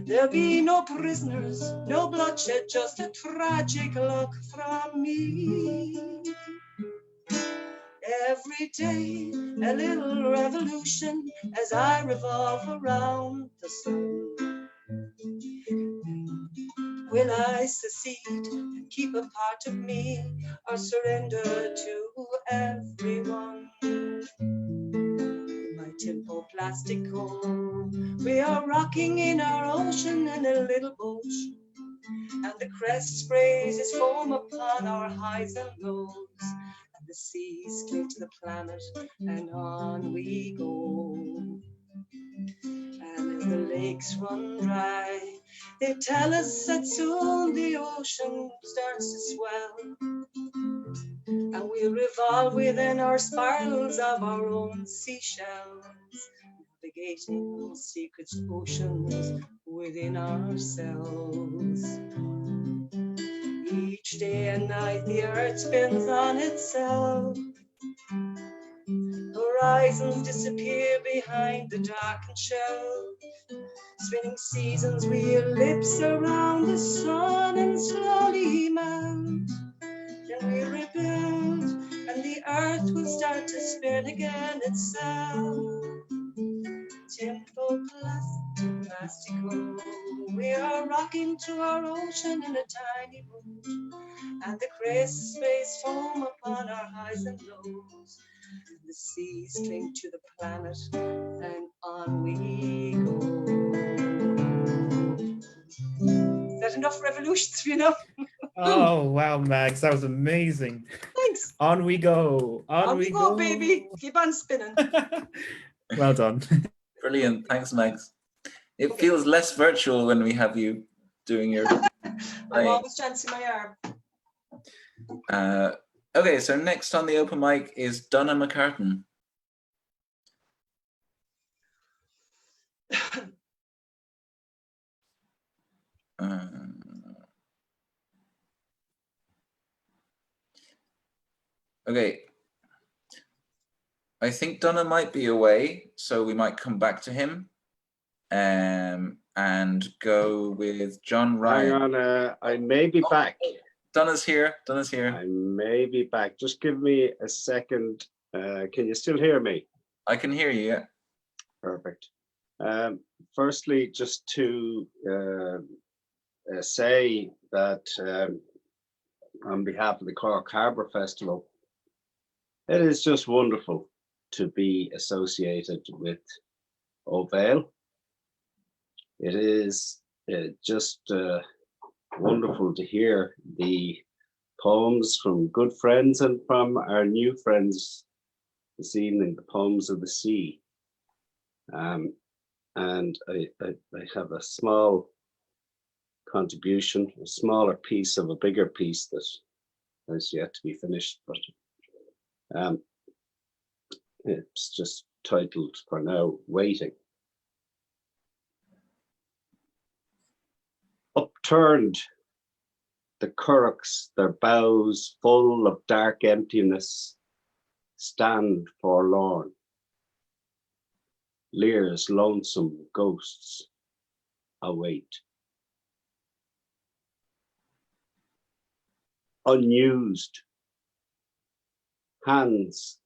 There'll be no prisoners, no bloodshed, just a tragic look from me. Every day, a little revolution as I revolve around the sun. Will I secede and keep a part of me, or surrender to everyone? My tempo plastico, we are rocking in our ocean in a little boat, and the crest sprays its foam upon our highs and lows, and the seas cling to the planet, and on we go. And as the lakes run dry, they tell us that soon the ocean starts to swell, and we'll revolve within our spirals of our own seashells, navigating secret oceans within ourselves. Each day and night the earth spins on itself. Horizons disappear behind the darkened shell. Spinning seasons we ellipse around the sun and slowly melt. Then we rebuild and the earth will start to spin again itself. Tempo plastico, we are rocking to our ocean in a tiny boat, and the crest sprays foam upon our highs and lows, and the seas cling to the planet, and on we go. Is that enough revolutions for you now? Oh, wow, Max, that was amazing. Thanks. On we go. On we go, go. baby. Keep on spinning. Well done. Brilliant. Thanks, Max. It feels less virtual when we have you doing your I'm always chancing my arm. Okay, so next on the open mic is Donna McCartan. Okay. I think Donna might be away, so we might come back to him and go with John Ryan. Hang on, I may be back. Donna's here. Donna's here. I may be back. Just give me a second. Can you still hear me? I can hear you, yeah. Perfect. Firstly, just to say that on behalf of the Cork Harbour Festival, it is just wonderful to be associated with Ovale. It is just wonderful to hear the poems from good friends and from our new friends this evening, the poems of the sea. And I have a small contribution, a smaller piece of a bigger piece that has yet to be finished, but it's just titled for now, Waiting. Upturned, the currachs, their bows full of dark emptiness, stand forlorn. Lear's lonesome ghosts await. unused, hands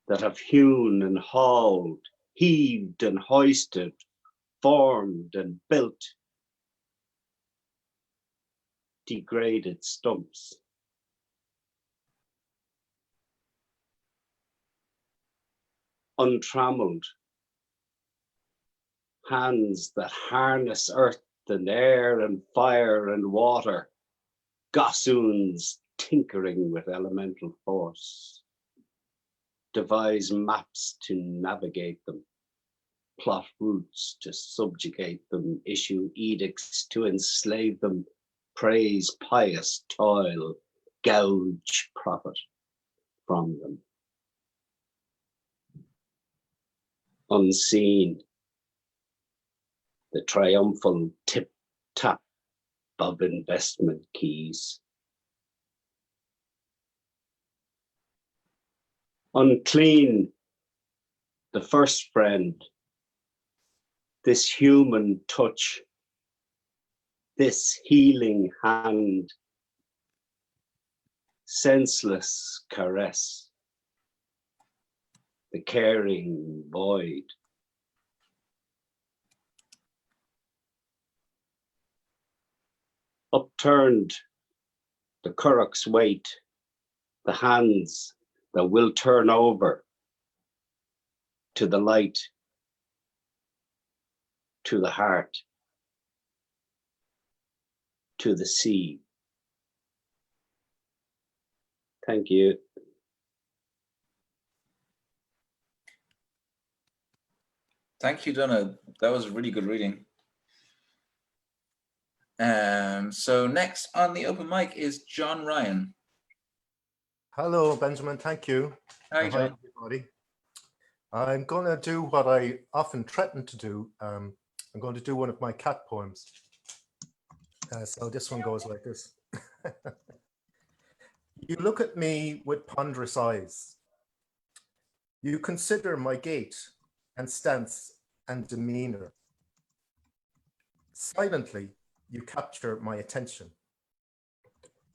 that have hewn and hauled, heaved and hoisted, formed and built degraded stumps. Untrammeled, hands that harness earth and air and fire and water, gossoons tinkering with elemental force, devise maps to navigate them, plot routes to subjugate them, issue edicts to enslave them, praise pious toil, gouge profit from them. Unseen, the triumphal tip-tap of investment keys. Unclean, the first friend, this human touch, this healing hand, senseless caress, the caring void. Upturned, the currach's weight, the hands that will turn over to the light, to the heart, to the sea. Thank you. Thank you, Donna. That was a really good reading. So next on the open mic is John Ryan. Hello, Benjamin. Thank you. Hi, John. Everybody. I'm going to do what I often threaten to do. I'm going to do one of my cat poems. So this one goes like this. You look at me with ponderous eyes. You consider my gait and stance and demeanor. Silently, you capture my attention.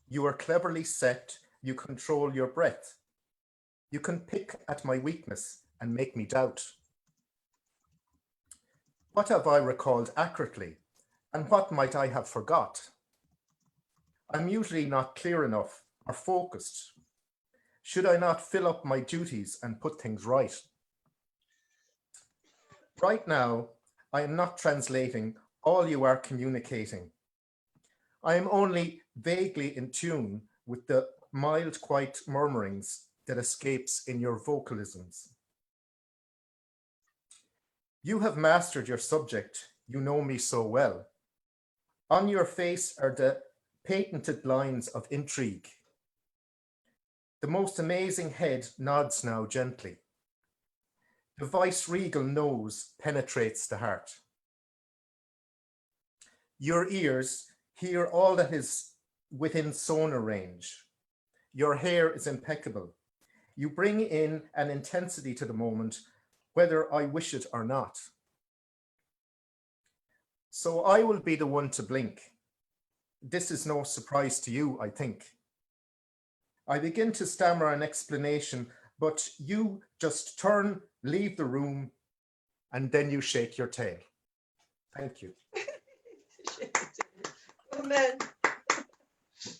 You are cleverly set. You control your breath. You can pick at my weakness and make me doubt. What have I recalled accurately, and what might I have forgot? I'm usually not clear enough or focused. Should I not fill up my duties and put things right? Right now, I am not translating all you are communicating. I am only vaguely in tune with the mild, quiet murmurings that escapes in your vocalisms. You have mastered your subject. You know me so well. On your face are the patented lines of intrigue. The most amazing head nods now gently. The vice-regal nose penetrates the heart. Your ears hear all that is within sonar range. Your hair is impeccable. You bring in an intensity to the moment, whether I wish it or not. So I will be the one to blink. This is no surprise to you, I think. I begin to stammer an explanation, but you just turn, leave the room, and then you shake your tail. Thank you. Amen.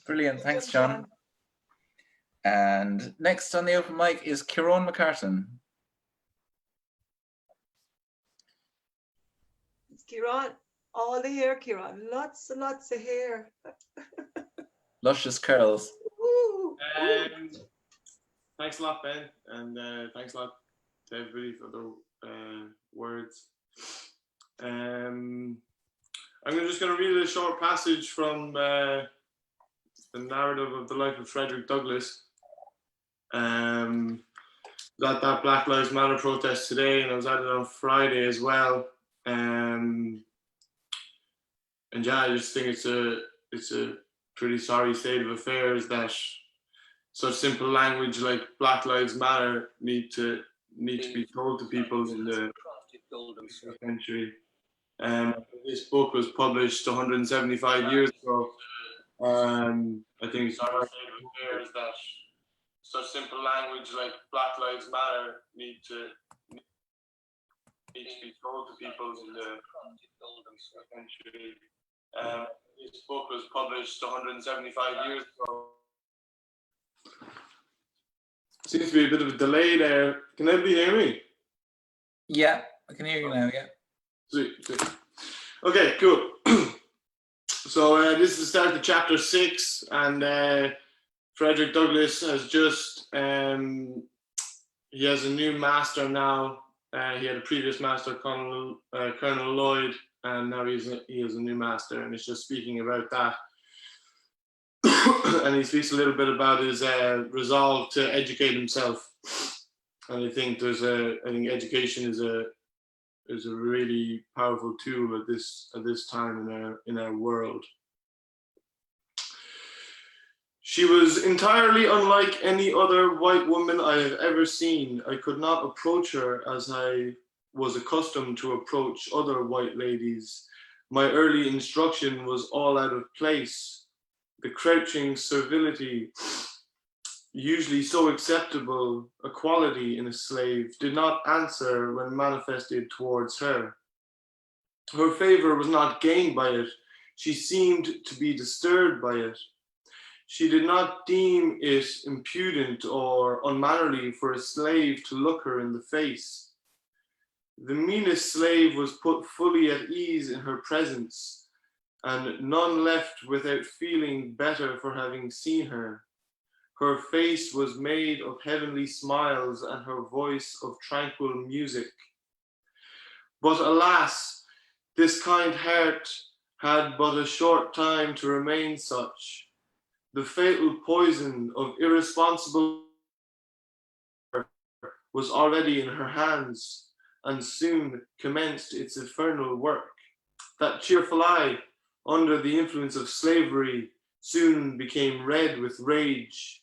Brilliant. Thanks, John. And next on the open mic is Kieran McCartan. It's Kieran. All the hair, Kieran. Lots and lots of hair. Luscious curls. Thanks a lot, Ben, and thanks a lot to everybody for the words. I'm just going to read a short passage from the narrative of the life of Frederick Douglass. Got that Black Lives Matter protest today, and I was at it on Friday as well. And yeah, I just think it's a pretty sorry state of affairs that such simple language like Black Lives Matter need to be told to people in the century. This book was published 175 years ago, I think sorry here is that such simple language like Black Lives Matter need to be told to people in the country. This book was published 175 years ago. Seems to be a bit of a delay there. Can everybody hear me? Yeah, I can hear you now, yeah. Sweet. Okay, cool. So this is the start of chapter 6, and Frederick Douglass has just, he has a new master now. He had a previous master, Colonel Lloyd, and now he has a new master, and he's just speaking about that. And he speaks a little bit about his resolve to educate himself. And I think education is a really powerful tool at this time in our world. She was entirely unlike any other white woman I have ever seen. I could not approach her as I was accustomed to approach other white ladies. My early instruction was all out of place. The crouching servility, usually so acceptable a quality in a slave, did not answer when manifested towards her. Her favor was not gained by it. She seemed to be disturbed by it. She did not deem it impudent or unmannerly for a slave to look her in the face. The meanest slave was put fully at ease in her presence, and none left without feeling better for having seen her. Her face was made of heavenly smiles and her voice of tranquil music. But alas, this kind heart had but a short time to remain such. The fatal poison of irresponsible was already in her hands and soon commenced its infernal work. That cheerful eye, under the influence of slavery, soon became red with rage.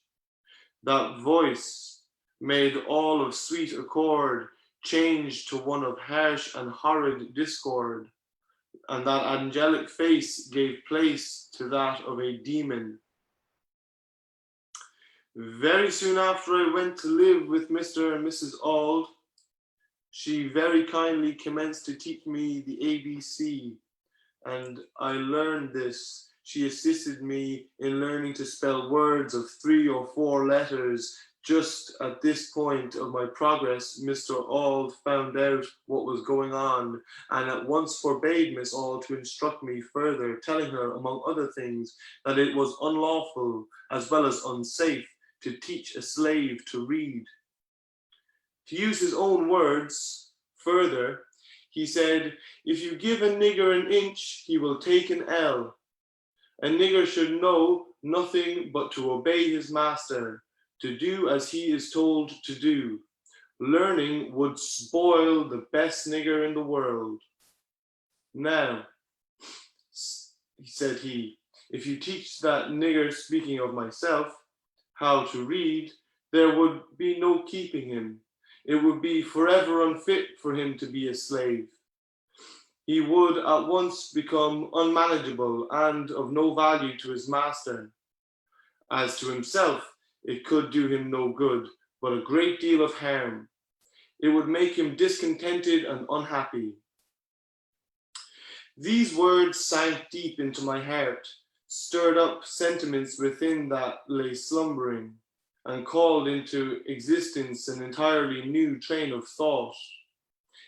That voice, made all of sweet accord, changed to one of harsh and horrid discord, and that angelic face gave place to that of a demon. Very soon after I went to live with Mr. and Mrs. Auld, she very kindly commenced to teach me the ABC, and I learned this. She assisted me in learning to spell words of 3 or 4 letters. Just at this point of my progress, Mr. Auld found out what was going on and at once forbade Miss Auld to instruct me further, telling her, among other things, that it was unlawful as well as unsafe to teach a slave to read. To use his own words further, he said, "If you give a nigger an inch, he will take an ell. A nigger should know nothing but to obey his master, to do as he is told to do. Learning would spoil the best nigger in the world. Now," said he, "if you teach that nigger," speaking of myself, "how to read, there would be no keeping him. It would be forever unfit for him to be a slave. He would at once become unmanageable and of no value to his master. As to himself, it could do him no good, but a great deal of harm. It would make him discontented and unhappy." These words sank deep into my heart, stirred up sentiments within that lay slumbering, and called into existence an entirely new train of thought.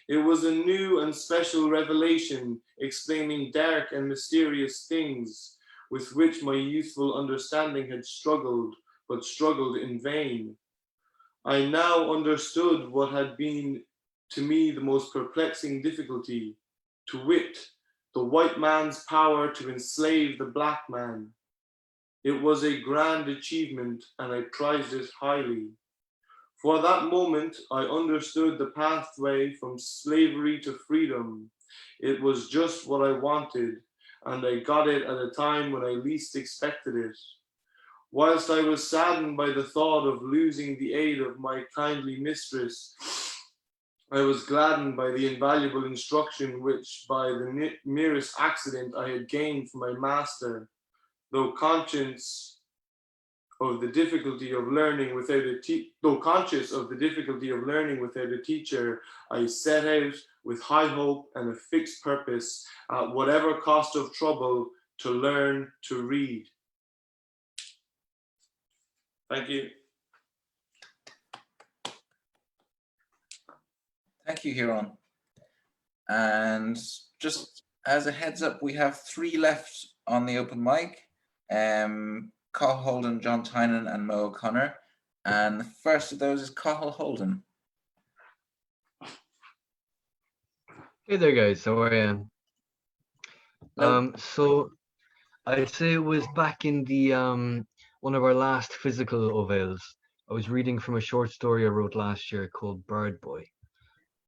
It was a new and special revelation explaining dark and mysterious things with which my youthful understanding had struggled, but struggled in vain. I now understood what had been to me the most perplexing difficulty, to wit, the white man's power to enslave the black man. It was a grand achievement and I prized it highly. For that moment, I understood the pathway from slavery to freedom. It was just what I wanted, and I got it at a time when I least expected it. Whilst I was saddened by the thought of losing the aid of my kindly mistress, I was gladdened by the invaluable instruction which, by the merest accident, I had gained from my master. though conscious of the difficulty of learning without a teacher, I set out with high hope and a fixed purpose, at whatever cost of trouble, to learn to read. Thank you. Thank you, Huron. And just as a heads up, we have 3 left on the open mic. Cathal Holden, John Tynan, and Mo O'Connor. And the first of those is Cathal Holden. Hey there, guys. How are you? So I'd say it was back in the one of our last physical ovales. I was reading from a short story I wrote last year called Bird Boy.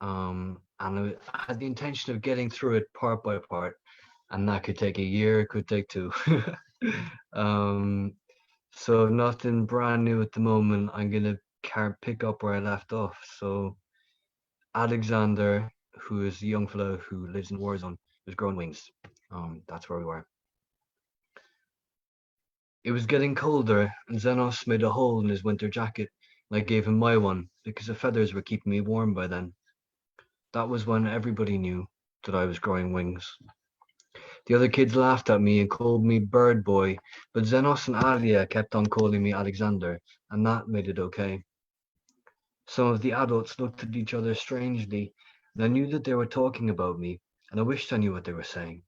And I had the intention of getting through it part by part, and that could take a year, it could take 2. So nothing brand new at the moment. I'm gonna pick up where I left off. So Alexander, who is a young fellow who lives in Warzone, was growing wings. That's where we were. It was getting colder, and Xenos made a hole in his winter jacket, and I gave him my one because the feathers were keeping me warm by then. That was when everybody knew that I was growing wings. The other kids laughed at me and called me Bird Boy, but Xenos and Alia kept on calling me Alexander, and that made it okay. Some of the adults looked at each other strangely, and I knew that they were talking about me, and I wished I knew what they were saying.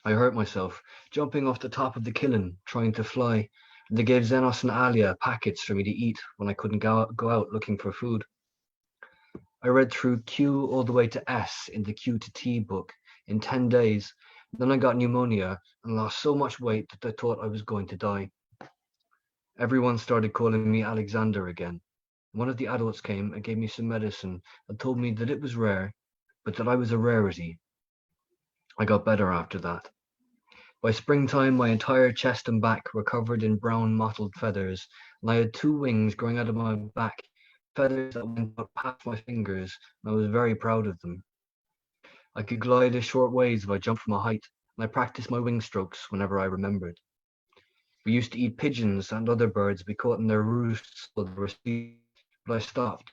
I hurt myself, jumping off the top of the kiln, trying to fly, and they gave Xenos and Alia packets for me to eat when I couldn't go out looking for food. I read through Q all the way to S in the Q to T book in 10 days. Then I got pneumonia and lost so much weight that I thought I was going to die. Everyone started calling me Alexander again. One of the adults came and gave me some medicine and told me that it was rare, but that I was a rarity. I got better after that. By springtime, my entire chest and back were covered in brown mottled feathers, and I had 2 wings growing out of my back, feathers that went up past my fingers, and I was very proud of them. I could glide a short ways if I jumped from a height, and I practiced my wing strokes whenever I remembered. We used to eat pigeons and other birds we caught in their roosts while they were asleep, but I stopped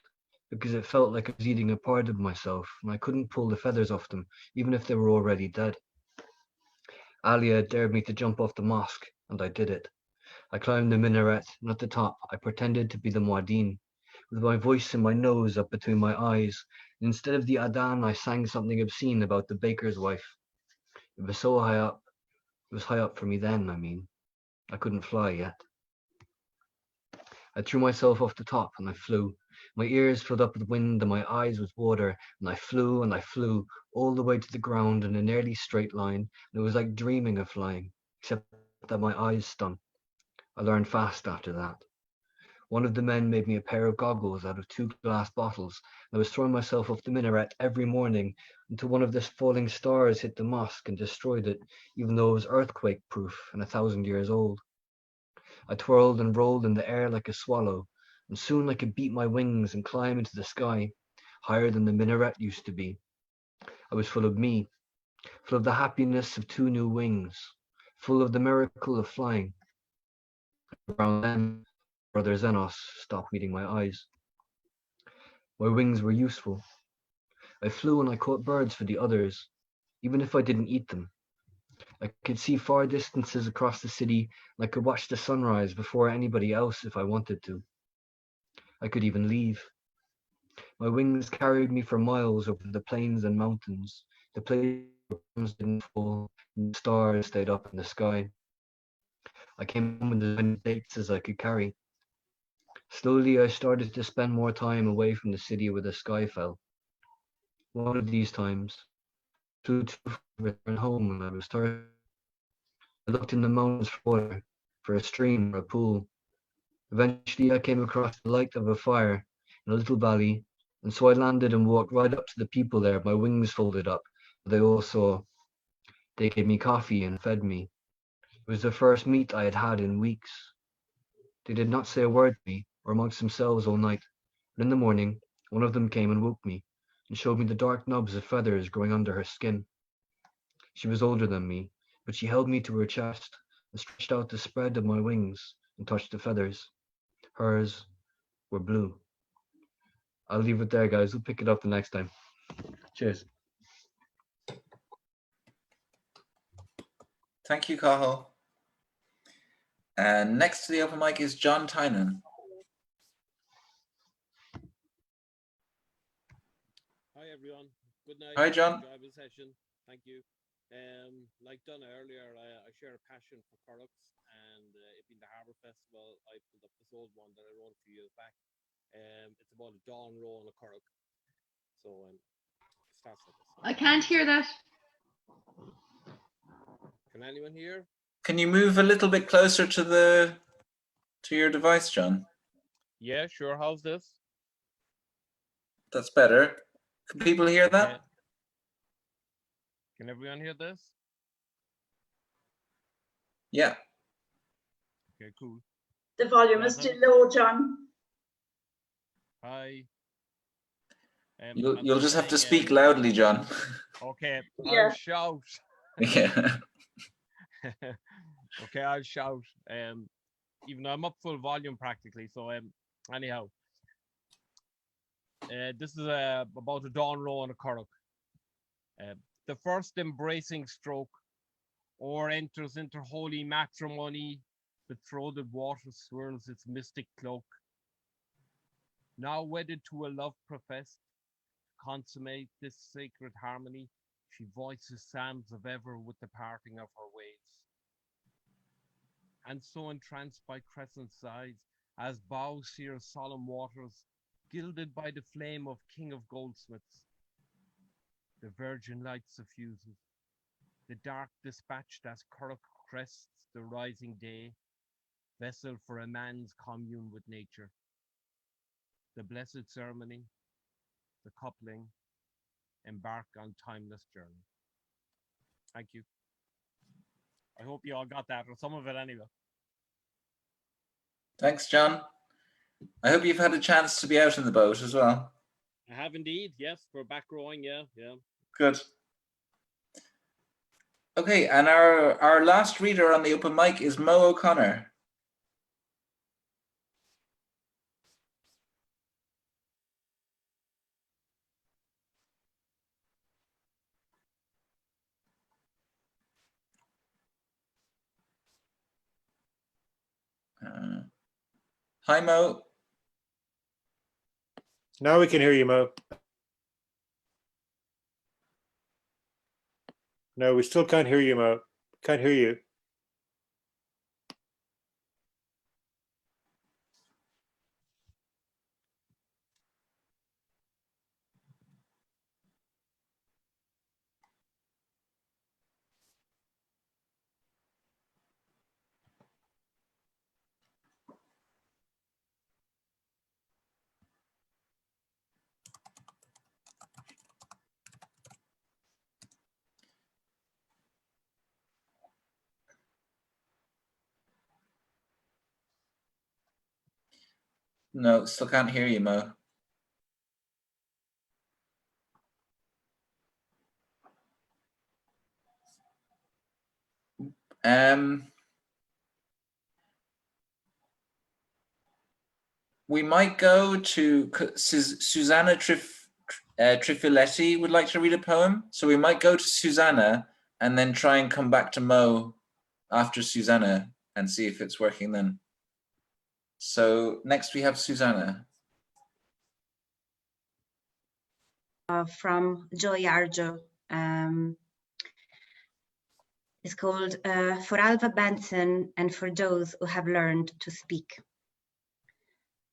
because it felt like I was eating a part of myself, and I couldn't pull the feathers off them, even if they were already dead. Alia dared me to jump off the mosque, and I did it. I climbed the minaret, and at the top I pretended to be the muaddin, with my voice and my nose up between my eyes. Instead of the adhan, I sang something obscene about the baker's wife. It was so high up. It was high up for me then, I mean. I couldn't fly yet. I threw myself off the top and I flew. My ears filled up with wind and my eyes with water, and I flew all the way to the ground in a nearly straight line. And it was like dreaming of flying, except that my eyes stung. I learned fast after that. One of the men made me a pair of goggles out of 2 glass bottles. I was throwing myself off the minaret every morning until one of the falling stars hit the mosque and destroyed it, even though it was earthquake-proof and 1,000 years old. I twirled and rolled in the air like a swallow, and soon I could beat my wings and climb into the sky, higher than the minaret used to be. I was full of me, full of the happiness of 2 new wings, full of the miracle of flying. Around then, Brother Xenos stopped meeting my eyes. My wings were useful. I flew and I caught birds for the others, even if I didn't eat them. I could see far distances across the city, and I could watch the sunrise before anybody else if I wanted to. I could even leave. My wings carried me for miles over the plains and mountains, the places where bombs didn't fall, and the stars stayed up in the sky. I came home with as many dates as I could carry. Slowly, I started to spend more time away from the city where the sky fell. One of these times, I flew too far to return home and I was thirsty. I looked in the mountains for water, for a stream or a pool. Eventually, I came across the light of a fire in a little valley, and so I landed and walked right up to the people there, my wings folded up. They all saw. They gave me coffee and fed me. It was the first meat I had had in weeks. They did not say a word to me or amongst themselves all night, but in the morning, one of them came and woke me and showed me the dark knobs of feathers growing under her skin. She was older than me, but she held me to her chest I stretched out the spread of my wings and touched the feathers. Hers were blue. I'll leave it there, guys. We'll pick it up the next time. Cheers. Thank you, Cathal. And next to the open mic is John Tynan. Hi everyone. Good night. Hi, John. Enjoyable session. Thank you. Like done earlier, I share a passion for Corks, and it being the Harbour Festival, I pulled up this old one that I wrote a few years back. It's about a dawn row on a Cork. So it starts like this. I can't hear that. Can anyone hear? Can you move a little bit closer to your device, John? Yeah, sure. How's this? That's better. Can people hear that? Okay. Can everyone hear this? Yeah. Okay, cool. The volume is still low, John. Hi. You'll just have to speak loudly, John. Okay, Yeah. I'll shout. Yeah. Okay, I'll shout. Even though I'm up full volume practically. So anyhow, this is about a dawn row on a Cork. The first embracing stroke, or enters into holy matrimony. Betrothed water swirls its mystic cloak. Now wedded to a love professed, to consummate this sacred harmony, she voices psalms of ever with the parting of her ways. And so entranced by crescent sighs, as bow sear solemn waters, gilded by the flame of King of Goldsmiths, the virgin light suffuses, the dark dispatched as Cork crests the rising day, vessel for a man's commune with nature. The blessed ceremony, the coupling, embark on timeless journey. Thank you. I hope you all got that, or some of it anyway. Thanks, John. I hope you've had a chance to be out in the boat as well. I have indeed, yes, for back rowing, yeah. Good. Okay, and our last reader on the open mic is Mo O'Connor. Hi, Mo. Now we can hear you, Mo. No, we still can't hear you, Mo. Can't hear you. No, still can't hear you, Mo. We might go to Susanna Trifiletti would like to read a poem. So we might go to Susanna and then try and come back to Mo after Susanna and see if it's working then. So next we have Susanna. From Joy Arjo. It's called For Alva Benson and for those who have learned to speak.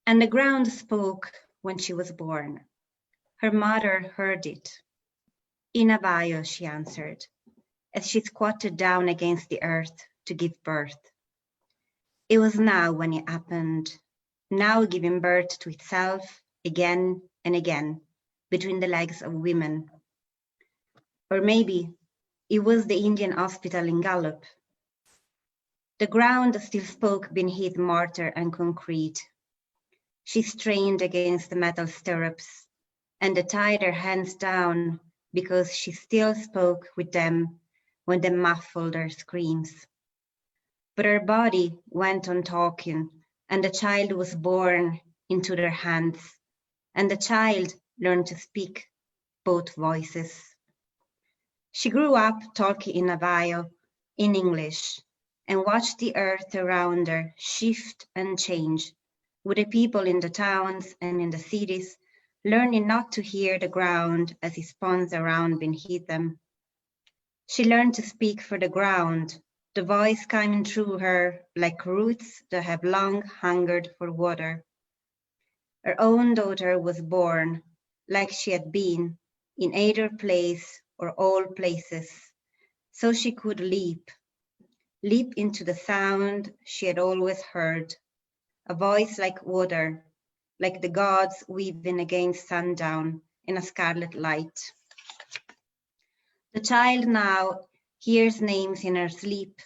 And the ground spoke when she was born. Her mother heard it. Inavayo, she answered, as she squatted down against the earth to give birth. It was now when it happened, now giving birth to itself again and again between the legs of women. Or maybe it was the Indian hospital in Gallup. The ground still spoke beneath mortar and concrete. She strained against the metal stirrups and tied her hands down because she still spoke with them when they muffled her screams. But her body went on talking, and the child was born into their hands, and the child learned to speak both voices. She grew up talking in Navajo, in English, and watched the earth around her shift and change, with the people in the towns and in the cities learning not to hear the ground as it spun around beneath them. She learned to speak for the ground, the voice coming through her like roots that have long hungered for water. Her own daughter was born, like she had been, in either place or all places, so she could leap into the sound she had always heard, a voice like water, like the gods weaving against sundown in a scarlet light. The child now hears names in her sleep,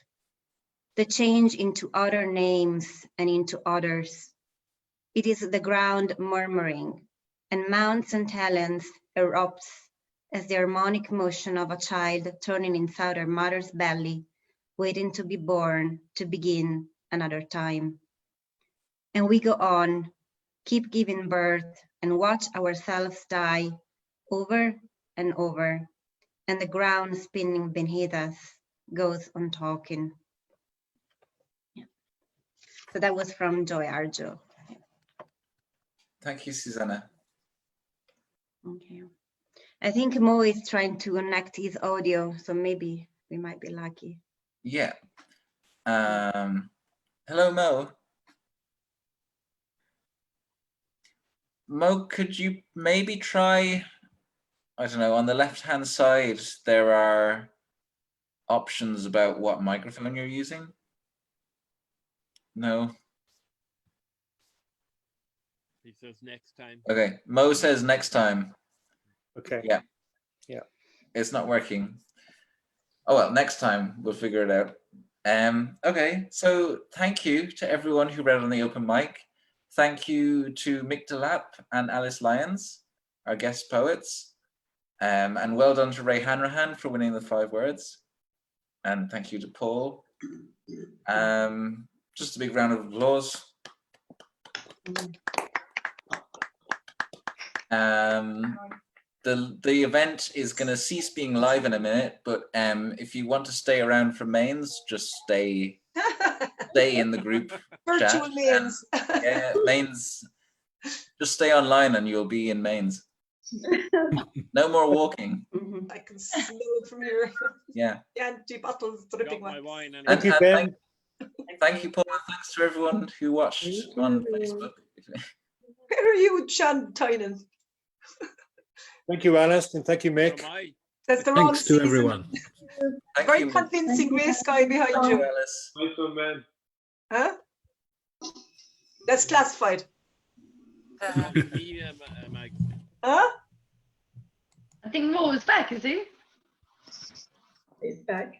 that change into other names and into others. It is the ground murmuring, and mounts and talons erupts as the harmonic motion of a child turning inside her mother's belly, waiting to be born, to begin another time. And we go on, keep giving birth, and watch ourselves die over and over, and the ground spinning beneath us goes on talking. Yeah. So that was from Joy Arjo. Thank you, Susanna. Okay. I think Mo is trying to connect his audio, so maybe we might be lucky. Yeah. Hello, Mo. Mo, could you maybe try, I don't know, on the left-hand side, there are options about what microphone you're using? No? He says next time. Okay, Mo says next time. Okay. Yeah. Yeah. It's not working. Oh, well, next time we'll figure it out. Okay, so thank you to everyone who read on the open mic. Thank you to Mick Delap and Alice Lyons, our guest poets. And well done to Ray Hanrahan for winning the 5 words. And thank you to Paul. Just a big round of applause. The event is going to cease being live in a minute, but if you want to stay around for mains, just stay in the group Virtual chat. mains. Yeah, mains. Just stay online and you'll be in mains. No more walking. I can smell it from here. Yeah. The empty bottles dripping wax. And thank you, Paul. Thanks to everyone who watched on Facebook. Where are you, Sean Tynan? Thank you, Alice, and thank you, Mick. That's the wrong Thanks to season. everyone. Very convincing grey sky behind you. Alice. Nice one, man. Huh? That's classified. Huh? Huh? I think Mo is back, is he? He's back.